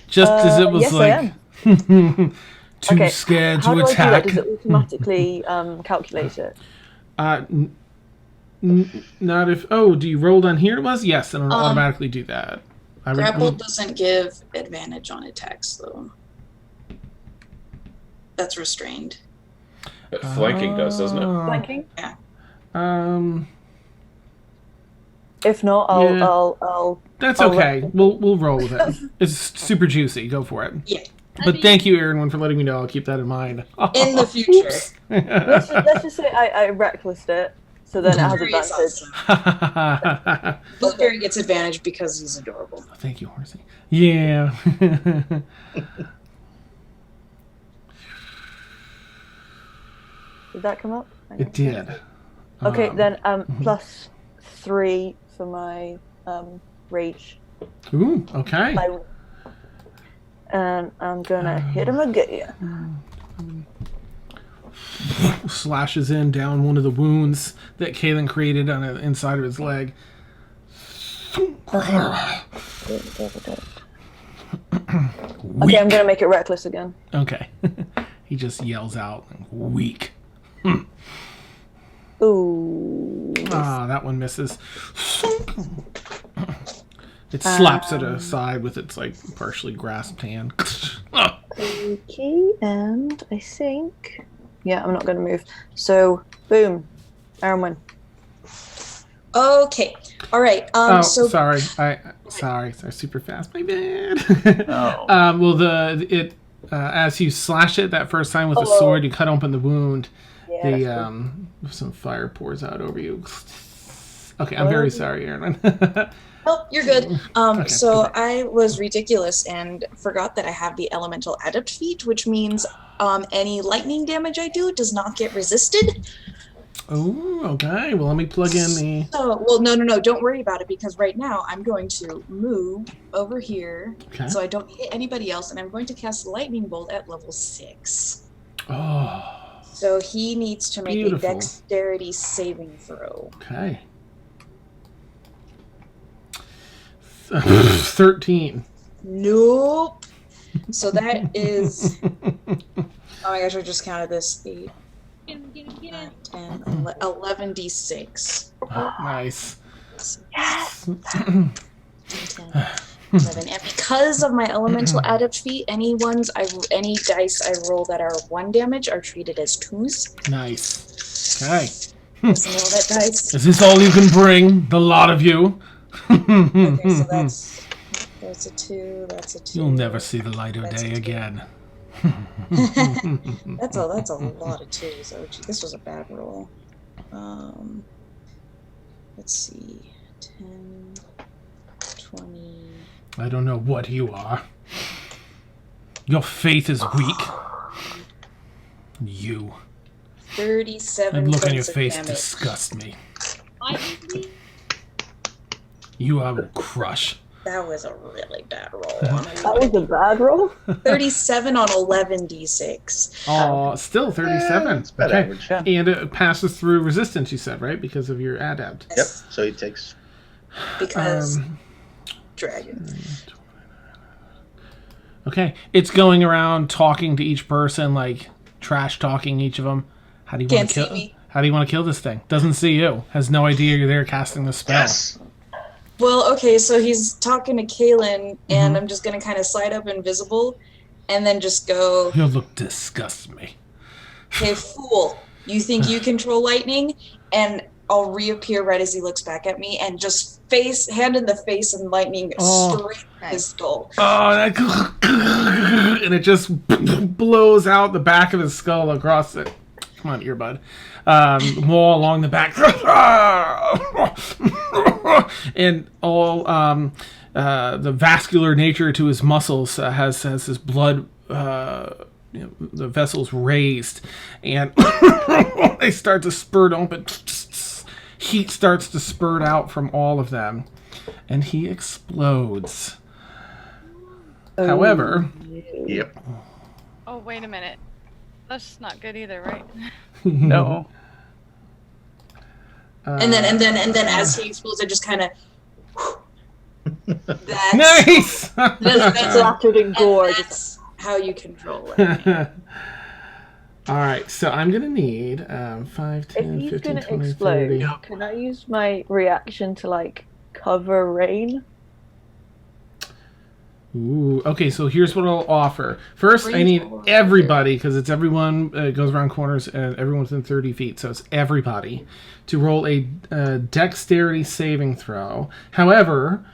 Just as it was yes, I like Too scared How to do I do that? attack. Does it automatically calculate it? Not if. Oh, do you roll down here? It was yes, and it'll automatically do that. Grapple doesn't give advantage on attacks, though. That's restrained. But flanking does, doesn't it? Flanking? Yeah. If not, I'll. That's I'll okay. We'll roll with it. It's super juicy. Go for it. Yeah. But thank you, Aaron, for letting me know. I'll keep that in mind. In the future. let's just say I recklessed it, so then it has Blueberry is advantage. awesome. Blueberry gets advantage because he's adorable. Thank you, Horsey. Yeah. Did that come up? It did. Okay, then +3 for my rage. Ooh, okay. And I'm gonna hit him again. Slashes in down one of the wounds that Caelynn created on the inside of his leg. Okay, I'm gonna make it reckless again. Okay. He just yells out, weak. Ooh. Ah, that one misses. It slaps it aside with its partially grasped hand. Okay, and I think... Yeah, I'm not going to move. So, boom. Aaron win. Okay. All right. So sorry. Sorry, super fast. My bad. Oh. Well, as you slash it that first time with the sword, you cut open the wound. Yeah, Some fire pours out over you. Okay, I'm very sorry, Aaron. Oh, you're good. Okay, so okay. I was ridiculous and forgot that I have the elemental adept feat, which means any lightning damage I do does not get resisted. Oh, okay. Well, let me plug in the... So, well, no. Don't worry about it, because right now I'm going to move over here so I don't hit anybody else, and I'm going to cast Lightning Bolt at level 6. Oh, So he needs to make beautiful. a dexterity saving throw. Okay. 13. Nope. So that is... Oh my gosh, I just counted this. 8, 9, 10, 11 d6. Nice. 10, 11. And because of my elemental adept feat, any dice I roll that are 1 damage are treated as 2s. Nice. Okay. Just know that dice. Is this all you can bring? The lot of you? Okay, so that's a 2, that's a 2. You'll never see the light of That's day a 2. again. That's a lot of 2s. Oh, gee, this was a bad roll. Let's see. 10, 20. I don't know what you are. Your faith is weak. You. 37 The look on your points of face damage. disgusts me. You I will crush. That was a really bad roll. That was a bad roll? 37 on 11 d6. Oh, still 37. It's about Okay. average. Yeah. And it passes through resistance, you said, right? Because of your adept. Yep. So he takes. Because dragon. Okay. It's going around talking to each person, trash talking each of them. How do you want Can't to kill? see me. How do you want to kill this thing? Doesn't see you. Has no idea you're there casting the spell. Yes. Well, okay, so he's talking to Caelynn, and I'm just going to kind of slide up invisible, and then just go, Your look disgusts me. hey, fool, you think you control lightning? And I'll reappear right as he looks back at me, and just hand in the face and lightning straight in his skull. Oh, and it just blows out the back of his skull across it. Come on, earbud. Wall along the back. And all the vascular nature to his muscles has his blood, the vessels raised. And they start to spurt open. Heat starts to spurt out from all of them. And he explodes. However... Yep. Oh, wait a minute. That's not good either, right? No. And then as he explodes, I just kind of... Nice! That's Flattered in gore. that's how you control it. All right, so I'm going to need 5, 10, If he's 15, gonna 20, explode, 30. can I use my reaction to like cover rain? Ooh, okay, so here's what I'll offer. First, I Rain's need all over everybody, because it's everyone, goes around corners, and everyone's within 30 feet, so it's everybody, to roll a dexterity saving throw. However,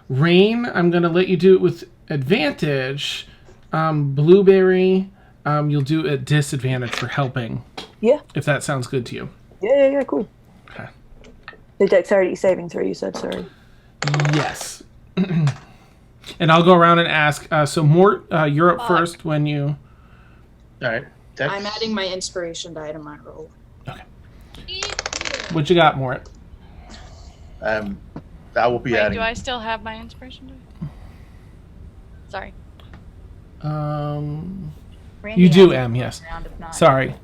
Rain, I'm going to let you do it with advantage. Blueberry, you'll do it at disadvantage for helping. Yeah. If that sounds good to you. Yeah, cool. Okay. The dexterity saving throw, you said, sorry. Yes. And I'll go around and ask. So, Mort, you're up first when you... All right. Dex. I'm adding my inspiration die to my roll. Okay. What you got, Mort? I will be Wait, adding. do I still have my inspiration die? Sorry. Randy You do, has M, yes. round if not. Sorry.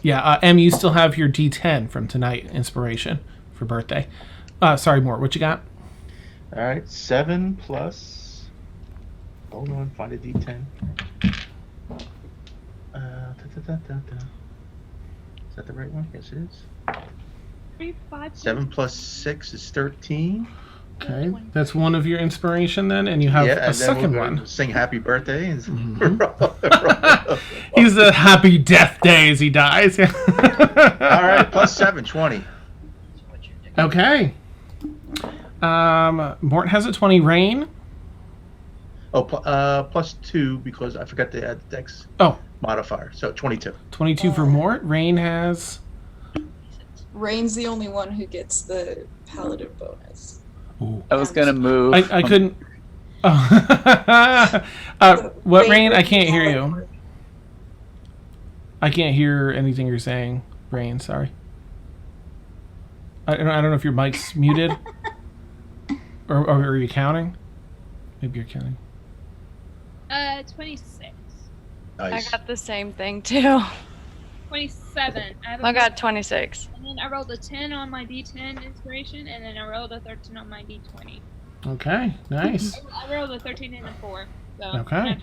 Yeah, M, you still have your D10 from tonight, inspiration, for birthday. Sorry, Mort, what you got? All right. 7 plus. Hold on. Find a D10. Is that the right one? Yes, it is. 3, 5, 7 plus 6 is 13. Okay, that's one of your inspiration then, and you have Yeah, a and then second we'll one. sing happy birthday. And He's a happy death day as he dies. All right, plus 7, 20. Okay. Mort has a 20. Rain? Oh, plus 2 because I forgot to add the dex modifier. So 22. 22 for Mort. Rain has... Rain's the only one who gets the paladin bonus. Ooh. I was gonna move. I couldn't... what, Rain? I can't hear you. I can't hear anything you're saying, Rain. Sorry. I don't know if your mic's muted. or are you counting? Maybe you're counting. 26. Nice. I got the same thing too. 27. I got 26. And then I rolled a 10 on my D10 inspiration, and then I rolled a 13 on my D20. Okay, nice. I rolled a 13 and a 4. So Okay.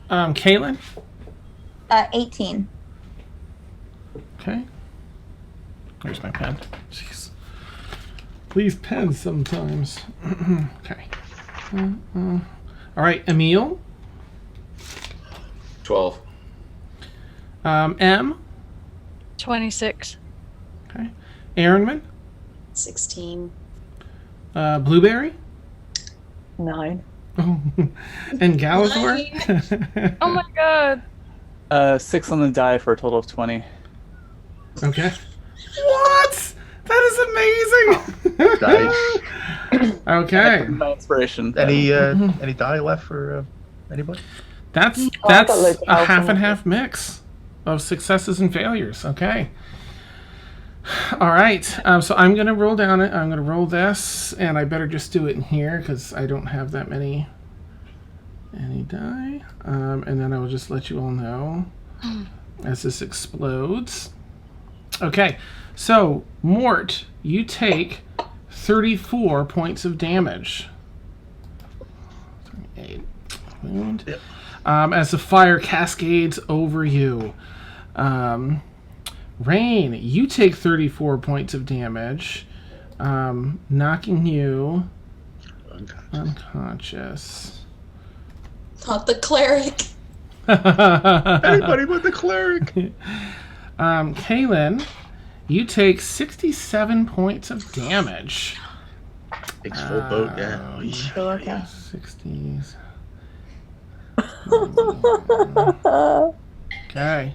Caelynn? 18. Okay. Where's my pen? Jeez. Please pen sometimes. Okay. All right, Emil? 12. M? 26. Okay. Aaronman? 16. Blueberry? 9. Oh. And Galazor? Oh my god. 6 on the die for a total of 20. Okay. What? That is amazing. Nice. Okay. My inspiration. Any die left for anybody? That's got loads of a health half in and it. half mix of successes and failures. Okay. All right. So I'm gonna roll down it. I'm gonna roll this, and I better just do it in here because I don't have that many die. And then I will just let you all know as this explodes. Okay. So Mort, you take 34 points of damage. 8 wound. Yep. As the fire cascades over you. Rain, you take 34 points of damage, knocking you unconscious. Not the cleric. Anybody but the cleric. Caelynn, you take 67 points of damage. Takes full boat, yeah. Okay. 60s. Okay.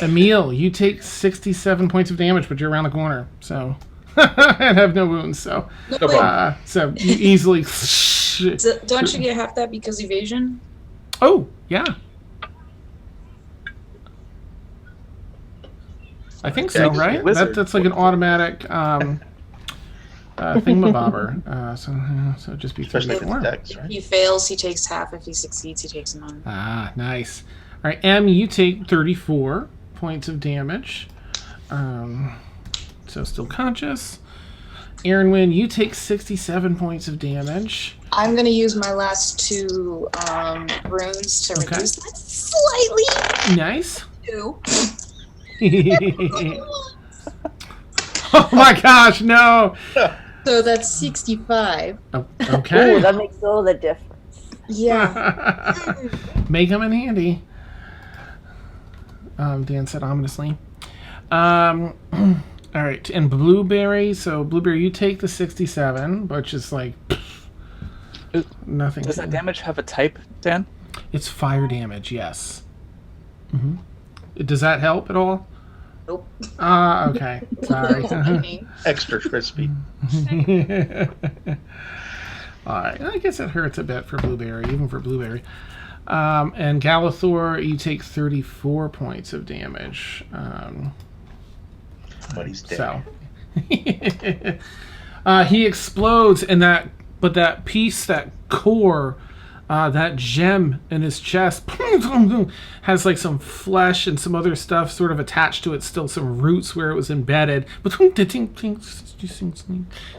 Emil, you take 67 points of damage, but you're around the corner, so and have no wounds. So, No, No wait. problem. so you easily. Don't you get half that because evasion? Oh yeah. I think so, Okay. right? Wizard. That's like an automatic thingamabobber. So it'd just be Especially if 34. it's dex, If right? he fails, he takes half. If he succeeds, he takes none. Ah, nice. All right, M, you take 34 points of damage. So still conscious. Aaronwyn, you take 67 points of damage. I'm gonna use my last 2 runes to Okay. reduce that slightly. Nice. 2. Oh my gosh, no. So that's 65. Oh, Oh, okay. that makes all the difference. Yeah. May come in handy. Dan said ominously. All right, and Blueberry. So Blueberry, you take the 67, which is like nothing. Does that damage have a type, Dan? It's fire damage. Yes. Mm-hmm. Does that help at all? Nope. Okay. Sorry. Extra crispy. All right. I guess it hurts a bit for Blueberry, even for Blueberry. And Galathor, you take 34 points of damage. But he's dead. So he explodes, and that piece, that core, that gem in his chest has like some flesh and some other stuff sort of attached to it, still some roots where it was embedded.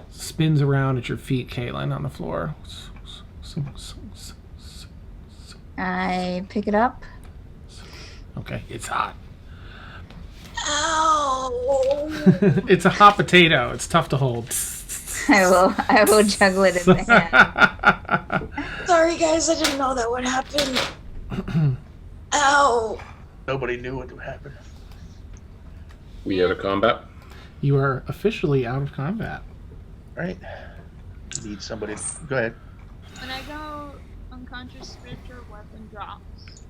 Spins around at your feet, Caelynn, on the floor. I pick it up. Okay, it's hot. Ow! It's a hot potato. It's tough to hold. I will juggle it in the hand. Sorry, guys, I didn't know that would happen. Ow! Nobody knew what would happen. We out of combat? You are officially out of combat. Right? Need somebody. Go ahead. When I go unconscious, spiritual weapon drops.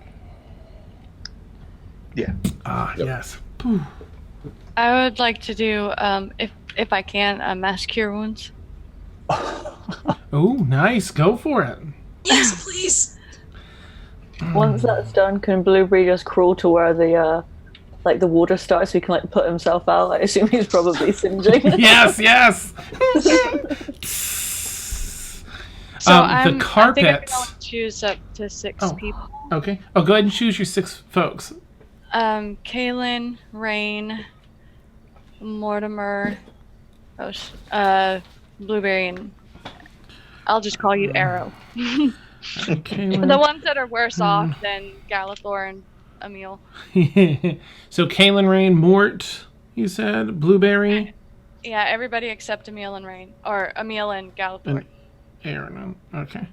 Yeah. Ah, Yep. yes. I would like to do, if I can, mass cure wounds. Oh, nice. Go for it. Yes, please. Once that's done, can Blueberry just crawl to where the the water starts so he can like put himself out? I assume he's probably singeing. Yes. So I think I carpet. can only choose up to 6 people. Okay. Oh, go ahead and choose your 6 folks. Caelynn, Rain, Mortimer, Blueberry, and I'll just call you Arrow. Caelynn. The ones that are worse off than Galathor and Emil. So Caelynn, Rain, Mort, you said, Blueberry, Yeah, everybody except Emil and Rain, or Emil and Galathor. and Aaron. Okay.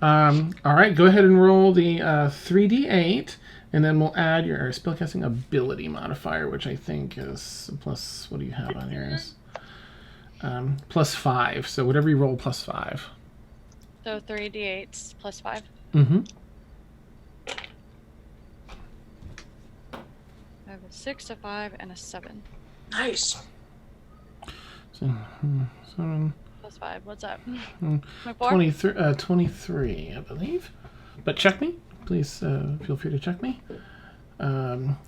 All right. Go ahead and roll the 3d8, and then we'll add your spellcasting ability modifier, which I think is plus. What do you have on yours? Plus 5. So whatever you roll, plus 5. So 3d8s plus 5. Mm-hmm. I have a 6, a 5, and a 7. Nice. So, 7. Plus 5. What's up? Mm, 24? 23, I believe. But check me. Please feel free to check me.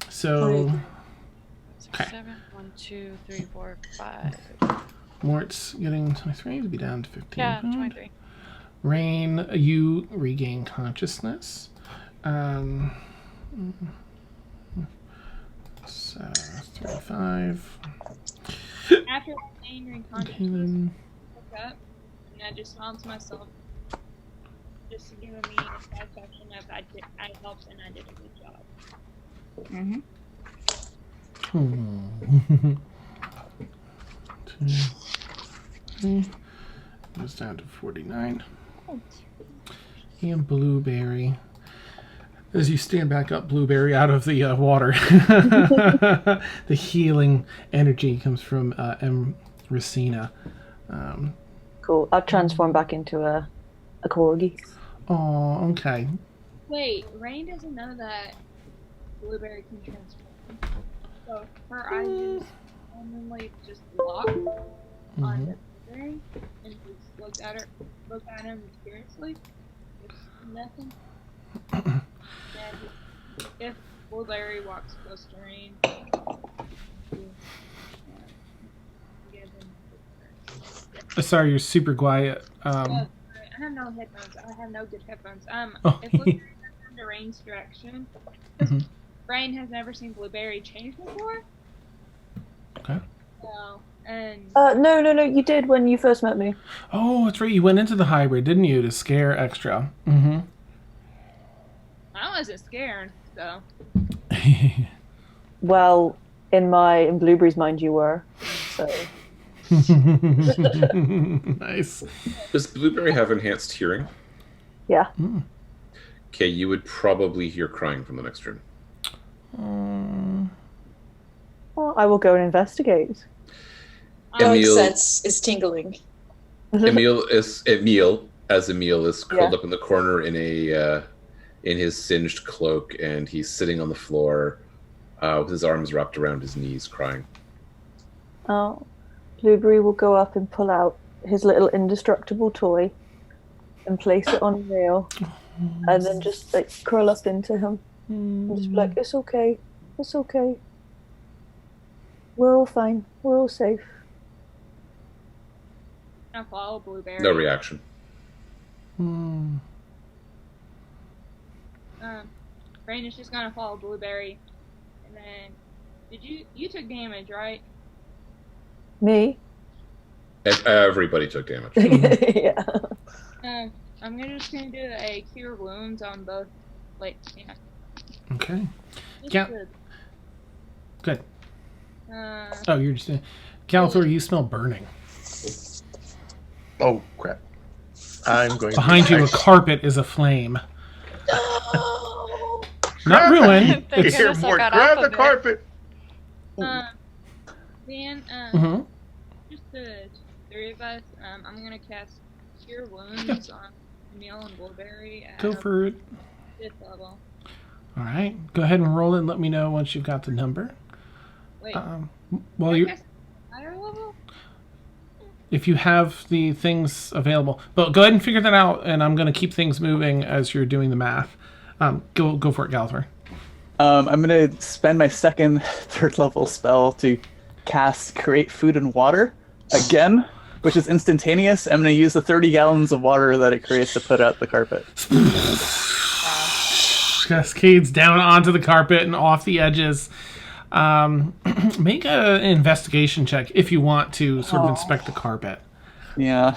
So, 6, okay. 7, 1, 2, 3, 4, 5. Mort's getting 23 to be down to 15. Yeah, 23. Rain, you regain consciousness. So, 35. After angry consciousness, Caelynn. look up, and I just found myself just giving me a satisfaction of I helped and I did a good job. Mm-hmm. Hmm. 2, 3. Goes down to 49. And Blueberry. As you stand back up, Blueberry, out of the water, the healing energy comes from Racina. Cool. I'll transform back into a corgi. Oh, okay. Wait, Rain doesn't know that Blueberry can transform. So her eyes just randomly just lock on the Blueberry and just look at him mysteriously. There's nothing. And if Blueberry walks close to Rain, Sorry, you're super quiet. I have no headphones. I have no good headphones. If Blueberry goes into Rain's direction, Rain has never seen Blueberry change before. Okay. So And No. You did when you first met me. Oh, that's right. You went into the hybrid, didn't you, to scare extra? Mm-hmm. I wasn't scared, so. Well, in Blueberry's mind, you were. So. Nice. Does Blueberry have enhanced hearing? Yeah. Okay, you would probably hear crying from the next room. Well, I will go and investigate. Emil- Alex is tingling. Emil is curled up in the corner in his singed cloak, and he's sitting on the floor with his arms wrapped around his knees, crying. Oh, Blueberry will go up and pull out his little indestructible toy and place it on a rail, and then just like curl up into him and just be like, "It's okay, it's okay. We're all fine. We're all safe." I follow Blueberry. No reaction. Rain is just gonna follow Blueberry, and then you took damage, right? Me? Everybody took damage. Yeah. I'm just gonna do a cure wounds on both. Like, yeah. Okay. Just Yeah. Good. Oh, you're just... Galithor, you smell burning. Oh, crap. I'm going Behind to... you, a carpet is aflame. Not ruined. Thank Here, goodness I Mort, got grab off the of it. carpet. Then, Mhm. just the three of us, I'm gonna cast Cure Wounds on Emil and Blueberry at Go for it. 5th level. All right. Go ahead and roll it and let me know once you've got the number. Wait, Well, can I you cast higher level? if you have the things available. But go ahead and figure that out, and I'm going to keep things moving as you're doing the math. Go for it, Galithor. I'm going to spend my second third level spell to cast Create Food and Water again, which is instantaneous. I'm going to use the 30 gallons of water that it creates to put out the carpet. Cascades down onto the carpet and off the edges. Make an investigation check if you want to sort of inspect the carpet. Yeah.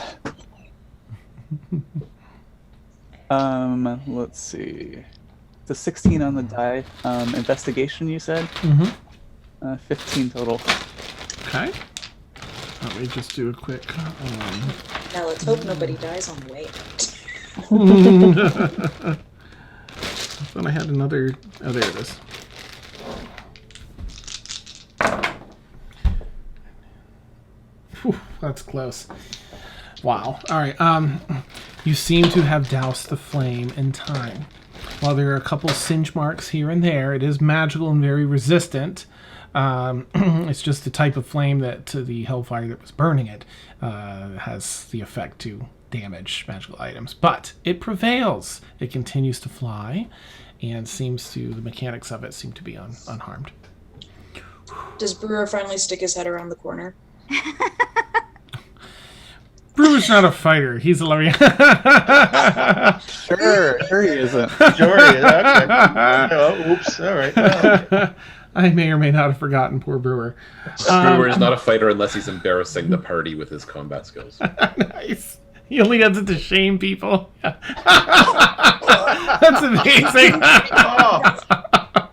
Let's see. The 16 on the die. Investigation, you said? Mm-hmm. 15 total. Okay. Let me just do a quick... Now let's hope nobody dies on the way out. Then I had another... Oh, there it is. Whew, that's close. Wow. All right. You seem to have doused the flame in time. While there are a couple singe marks here and there, it is magical and very resistant. It's just the type of flame that the hellfire that was burning it has the effect to damage magical items. But it prevails. It continues to fly, and the mechanics of it seem to be unharmed. Does Brewer finally stick his head around the corner? Brewer's not a fighter. He's a loving. Sure he isn't. Sure, yeah, okay. Oh, oops. All right. Well, I may or may not have forgotten poor Brewer. Brewer is not a fighter unless he's embarrassing the party with his combat skills. Nice. He only does it to shame people. That's amazing.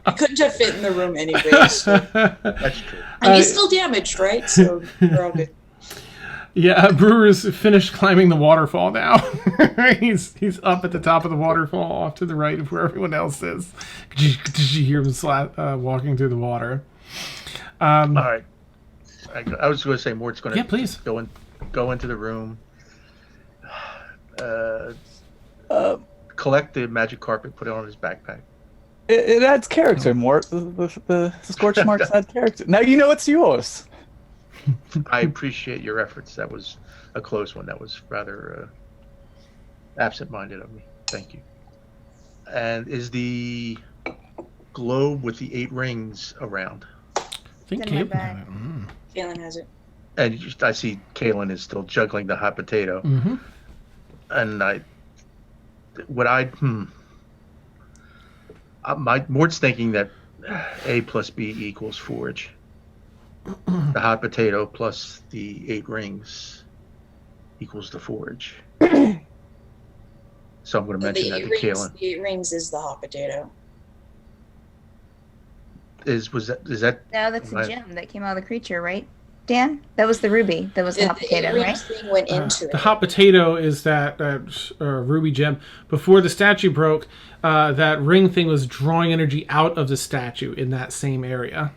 He couldn't have fit in the room anyway. So. that's true. And he's still damaged, right? So we're all good. Yeah, Brewer's finished climbing the waterfall now. he's up at the top of the waterfall, off to the right of where everyone else is. You hear him walking through the water. All right. I was going to say Mort's going to please go into the room. Collect the magic carpet, put it on his backpack. It adds character, Mort. The scorch marks add character. Now you know it's yours. I appreciate your efforts. That was a close one. That was rather absent-minded of me. Thank you. And is the globe with the 8 rings around? I think in my Caelynn bag. had it. Caelynn has it. And I see Caelynn is still juggling the hot potato. Mm-hmm. And Mort's thinking that A plus B equals forge. The hot potato plus the 8 rings equals the forage. So I'm going to mention that to Caelynn. The 8 rings is the hot potato. Is that? No, that's a gem that came out of the creature, right? Dan? That was the ruby. That was the hot potato, right? Thing went into The hot potato is that ruby gem. Before the statue broke, that ring thing was drawing energy out of the statue in that same area.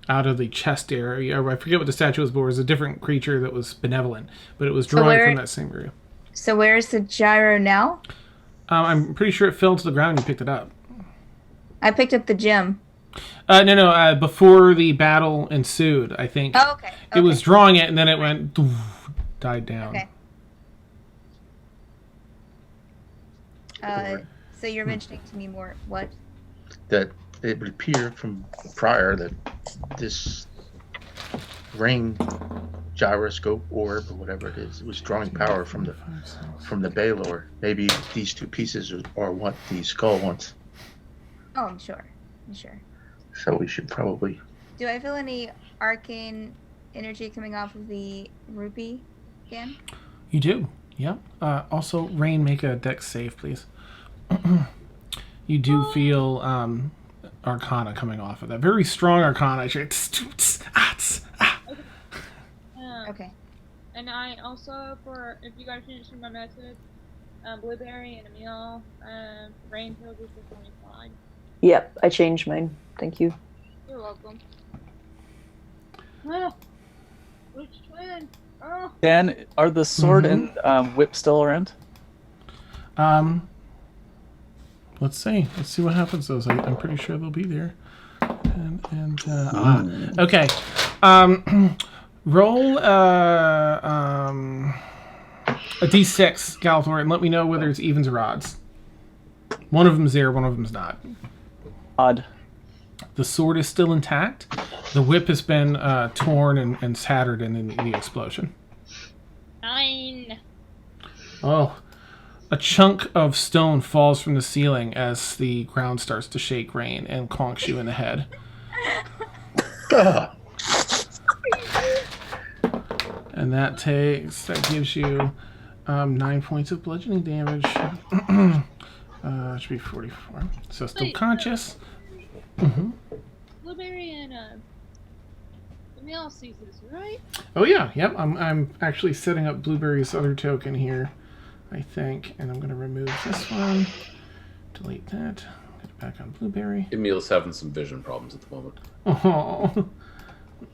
Out of the chest area. I forget what the statue was, but it was a different creature that was benevolent. But it was drawing from that same area. So where's the gyro now? I'm pretty sure it fell to the ground and you picked it up. I picked up the gem. No. Before the battle ensued, I think. Oh, okay. It was drawing it, and then it went, died down. Okay. So you're mentioning to me more what? That it would appear from prior that this ring, gyroscope, orb, or whatever it is, it was drawing power from the Balor. Maybe these 2 pieces are what the skull wants. Oh, I'm sure. So we should probably. Do I feel any arcane energy coming off of the rupee again? You do. Yep. Also, Rain, make a dex save, please. You do feel arcana coming off of that. Very strong arcana. Okay. And I also, if you guys didn't see my message, Blueberry and Emil, Rain told us for 25. Yep, I changed mine. Thank you. You're welcome. Ah, which twin? Oh. Dan, are the sword and whip still around? Let's see. Let's see what happens. Those I'm pretty sure they'll be there. Okay. Roll a d6, Galathor, and let me know whether it's evens or odds. One of them's there, one of them's not. Odd. The sword is still intact. The whip has been torn and tattered in the explosion. 9. Oh. A chunk of stone falls from the ceiling as the ground starts to shake, Rain, and conks you in the head. And that gives you 9 points of bludgeoning damage. Should be 44. So still conscious. Blueberry and Emil sees this, right? Oh yeah, yep. I'm actually setting up Blueberry's other token here, I think, and I'm going to remove this one. Delete that. Get it back on Blueberry. Emil's having some vision problems at the moment. Oh.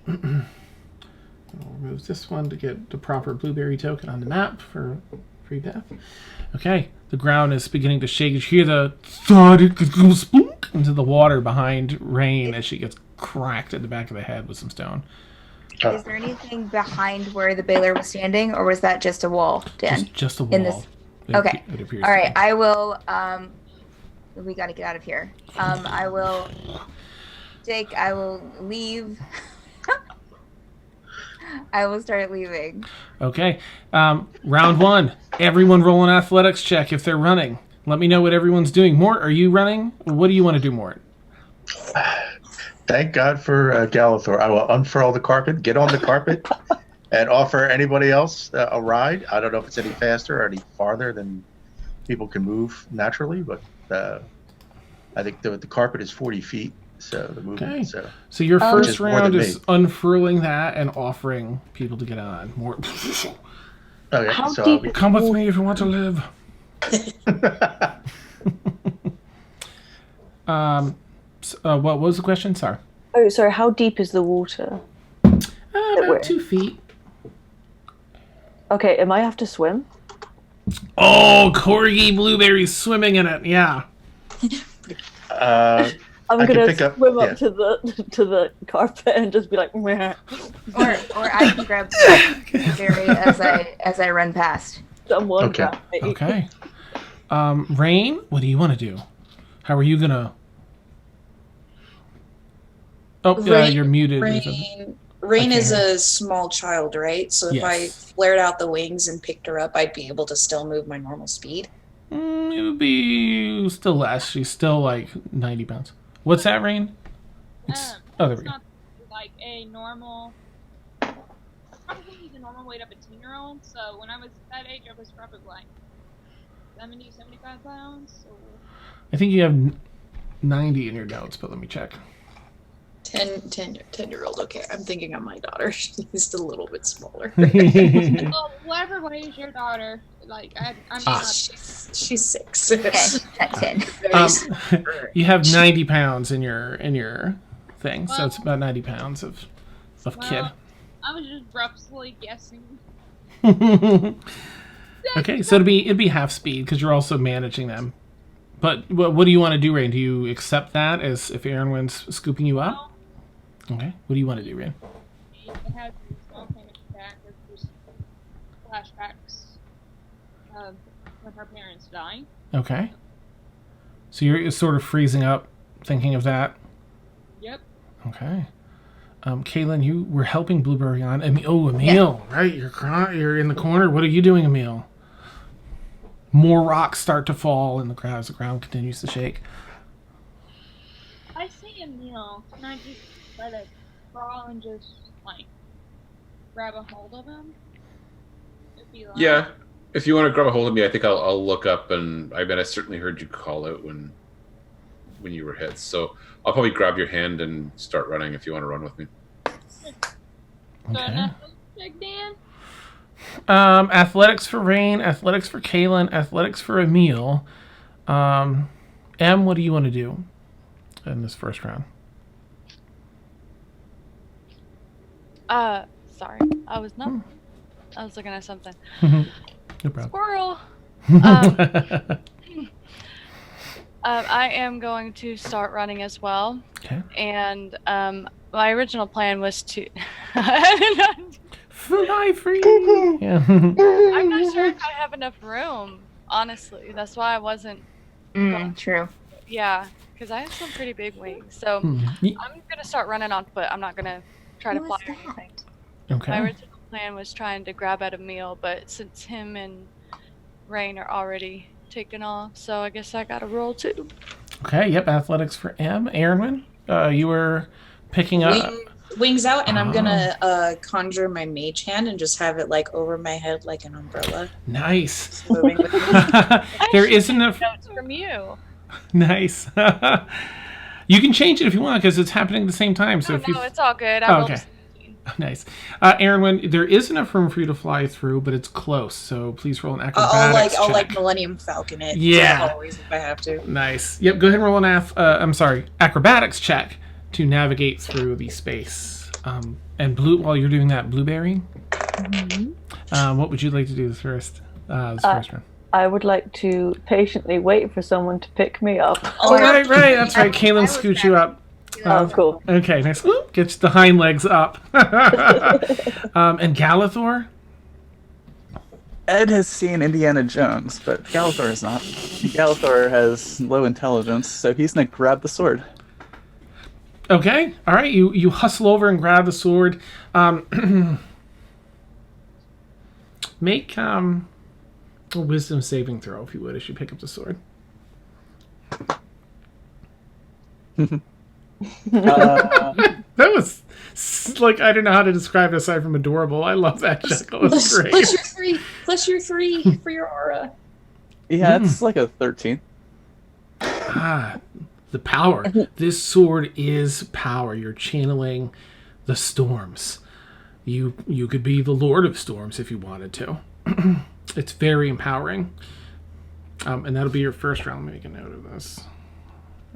I'll remove this one to get the proper Blueberry token on the map for free death. Okay, the ground is beginning to shake. You hear the thud, it goes spook into the water behind Rain as she gets cracked at the back of the head with some stone. Is there anything behind where the Balor was standing, or was that just a wall, Dan? Just a wall. Okay. It appears all right, to be. I will. We got to get out of here. I will leave. I will start leaving. Okay. Round 1. Everyone roll an athletics check if they're running. Let me know what everyone's doing. Mort, are you running? What do you want to do, Mort? Thank God for Galathor. I will unfurl the carpet, get on the carpet, and offer anybody else a ride. I don't know if it's any faster or any farther than people can move naturally, but I think the carpet is 40 feet. So the movement. Okay. So your first round is unfurling that and offering people to get on. More. Okay. How So deep Come with me if you want to live. What was the question? Sorry. Oh, sorry. How deep is the water? About 2 feet. Okay, am I have to swim? Oh, Corgi Blueberry's swimming in it. Yeah. I'm I can gonna pick up- swim yeah. up to the carpet and just be like, meh. Or I can grab Blueberry as I run past. Someone Okay. grab me. Okay. Rain, what do you want to do? How are you gonna? Oh, you're muted. or something. Rain is Okay. a small child, right? So if I Yes. flared out the wings and picked her up, I'd be able to still move my normal speed. It would be still less. She's still like 90 pounds. What's that, Rain? It's, there we It's go. not like a normal, probably the normal weight of a 10-year-old. So when I was that age, I was probably like 70, 75 pounds. So I think you have 90 in your notes, but let me check. 10-year-old. Okay, I'm thinking of my daughter. She's a little bit smaller. well, whatever weighs your daughter, like I'm not. She's 6. Okay, that's it. You have 90 pounds in your thing, so it's about 90 pounds of kid. I was just roughly guessing. Okay, so it'd be half speed because you're also managing them. But what do you want to do, Rain? Do you accept that as if Aaronwin's scooping you up? Okay. What do you want to do, Rain? It has a small panic attack or just flashbacks of when her parents died. Okay. So you're sort of freezing up, thinking of that. Yep. Okay. Caelynn, you were helping Blueberry on. Emil, right? You're in the corner. What are you doing, Emil? More rocks start to fall in the crowd as the ground continues to shake. I see Emil. Can I just let it crawl and just like grab a hold of him? Yeah. If you want to grab a hold of me, I think I'll look up, and I certainly heard you call out when you were hit. So I'll probably grab your hand and start running if you want to run with me. Okay. Check, Dan. Athletics for Rain, athletics for Caelynn, athletics for Emil. Em, what do you want to do in this first round? Sorry. I was looking at something. No problem. Squirrel. I am going to start running as well. Okay. And my original plan was to Fly free. Yeah. I'm not sure if I have enough room, honestly. That's why I wasn't True. Yeah, because I have some pretty big wings. So I'm gonna start running on foot. I'm not gonna try to fly or anything. Okay. My original plan was trying to grab at a meal, but since him and Rain are already taken off, so I guess I gotta roll too. Okay, yep, athletics for M. Aaronwin, you were picking up... Wings out, and I'm gonna conjure my mage hand and just have it like over my head like an umbrella. Nice. Moving with me. There isn't a... Notes from you. Nice. You can change it if you want, because it's happening at the same time. So No, it's all good. I rolled a 17. Nice. Aaronwin, there is enough room for you to fly through, but it's close, so please roll an acrobatics I'll check. Millennium Falcon it. Yeah. Always if I have to. Nice. Yep, go ahead and roll an acrobatics check to navigate through the space. And while you're doing that, Blueberry, what would you like to do this first round? I would like to patiently wait for someone to pick me up. Oh, right. That's right. Caelynn scoots you up. Oh, cool. Okay, nice. Ooh, gets the hind legs up. And Galathor? Ed has seen Indiana Jones, but Galathor has not. Galathor has low intelligence, so he's going to grab the sword. Okay, all right. You hustle over and grab the sword. Make a wisdom saving throw, if you would, as you pick up the sword. That was like, I don't know how to describe it aside from adorable. I love that check. That was great. Plus your 3 for your aura. Yeah, it's like a 13. The power. This sword is power. You're channeling the storms. You could be the Lord of Storms if you wanted to. It's very empowering. And that'll be your first round. Let me make a note of this.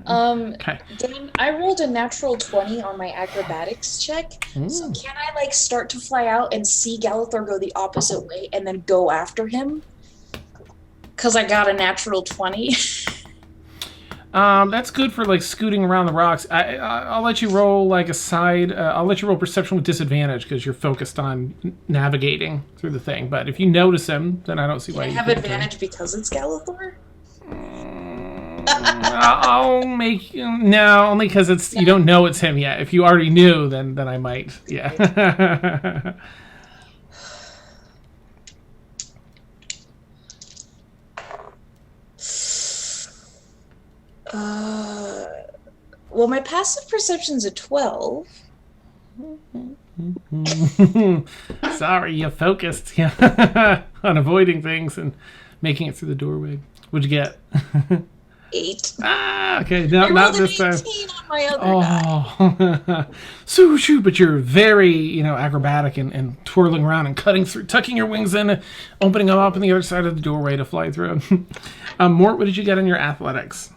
Okay. Dan, I rolled a natural 20 on my acrobatics check. So can I like start to fly out and see Galathor go the opposite way and then go after him? Because I got a natural 20. That's good for like scooting around the rocks. I'll let you roll like a side. I'll let you roll perception with disadvantage because you're focused on navigating through the thing. But if you notice him, then I don't see why you have advantage because it's Galathor. I'll make no, only because it's you don't know it's him yet. If you already knew, then I might. Yeah. Well, my passive perception's a 12. Sorry, you focused on avoiding things and making it through the doorway. What'd you get? 8. Okay, no, I not rolled an this 18 time. on my other die. So shoot, but you're very, acrobatic and twirling around and cutting through, tucking your wings in, opening them up on the other side of the doorway to fly through. Mort, what did you get in your athletics?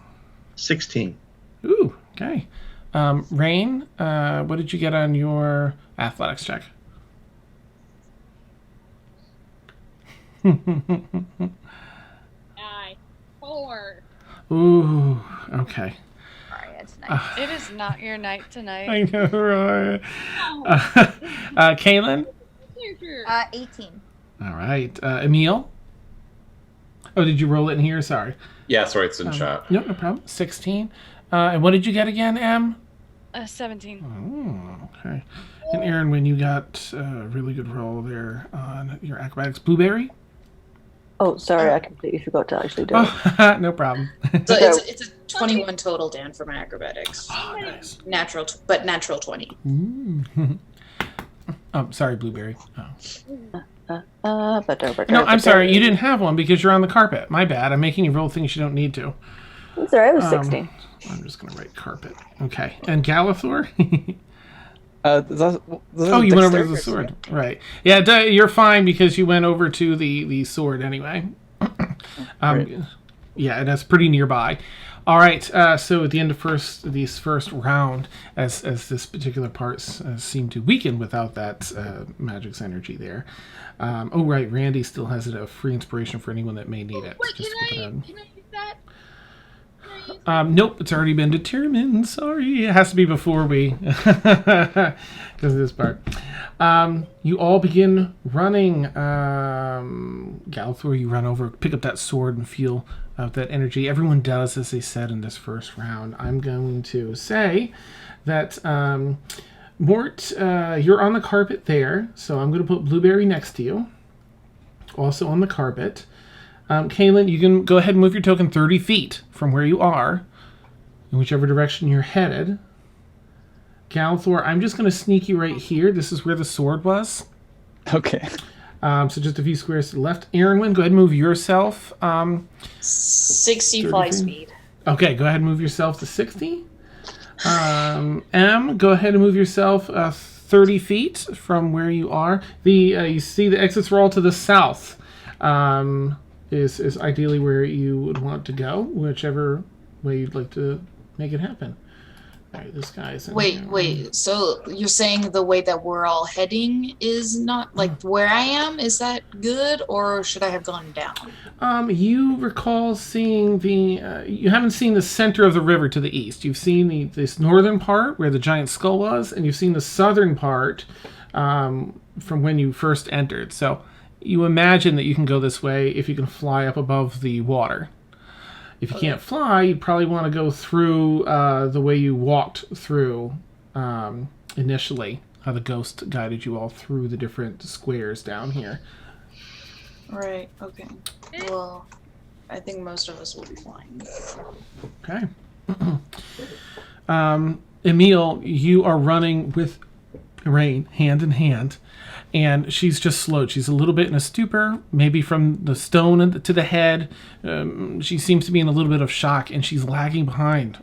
16. Ooh, okay. Rain, what did you get on your athletics check? 4. Ooh, okay. Sorry, it's nice. It is not your night tonight. I know, right? Caelynn? 18. All right. Emil? Oh, did you roll it in here? Sorry. Yeah, sorry, it's in chat. No problem. 16. And what did you get again, Em? 17. Oh, okay. And Aaron, when you got a really good roll there on your acrobatics, blueberry? Oh, sorry, I completely forgot to actually do it. Oh, no problem. So it's a 21 total, Dan, for my acrobatics. Oh, nice. Natural 20. Oh, sorry, blueberry. Oh. No, I'm sorry, you didn't have one because you're on the carpet. My bad. I'm making you roll things you don't need to. Sorry, I was 16. I'm just going to write carpet. Okay. And Galathor? Oh, you went over to the sword. Right. Yeah, you're fine because you went over to the sword anyway. Right. Yeah, and that's pretty nearby. All right, so at the end of this first round, as this particular part seemed to weaken without that magic's energy there. Oh, right, Randy still has a free inspiration for anyone that may need it. Wait, Just can to I put use that? nope, it's already been determined. Sorry, it has to be before we, because of this part. You all begin running. Galathor, you run over, pick up that sword and feel that energy. Everyone does, as they said in this first round. I'm going to say that Mort, you're on the carpet there, so I'm going to put Blueberry next to you. Also on the carpet. Caelynn, you can go ahead and move your token 30 feet from where you are, in whichever direction you're headed. Galathor, I'm just going to sneak you right here. This is where the sword was. Okay. So just a few squares to the left. Aaronwyn, go ahead and move yourself. 60 fly speed. Okay, go ahead and move yourself to 60. Em, go ahead and move yourself 30 feet from where you are. You see the exits are all to the south. Is ideally where you would want to go, whichever way you'd like to make it happen. All right, this guy's in here. Wait. So you're saying the way that we're all heading is not like where I am? Is that good, or should I have gone down? You recall seeing you haven't seen the center of the river to the east. You've seen this northern part where the giant skull was, and you've seen the southern part from when you first entered. So you imagine that you can go this way if you can fly up above the water. If you can't fly, you'd probably want to go through the way you walked through initially, how the ghost guided you all through the different squares down here. Right, okay. Well, I think most of us will be flying. Okay. Emil, you are running with Rain hand in hand, and she's just slowed. She's a little bit in a stupor, maybe from the stone to the head. She seems to be in a little bit of shock, and she's lagging behind,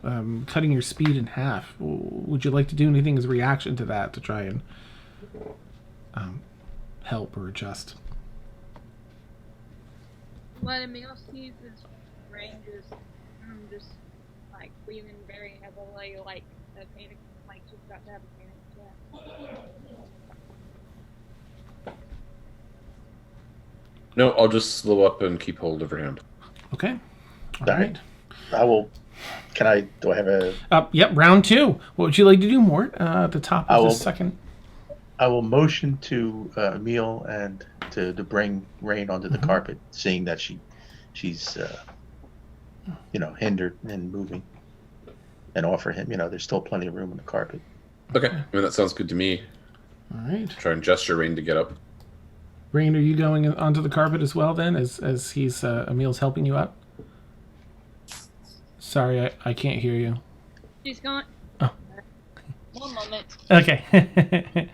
cutting your speed in half. Would you like to do anything as a reaction to that to try and help or adjust? What Emil sees is Rain just like breathing very heavily, like the panic, like she's about to have a panic attack. No, I'll just slow up and keep hold of her hand. Okay. All All right. I will. Do I have a? Yep, round 2. What would you like to do, Mort? At the top of the second. I will motion to Emil and to bring Rain onto the carpet, seeing that she's hindered in moving, and offer him. There's still plenty of room on the carpet. Okay, I mean, that sounds good to me. All right. Try and gesture Rain to get up. Rain, are you going onto the carpet as well then, as he's Emil's helping you up? Sorry, I can't hear you. She's going. Oh. One moment. Okay.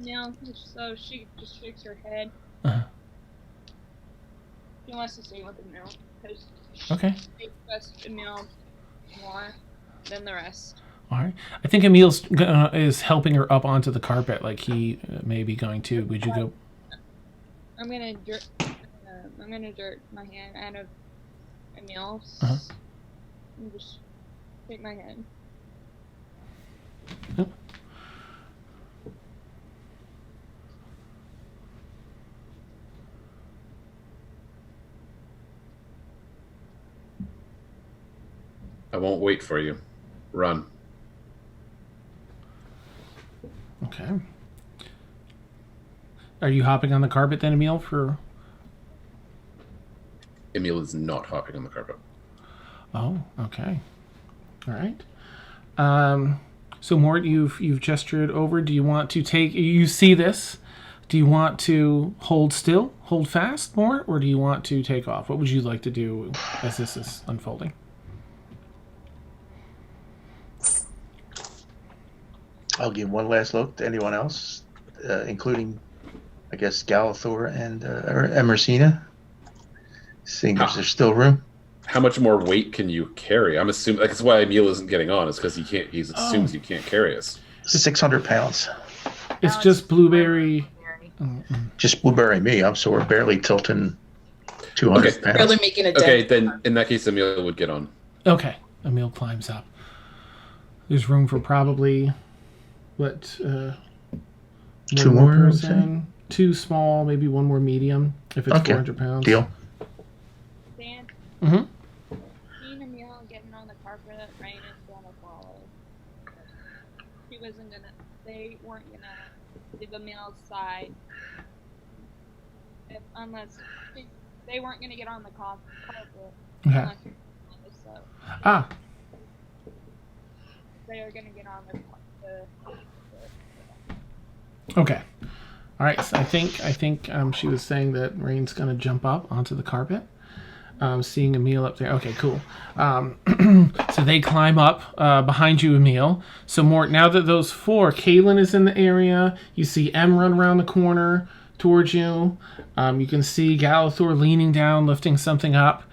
Now, so she just shakes her head. Uh-huh. She wants to stay with Emil because Okay. she trusts Emil more than the rest. All right. I think Emil's is helping her up onto the carpet, like he may be going to. Would you go? I'm gonna jerk my hand out of Emil's and just shake my head. Yep. I won't wait for you. Run. Okay. Are you hopping on the carpet then, Emil? Emil is not hopping on the carpet. Oh, okay. All right. So Mort, you've gestured over. Do you want to take? You see this? Do you want to hold still, hold fast, Mort, or do you want to take off? What would you like to do as this is unfolding? I'll give one last look to anyone else, including, I guess, Galithor and Emersina, seeing if there's still room. How much more weight can you carry? I'm assuming that's why Emil isn't getting on. Is because he can't. He assumes you can't carry us. 600 pounds. It's just Blueberry. Just Blueberry me. I'm so we're barely tilting 200 pounds. Barely making a dent. Okay, then in that case, Emil would get on. Okay. Emil climbs up. There's room for probably, what, two more, person? Two small, maybe one more medium, if it's Okay. 400 pounds. Deal. Dan, Mm-hmm. me and Emil getting on the carpet, Rain is gonna follow. They weren't gonna leave Emil's side. They weren't gonna get on the carpet. Okay. So they are gonna get on the Okay. All right. So I think she was saying that Rain's gonna jump up onto the carpet. Seeing Emil up there. Okay, cool. So they climb up behind you, Emil. So Mort, now that those four, Caelynn is in the area. You see Em run around the corner towards you. You can see Galithor leaning down, lifting something up.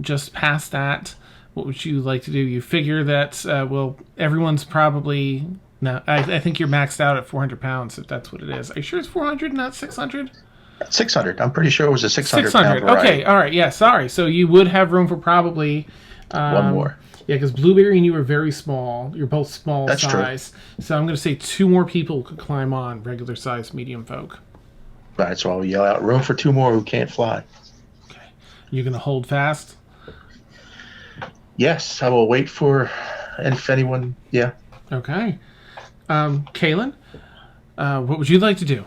Just past that, what would you like to do? You figure that, everyone's probably... No, I think you're maxed out at 400 pounds, if that's what it is. Are you sure it's 400, not 600? 600. I'm pretty sure it was a 600. 600. Okay, all right. Yeah, sorry. So you would have room for probably... one more. Yeah, because Blueberry and you are very small. You're both small That's size. True. So I'm going to say two more people could climb on, regular size medium folk. Right, so I'll yell out, room for two more who can't fly. Okay. You're going to hold fast? Yes, I will wait for if anyone... Yeah. Okay. Caelynn, what would you like to do?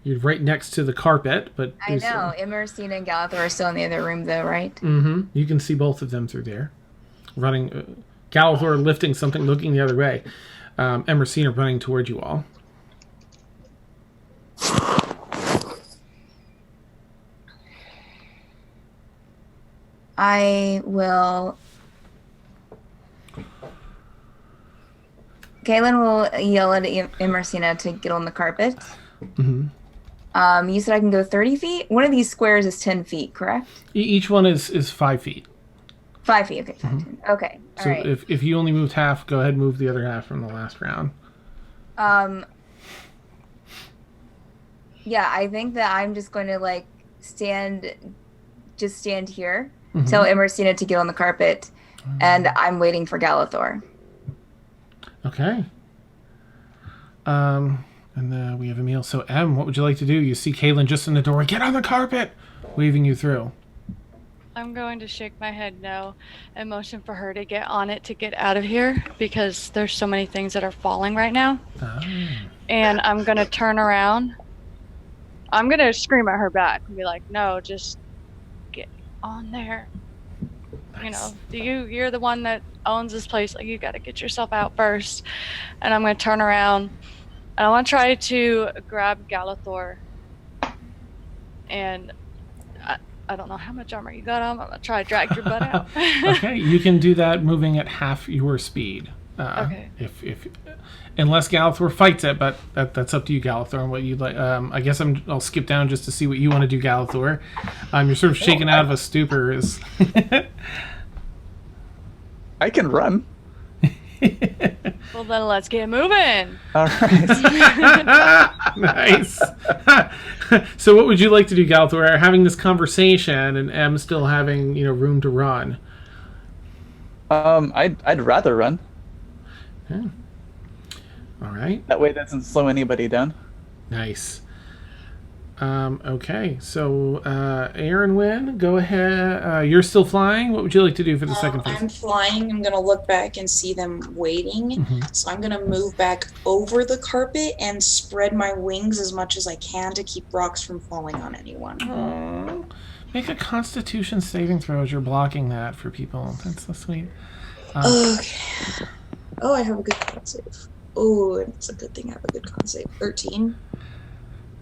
You're right next to the carpet, but... I know. Emersina and Galithor are still in the other room, though, right? Mm-hmm. You can see both of them through there. Running... Galithor lifting something, looking the other way. Emersina running toward you all. I will... Caelynn will yell at Emersina to get on the carpet. Mm-hmm. You said I can go 30 feet? One of these squares is 10 feet, correct? Each one is 5 feet. 5 feet, okay. 5, 10. Okay, all So right. if you only moved half, go ahead and move the other half from the last round. Yeah, I think that I'm just going to, stand here, tell Emersina to get on the carpet, and I'm waiting for Galithor. Okay. And then we have Emil. So, Em, what would you like to do? You see Caelynn just in the door. Get on the carpet! Waving you through. I'm going to shake my head no and motion for her to get on it to get out of here because there's so many things that are falling right now. And I'm going to turn around. I'm going to scream at her back and be like, no, just get on there. Nice. You're the one that owns this place. You got to get yourself out first. And I'm going to turn around. And I want to try to grab Galithor. And I don't know how much armor you got on. I'm gonna try to drag your butt out. Okay, you can do that moving at half your speed. Okay. If unless Galithor fights it, but that's up to you, Galithor, and what you'd like. I guess I'll skip down just to see what you want to do, Galithor. You're sort of shaken out of a stupor. Is I can run. Well, then let's get moving. All right. Nice. So, what would you like to do, Galithor? Having this conversation, and M still having room to run. I'd rather run. Yeah. All right. That way, that doesn't slow anybody down. Nice. Okay, so Aaron Wynn, go ahead. You're still flying. What would you like to do for the second phase? I'm flying. I'm gonna look back and see them waiting. So I'm gonna move back over the carpet and spread my wings as much as I can to keep rocks from falling on anyone. Aww. Make a Constitution saving throw as you're blocking that for people. That's so sweet. Okay. Oh, I have a good con save. Oh, it's a good thing I have a good con save. 13.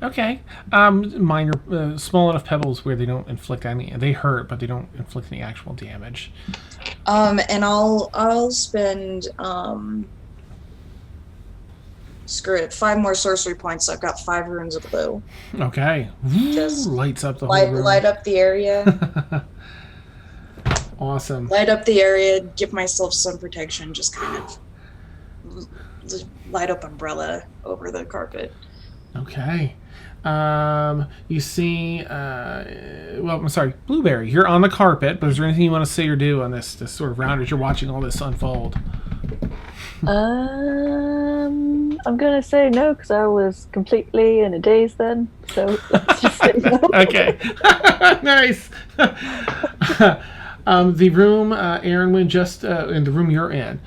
Okay. Minor, small enough pebbles where they don't inflict any. They hurt, but they don't inflict any actual damage. And I'll spend screw it, 5 more sorcery points. So I've got 5 runes of blue. Okay. Just lights up the whole room. Light up the area. Awesome. Light up the area. Give myself some protection. Just kind of light up umbrella over the carpet. Okay. You see, well, I'm sorry, Blueberry, you're on the carpet, but is there anything you want to say or do on this sort of round as you're watching all this unfold? I'm gonna say no because I was completely in a daze then. So let's just say no. Okay. Nice. The room, Aaron, when just in the room you're in,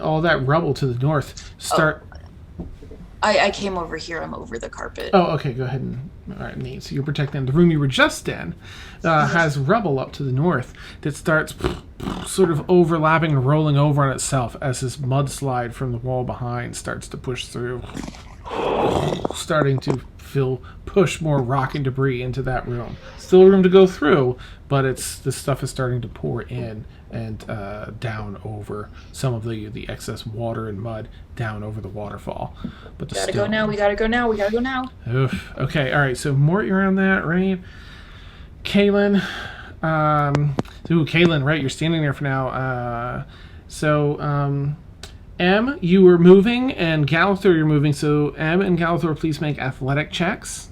all that rubble to the north start. I came over here. I'm over the carpet. Oh, okay. Go ahead and all right, neat. So you're protecting the room you were just in. Has rubble up to the north that starts sort of overlapping and rolling over on itself as this mudslide from the wall behind starts to push through, starting to push more rock and debris into that room. Still room to go through, but this stuff is starting to pour in and down over some of the excess water and mud down over the waterfall. But We gotta go now. We gotta go now. Oof. Okay, all right. So Mort, you're on that, right? Caelynn. Caelynn, right? You're standing there for now. M, you were moving, and Galithor, you're moving. So M and Galithor, please make athletic checks.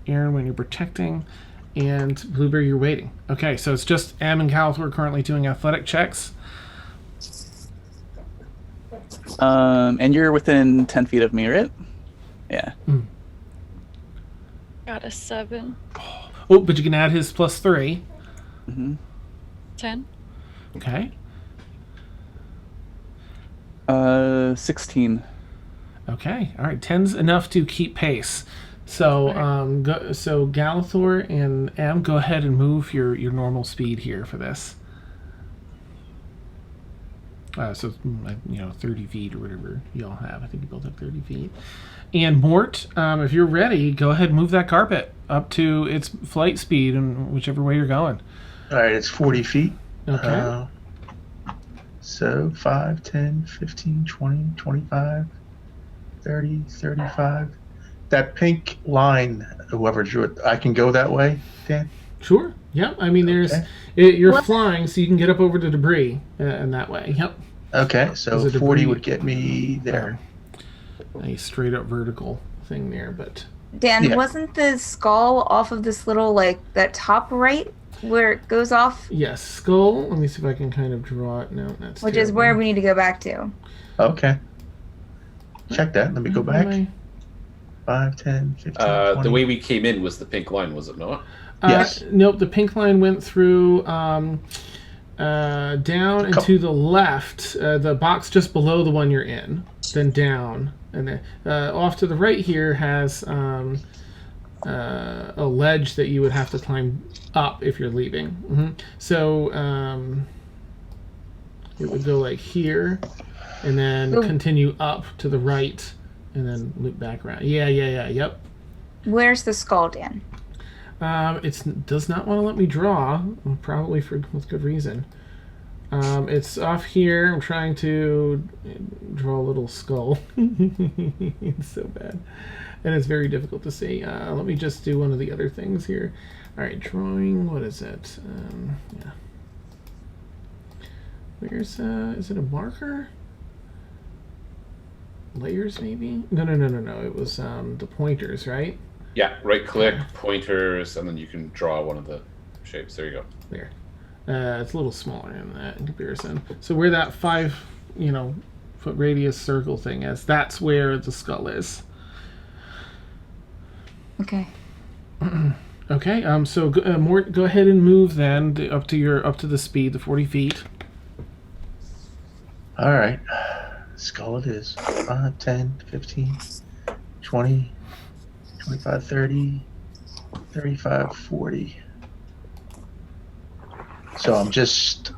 Aaron, when you're protecting, and Blueberry, you're waiting. Okay, so it's just M and Galithor currently doing athletic checks. And you're within 10 feet of me, right? Yeah. Got a 7. Oh, but you can add his +3. 10. Okay. 16. Okay. All right. 10's enough to keep pace. So, so Galithor and M, go ahead and move your normal speed here for this. 30 feet or whatever y'all have. I think you both have 30 feet. And Mort, if you're ready, go ahead and move that carpet up to its flight speed and whichever way you're going. All right, it's 40 feet. Okay. So 5, 10, 15, 20, 25, 30, 35. That pink line, whoever drew it, I can go that way, Dan? Sure. Yep. I mean, you're flying, so you can get up over the debris in that way. Yep. Okay, so 40 would get me there. A straight up vertical thing there, but Dan, wasn't the skull off of this little, that top right where it goes off? Yes, skull. Let me see if I can kind of draw it. No, that's Which is where we need to go back to. Okay. Check that. Let me go back. 5, 10, 15, 20. The way we came in was the pink line, was it not? Yes. Nope, the pink line went through down and to the left, the box just below the one you're in, then down. And then off to the right here has a ledge that you would have to climb up if you're leaving. So it would go like here and then continue up to the right and then loop back around. Yeah, yep. Where's the skull, Dan? It does not want to let me draw, probably with good reason. It's off here. I'm trying to draw a little skull. It's so bad. And it's very difficult to see. Let me just do one of the other things here. All right, drawing. What is it? Yeah. Where's is it a marker? Layers, maybe? No. It was the pointers, right? Yeah, right click, pointers, and then you can draw one of the shapes. There you go. There. It's a little smaller than that in comparison. So where that 5, foot radius circle thing is, that's where the skull is. Okay. Okay. So Mort, go ahead and move then up to the speed, the 40 feet. All right. Skull it is. 5, 10, 15, 20, 25, 30, 35, 40. So I'm just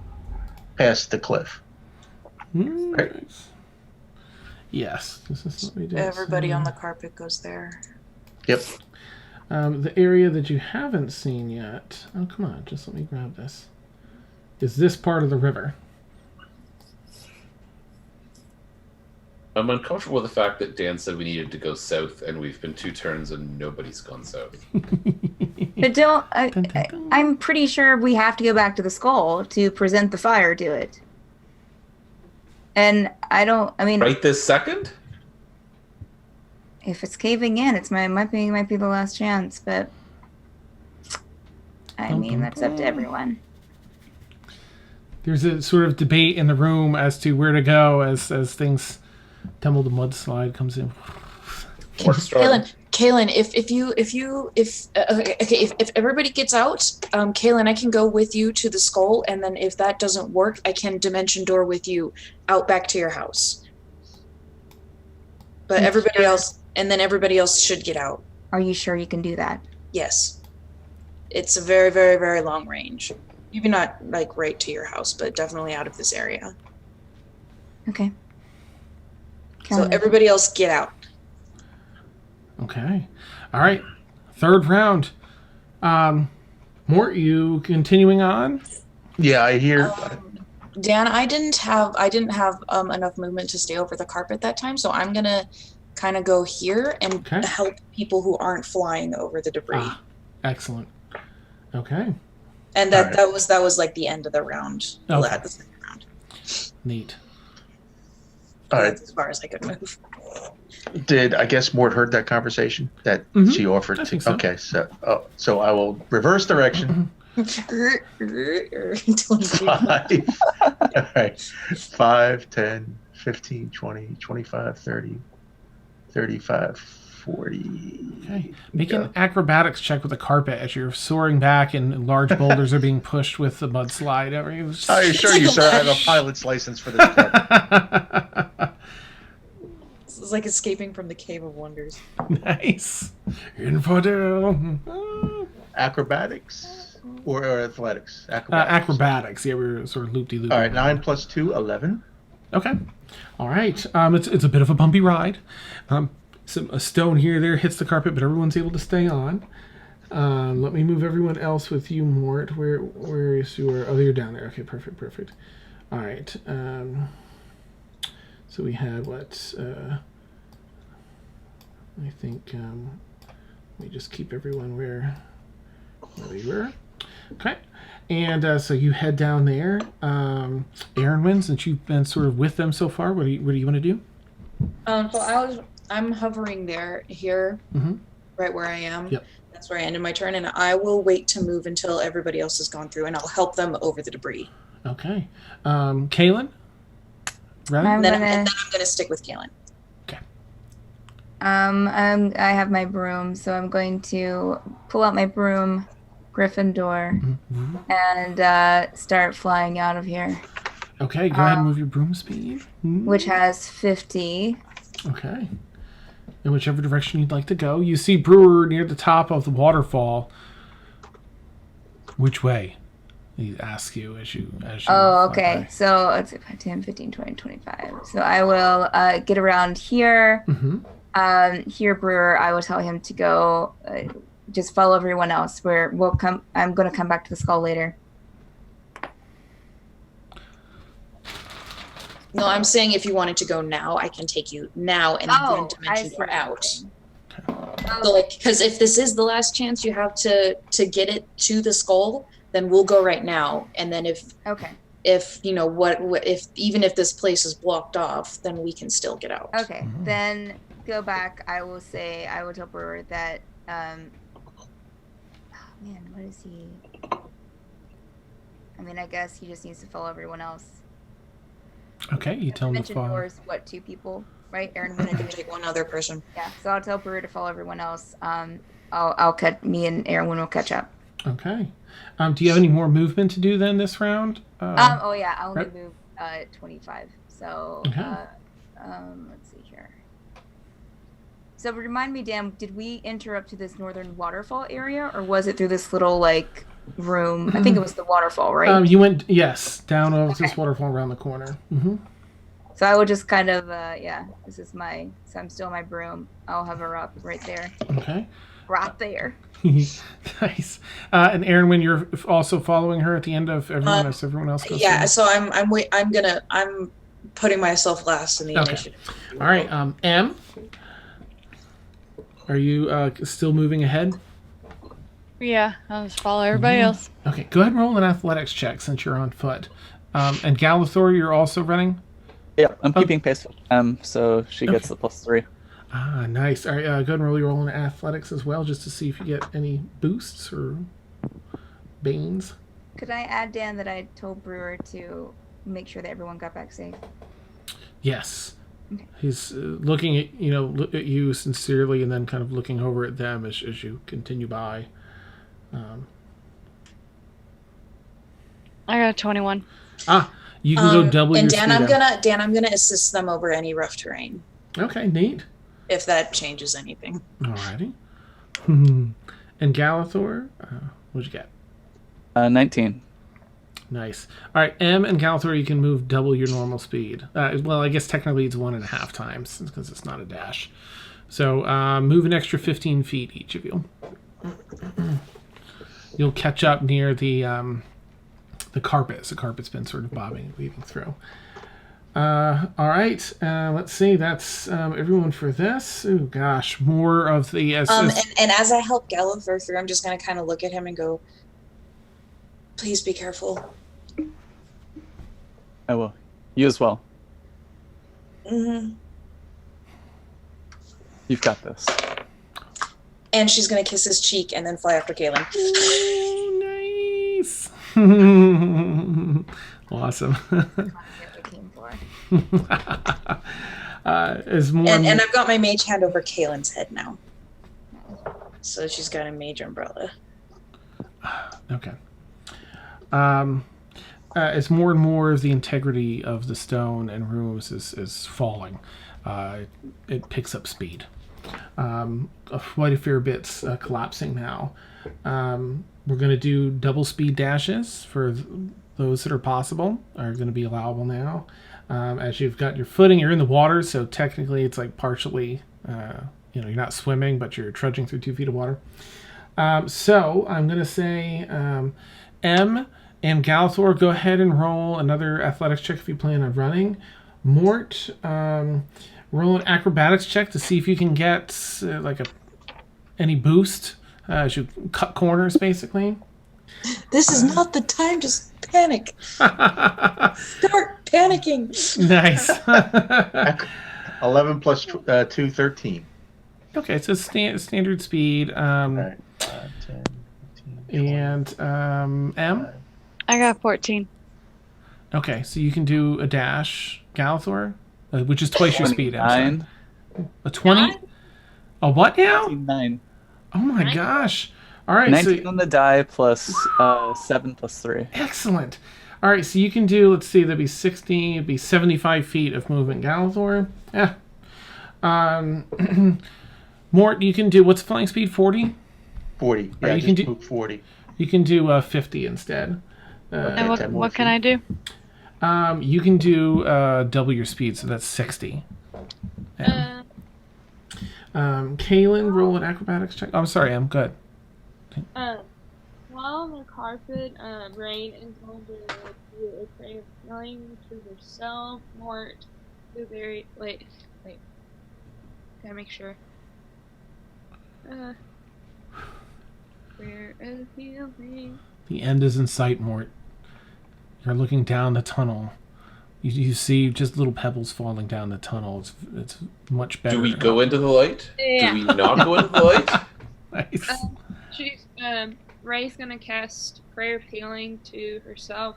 past the cliff. Right. Nice. Yes. Let me do Everybody on the carpet goes there. Yep. The area that you haven't seen yet. Oh, come on. Just let me grab this. Is this part of the river? I'm uncomfortable with the fact that Dan said we needed to go south, and we've been 2 turns and nobody's gone south. But I'm pretty sure we have to go back to the skull to present the fire to it. And Right this second? if it's caving in, might be the last chance, but that's up to everyone. There's a sort of debate in the room as to where to go as things tumble. The mudslide comes in. Caelynn, if everybody gets out, Caelynn, I can go with you to the skull, and then if that doesn't work, I can dimension door with you out back to your house. But everybody else should get out. Are you sure you can do that? Yes. It's a very, very, very long range. Maybe not like right to your house, but definitely out of this area. Okay. So everybody else get out. Okay. All right. Third round. Mort, you continuing on? Yeah, I hear. Dan, I didn't have enough movement to stay over the carpet that time, so I'm gonna kind of go here and help people who aren't flying over the debris. Excellent. Okay. And that was like the end of the round. Okay. The second round. Neat. All right. That's as far as I could move. I guess Mort heard that conversation that she offered I to? think so. Okay, so I will reverse direction. 5. All right. 5, 10, 15, 20, 25, 30, 35, 40. Okay. Make an acrobatics check with the carpet as you're soaring back and large boulders are being pushed with the mudslide. I assure you, sir, I have a pilot's license for this carpet. It's like escaping from the Cave of Wonders. Nice. Infodel. Acrobatics or athletics? Acrobatics. Yeah, we're sort of loop-de-loop. All right, 9 + 2, 11. Okay. All right. It's a bit of a bumpy ride. A stone here or there hits the carpet, but everyone's able to stay on. Let me move everyone else with you, Mort. Where is your... Oh, you're down there. Okay, perfect. All right. So we had what... I think... let me just keep everyone where we were. Okay. And so you head down there. Aaron, since you've been sort of with them so far, what do you want to do? So I'm hovering here, right where I am. Yep. That's where I ended my turn, and I will wait to move until everybody else has gone through, and I'll help them over the debris. Okay. Caelynn? Right? And then I'm going to stick with Caelynn. Okay. I have my broom, so I'm going to pull out my broom, Gryffindor, and start flying out of here. Okay, go ahead and move your broom speed. Which has 50. Okay. In whichever direction you'd like to go. You see Brewer near the top of the waterfall. Which way? He asks you as you Oh, okay. by. So let's see, 10, 15, 20, 25. So I will get around here. Here, Brewer, I will tell him to go just follow everyone else. I'm going to come back to the skull later. No, I'm saying if you wanted to go now, I can take you now and then dimension door out. So, like, because if this is the last chance you have to get it to the skull, then we'll go right now. And then if you know what if even if this place is blocked off, then we can still get out. Okay, then go back. I will tell Brewer that man, what is he? I mean, I guess he just needs to follow everyone else. Okay, you tell him to follow. Doors, what, 2 people, right? Aaron I'm gonna take one other person. Yeah, so I'll tell Brewer to follow everyone else. I'll cut me and Aaron will catch up. Okay. Do you have any more movement to do then this round? Oh yeah, I only move 25. So let's see here. So remind me, Dan, did we enter up to this northern waterfall area, or was it through this little like room? I think it was the waterfall, right? You went down over this waterfall around the corner. Mm-hmm. So I would just kind of this is so I'm still in my broom. I'll have her up right there. Okay. Right there. Nice. And Aaron, when you're also following her at the end of everyone as everyone else goes. Yeah. So I'm putting myself last in the initiative. All right. M, are you still moving ahead? Yeah, I'll just follow everybody else. Okay. Go ahead and roll an athletics check since you're on foot. And Galithor, you're also running. Yeah, I'm keeping pace. So she gets the +3. Ah, nice. All right, go ahead and roll an athletics as well, just to see if you get any boosts or banes. Could I add, Dan, that I told Brewer to make sure that everyone got back safe? Yes. Okay. He's looking at you sincerely, and then kind of looking over at them as you continue by. I got a 21. You can go double and your Dan, speed. I'm gonna assist them over any rough terrain. Okay, neat. If that changes anything. Alrighty. And Galithor, what'd you get? 19. Nice. All right, M and Galithor, you can move double your normal speed. Well, I guess technically it's 1.5 times because it's not a dash. So move an extra 15 feet, each of you. You'll catch up near the carpet. The carpet's been sort of bobbing and weaving through. All right. Let's see. That's everyone for this. Oh gosh, more of the. And as I help Galithor through, I'm just gonna kind of look at him and go, "Please be careful." I will. You as well. Mm-hmm. You've got this. And she's gonna kiss his cheek and then fly after Caelynn. Oh, nice. Awesome. And I've got my mage hand over Caelynn's head now. So she's got a mage umbrella. Okay. As more and more of the integrity of the stone and rooms is falling, it picks up speed. Quite a fair bit's collapsing now. We're going to do double speed dashes for those that are possible, are going to be allowable now. As you've got your footing, you're in the water, so technically it's like partially, you're not swimming, but you're trudging through 2 feet of water. So I'm going to say M and Galithor, go ahead and roll another athletics check if you plan on running. Mort, roll an acrobatics check to see if you can get any boost as you cut corners, basically. This is not the time to panic. Start panicking. Nice. 11 plus 2, 13. Okay, so standard speed. Right. 10, 15, 20. And M? I got 14. Okay, so you can do a dash, Galithor, which is twice your speed. I'm sorry. A 20? A what now? 9. Oh my gosh. All right. 19 on the die plus 7 plus 3. Excellent. All right, so you can do, let's see, that'd be 60, it'd be 75 feet of movement, Galithor. Yeah. Mort, you can do, what's flying speed, 40? 40. Yeah, you can do move 40. You can do 50 instead. And what can I do? You can do double your speed, so that's 60. Caelynn, roll an acrobatics check. Oh, I'm sorry, I'm good. While the carpet, Rain is going to do a prayer of healing to herself, Mort, Blueberry. Wait. Gotta make sure. Prayer of healing. The end is in sight, Mort. You're looking down the tunnel. You see just little pebbles falling down the tunnel. It's much better. Do we go into the light? Yeah. Do we not go into the light? Nice. Ray's gonna cast Prayer of Healing to herself,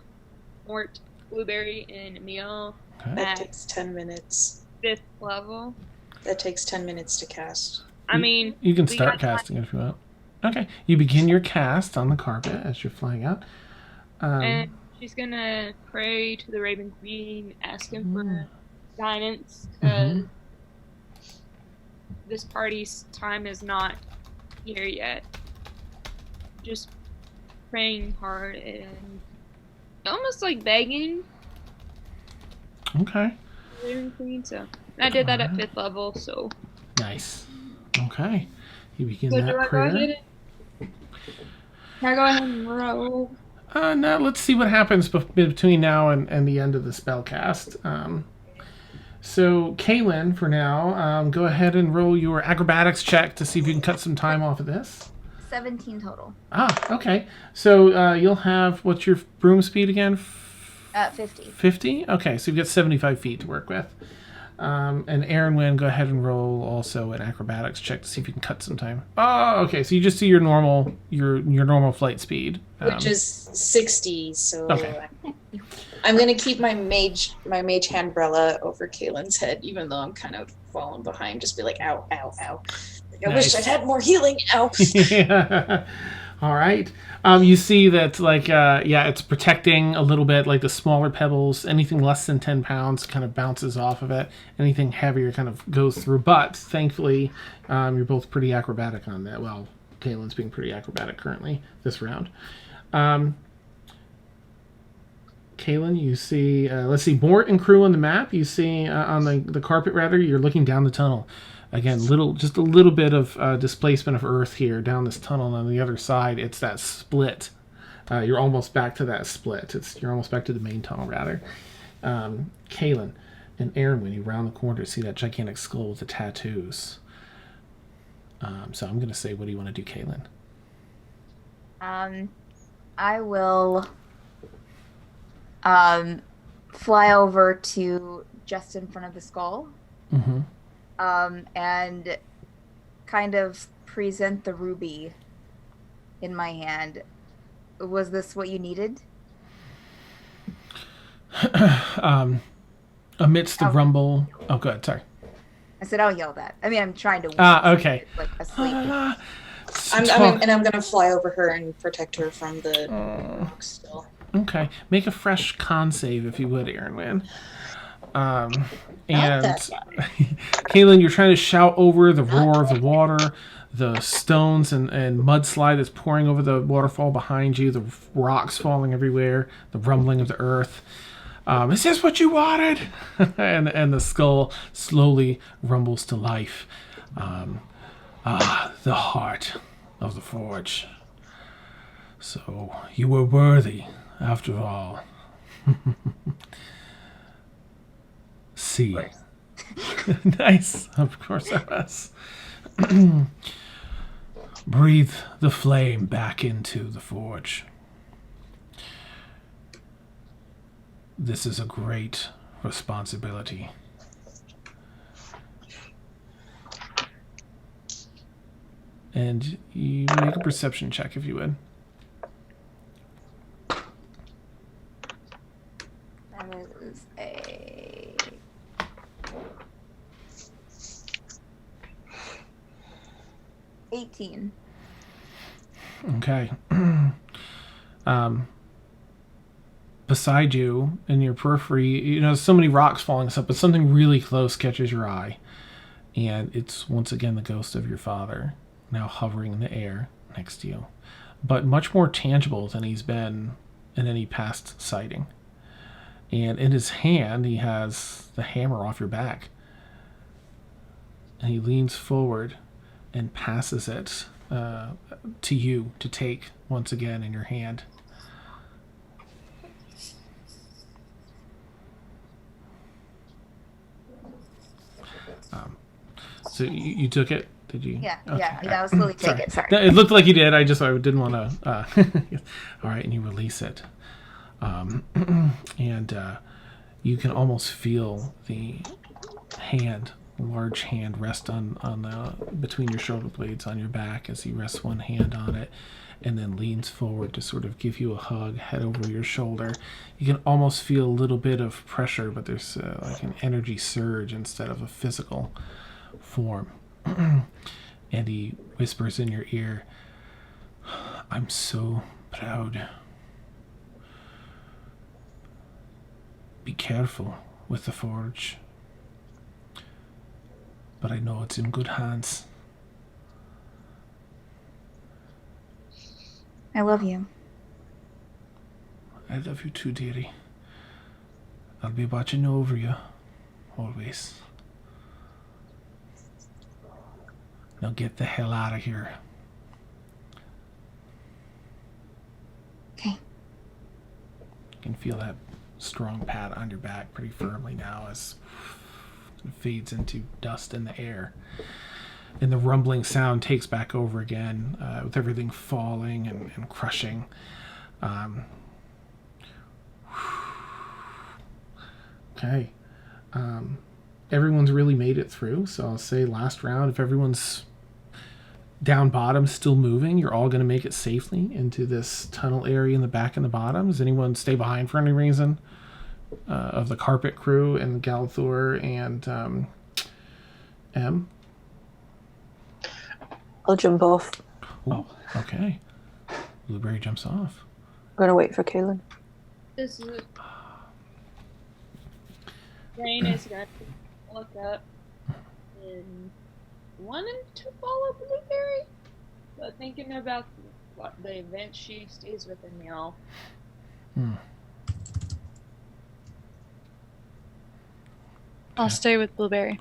Mort, Blueberry, and Emil Okay. That at takes 10 minutes. 5th level. That takes 10 minutes to cast. I mean, You can we start got time. casting if you want. Okay. You begin your cast on the carpet as you're flying out. And she's gonna pray to the Raven Queen, asking for guidance, because this party's time is not here yet. Just praying hard and almost like begging Okay. the Raven Queen. So I did that at 5th level. So Nice. Okay. You begin do I that go prayer. ahead? Can I go ahead and roll? Now let's see what happens between now and the end of the spell cast. So, Caelynn, for now, go ahead and roll your acrobatics check to see if you can cut some time off of this. 17 total. Okay. So, you'll have, what's your broom speed again? 50. 50? Okay, so you've got 75 feet to work with. And Aaron Wynn, go ahead and roll also an acrobatics check to see if you can cut some time. Oh, okay. So you just see your normal flight speed, Which is 60, so Okay. I'm gonna keep my mage handbrella over Caelynn's head, even though I'm kind of falling behind. Just be like, ow, ow, ow. Like, I wish Nice. I'd had more healing. Ow. Yeah. All right. You see that, it's protecting a little bit, like the smaller pebbles. Anything less than 10 pounds kind of bounces off of it. Anything heavier kind of goes through. But thankfully, you're both pretty acrobatic on that. Well, Caelynn's being pretty acrobatic currently this round. Caelynn, you see, let's see, Mort and crew on the map. You see on the carpet, rather, you're looking down the tunnel. Again, just a little bit of displacement of Earth here down this tunnel. And on the other side, it's that split. You're almost back to that split. You're almost back to the main tunnel, rather. Caelynn and Aaron, when you round the corner, see that gigantic skull with the tattoos. So I'm going to say, what do you want to do, Caelynn? I will fly over to just in front of the skull. Mm-hmm. And kind of present the ruby in my hand. Was this what you needed? Amidst the rumble. Oh, good. Sorry. I said I'll yell that. I mean, I'm trying to. Okay. Like asleep. I'm gonna fly over her and protect her from the rocks still. Okay. Make a fresh con save, if you would, Aaron Wynn. And Caelynn, you're trying to shout over the roar of the water, the stones and mudslide that's pouring over the waterfall behind you, the rocks falling everywhere, the rumbling of the earth. Is this what you wanted? and the skull slowly rumbles to life. The heart of the forge. So you were worthy, after all. See. Nice. Of course I was. Breathe the flame back into the forge. This is a great responsibility. And you make a perception check, if you would. That is a 18. Okay. Beside you, in your periphery, so many rocks falling and stuff, but something really close catches your eye. And it's once again the ghost of your father, now hovering in the air next to you. But much more tangible than he's been in any past sighting. And in his hand, he has the hammer off your back. And he leans forward and passes it to you to take once again in your hand. So you took it? Did you? Yeah, Okay. yeah, that was slowly take it. Sorry. No, it looked like you did. I didn't want to. All right, and you release it, and you can almost feel the large hand, rest on between your shoulder blades on your back as he rests one hand on it, and then leans forward to sort of give you a hug, head over your shoulder. You can almost feel a little bit of pressure, but there's like an energy surge instead of a physical form. And he whispers in your ear, "I'm so proud. Be careful with the forge. But I know it's in good hands." I love you. I love you too, dearie. I'll be watching over you, always. Now get the hell out of here. Okay. You can feel that strong pat on your back pretty firmly now as it fades into dust in the air. And the rumbling sound takes back over again, with everything falling and crushing. Okay. Everyone's really made it through, so I'll say last round, if everyone's down bottom still moving, you're all going to make it safely into this tunnel area in the back and the bottom. Does anyone stay behind for any reason? Of the carpet crew and Galthor and M? I'll jump off. Ooh, okay. Blueberry jumps off. I'm gonna wait for Caelynn. This is. Rain is gonna look up and wanting to follow Blueberry, but thinking about what the event, she stays within y'all. I'll stay with Blueberry.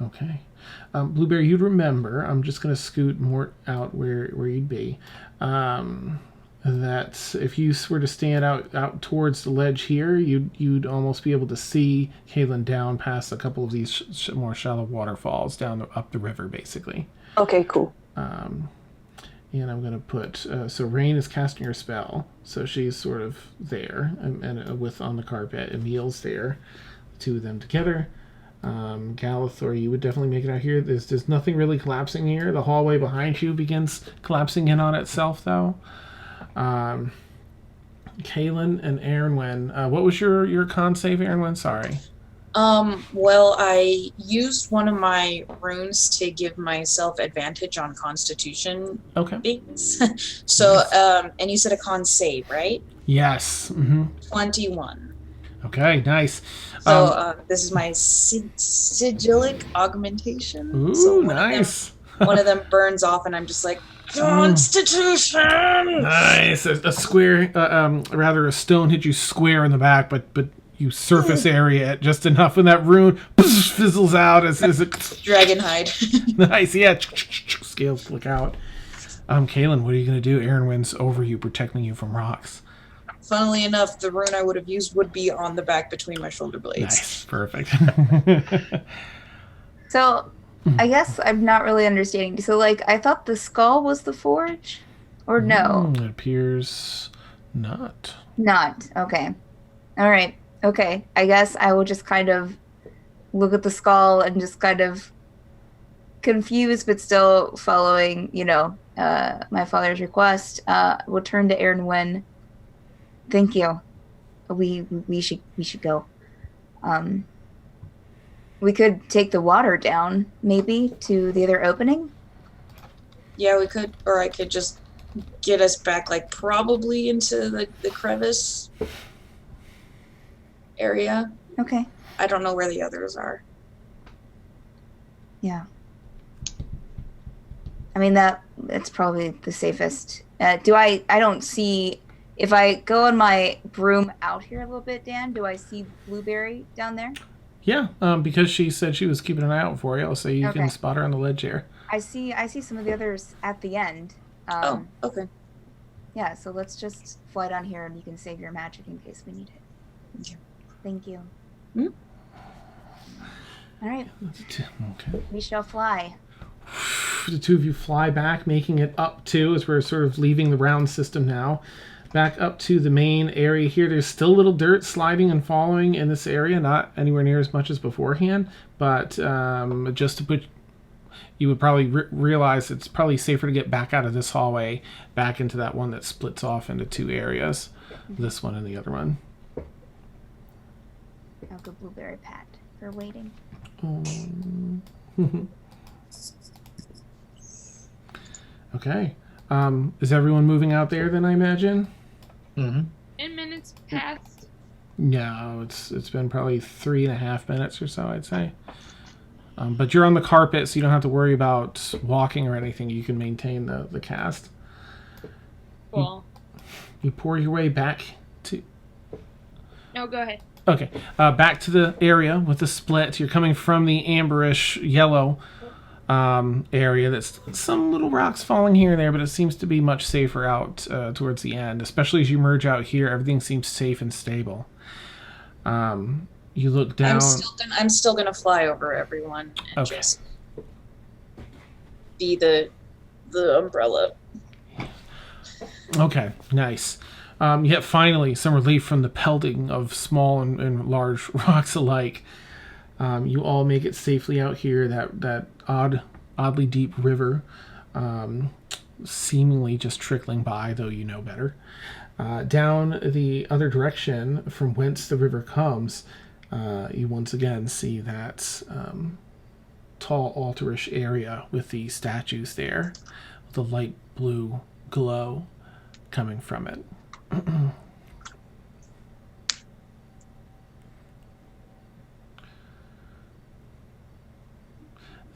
Okay. Blueberry, you'd remember, I'm just going to scoot more out where you'd be, that if you were to stand out towards the ledge here, you'd almost be able to see Caelynn down past a couple of these more shallow waterfalls up the river, basically. Okay, cool. And I'm going to put, so Rain is casting her spell, so she's sort of there, and with on the carpet. Emil's there, the two of them together. Galithor, you would definitely make it out here. There's nothing really collapsing here. The hallway behind you begins collapsing in on itself, though. Caelynn and Aaronwen. What was your con save, Aaronwen? Sorry. Well, I used one of my runes to give myself advantage on Constitution things. So, and you said a con save, right? Yes. Mm-hmm. 21. Okay, nice. So this is my sigillic augmentation. Ooh, so nice. One of them burns off, and I'm just like, Constitution! Nice. A square, rather a stone hit you square in the back, but you surface area it just enough, and that rune fizzles out as it... Dragonhide. Nice, yeah. Scales flick out. Caelynn, what are you going to do? Aaronwen's over you, protecting you from rocks. Funnily enough, the rune I would have used would be on the back between my shoulder blades. Nice, perfect. So, I guess I'm not really understanding. So, like, I thought the skull was the forge? Or no? It appears not. Not. Okay. All right. Okay. I guess I will just kind of look at the skull and just kind of confused, but still following, my father's request. We'll turn to Aaronwen. Thank you. We should go. We could take the water down, maybe, to the other opening. Yeah, we could, or I could just get us back, like, probably into the crevice area. Okay. I don't know where the others are. Yeah. I mean, that's probably the safest. I don't see... If I go on my broom out here a little bit, Dan, do I see Blueberry down there? Yeah, because she said she was keeping an eye out for you, so you can spot her on the ledge here. I see some of the others at the end. Oh, okay. Yeah, so let's just fly down here and you can save your magic in case we need it. Okay. Thank you. Hmm? All right. Okay. We shall fly. The two of you fly back, making it up to, as we're sort of leaving the round system now, back up to the main area here. There's still a little dirt sliding and falling in this area, not anywhere near as much as beforehand, but just to put, you would probably realize it's probably safer to get back out of this hallway, back into that one that splits off into two areas, this one and the other one. I'll go blueberry pat for waiting. Okay. Is everyone moving out there then, I imagine? Mm-hmm. 10 minutes past. No, it's been probably 3.5 minutes or so, I'd say. But you're on the carpet, so you don't have to worry about walking or anything. You can maintain the cast. Cool. You pour your way back to... No, go ahead. Okay, back to the area with the split. You're coming from the amberish yellow area. That's some little rocks falling here and there, but it seems to be much safer out towards the end. Especially as you merge out here, everything seems safe and stable. You look down. I'm still gonna fly over everyone and Okay. just be the umbrella. Okay, nice. Yet finally, some relief from the pelting of small and large rocks alike. You all make it safely out here. That oddly deep river, seemingly just trickling by, though you know better. Down the other direction from whence the river comes, you once again see that tall altar-ish area with the statues there, with a light blue glow coming from it.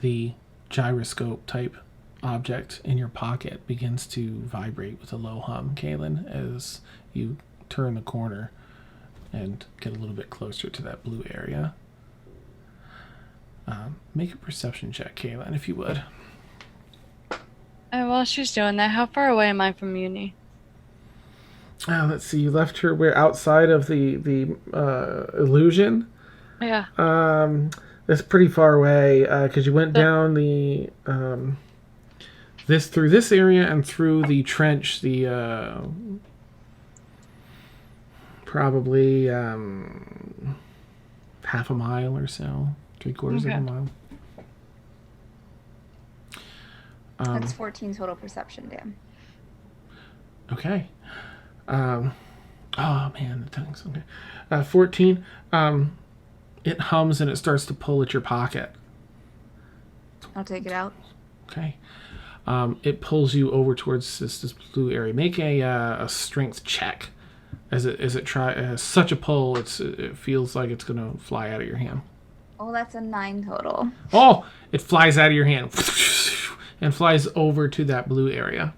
The gyroscope type object in your pocket begins to vibrate with a low hum, Caelynn, as you turn the corner and get a little bit closer to that blue area. Make a perception check, Caelynn, if you would. While she's doing that, how far away am I from uni? Let's see. You left her where outside of the illusion. Yeah. That's pretty far away because you went down the through this area and through the trench. The probably half a mile or so, 3/4 of a mile. That's 14 total perception, Dan. Okay. Oh man, the tongue's okay. 14. It hums and it starts to pull at your pocket. I'll take it out. Okay. It pulls you over towards this blue area. Make a strength check. As it has such a pull, it feels like it's gonna fly out of your hand. Oh, that's a 9 total. Oh, it flies out of your hand and flies over to that blue area.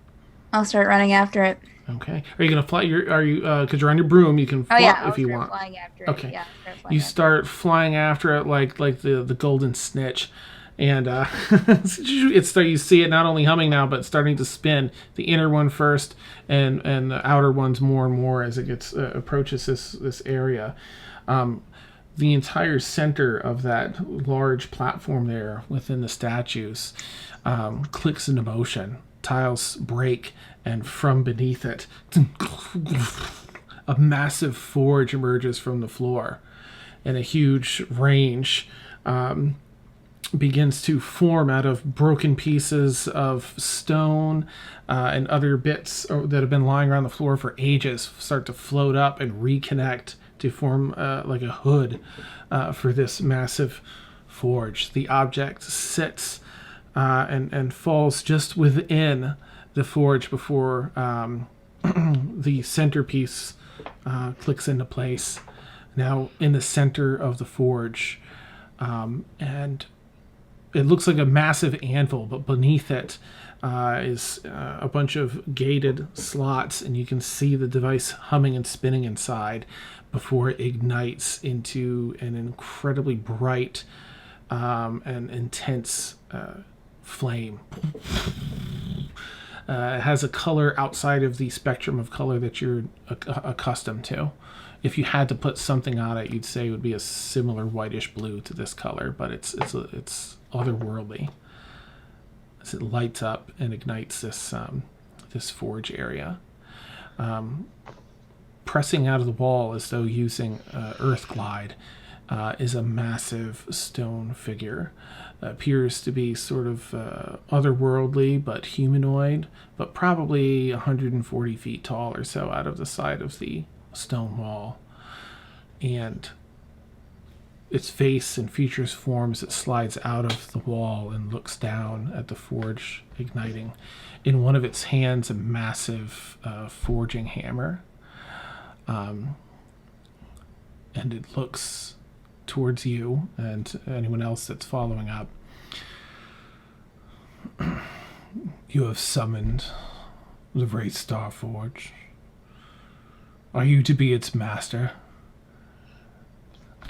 I'll start running after it. Okay. Are you gonna fly? Because you're on your broom. You can fly if you want. Flying after it. Okay. Yeah, You start flying after it like the golden snitch, and you see it not only humming now but starting to spin. The inner one first, and the outer ones more and more as it gets approaches this area. The entire center of that large platform there within the statues clicks into motion. Tiles break, and from beneath it, a massive forge emerges from the floor, and a huge range begins to form out of broken pieces of stone and other bits that have been lying around the floor for ages start to float up and reconnect to form like a hood for this massive forge. The object sits and falls just within the forge before the centerpiece clicks into place. Now in the center of the forge, and it looks like a massive anvil, but beneath it is a bunch of gated slots, and you can see the device humming and spinning inside before it ignites into an incredibly bright and intense flame. It has a color outside of the spectrum of color that you're accustomed to. If you had to put something on it, you'd say it would be a similar whitish blue to this color, but it's otherworldly. As it lights up and ignites this forge area. Pressing out of the wall as though using earth glide is a massive stone figure. Appears to be sort of otherworldly but humanoid, but probably 140 feet tall or so out of the side of the stone wall. And its face and features form as it slides out of the wall and looks down at the forge igniting. In one of its hands, a massive forging hammer. And it looks towards you and anyone else that's following up. You have summoned the Great Star Forge. Are you to be its master?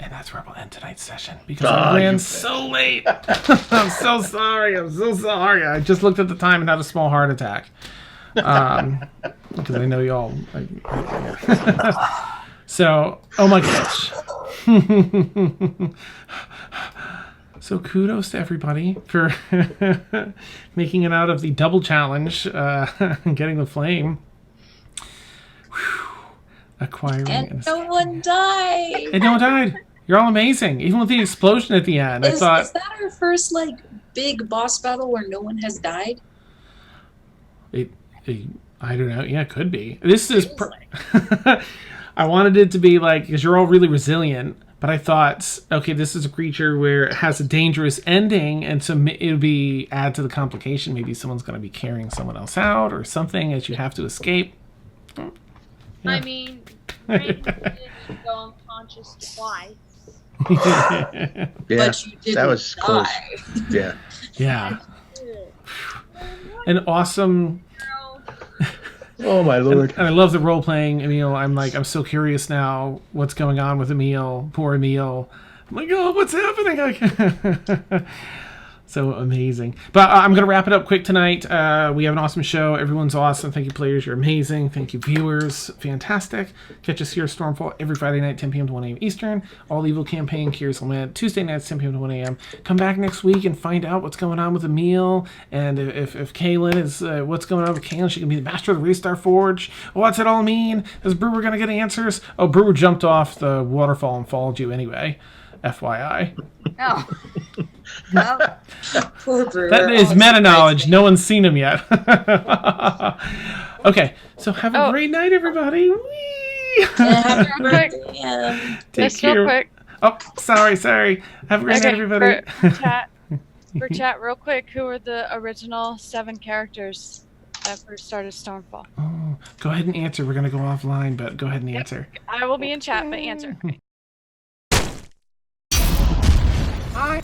And that's where we'll end tonight's session because I ran so late. I'm so sorry. I just looked at the time and had a small heart attack. Because I know y'all. So, oh my gosh. So kudos to everybody for making it out of the double challenge, and getting the flame. Acquiring And no one died. And no one died. You're all amazing. Even with the explosion at the end. Is that our first big boss battle where no one has died? I don't know. Yeah, it could be. This is. I wanted it to be because you're all really resilient, but I thought, okay, this is a creature where it has a dangerous ending, and so it would be add to the complication. Maybe someone's going to be carrying someone else out or something as you have to escape. Yeah. I mean, Brandon did go unconscious twice. Yeah, But you didn't that was close. die. Yeah. Yeah. An awesome. Oh my lord! And I love the role playing, Emil. I'm so curious now. What's going on with Emil? Poor Emil. I'm like, oh, what's happening? So amazing. But I'm going to wrap it up quick tonight. We have an awesome show. Everyone's awesome. Thank you, players. You're amazing. Thank you, viewers. Fantastic. Catch us here at Stormfall every Friday night, 10 p.m. to 1 a.m. Eastern. All Evil Campaign, Curious Lament, Tuesday nights, 10 p.m. to 1 a.m. Come back next week and find out what's going on with Emil. And if Caelynn is, what's going on with Caelynn, she can be the master of the Star Forge. What's it all mean? Is Brewer going to get answers? Oh, Brewer jumped off the waterfall and followed you anyway. FYI. Oh. Well, Poor Brewer. That is meta knowledge. No one's seen him yet. Okay, so have a great night, everybody. Whee! Happy Real quick. birthday. Take Just care. real quick. Oh, sorry. Have a great night, everybody. For chat, real quick, who were the original 7 characters that first started Stormfall? Oh, go ahead and answer. We're gonna go offline, but go ahead and answer. I will be in chat, but answer. Hi.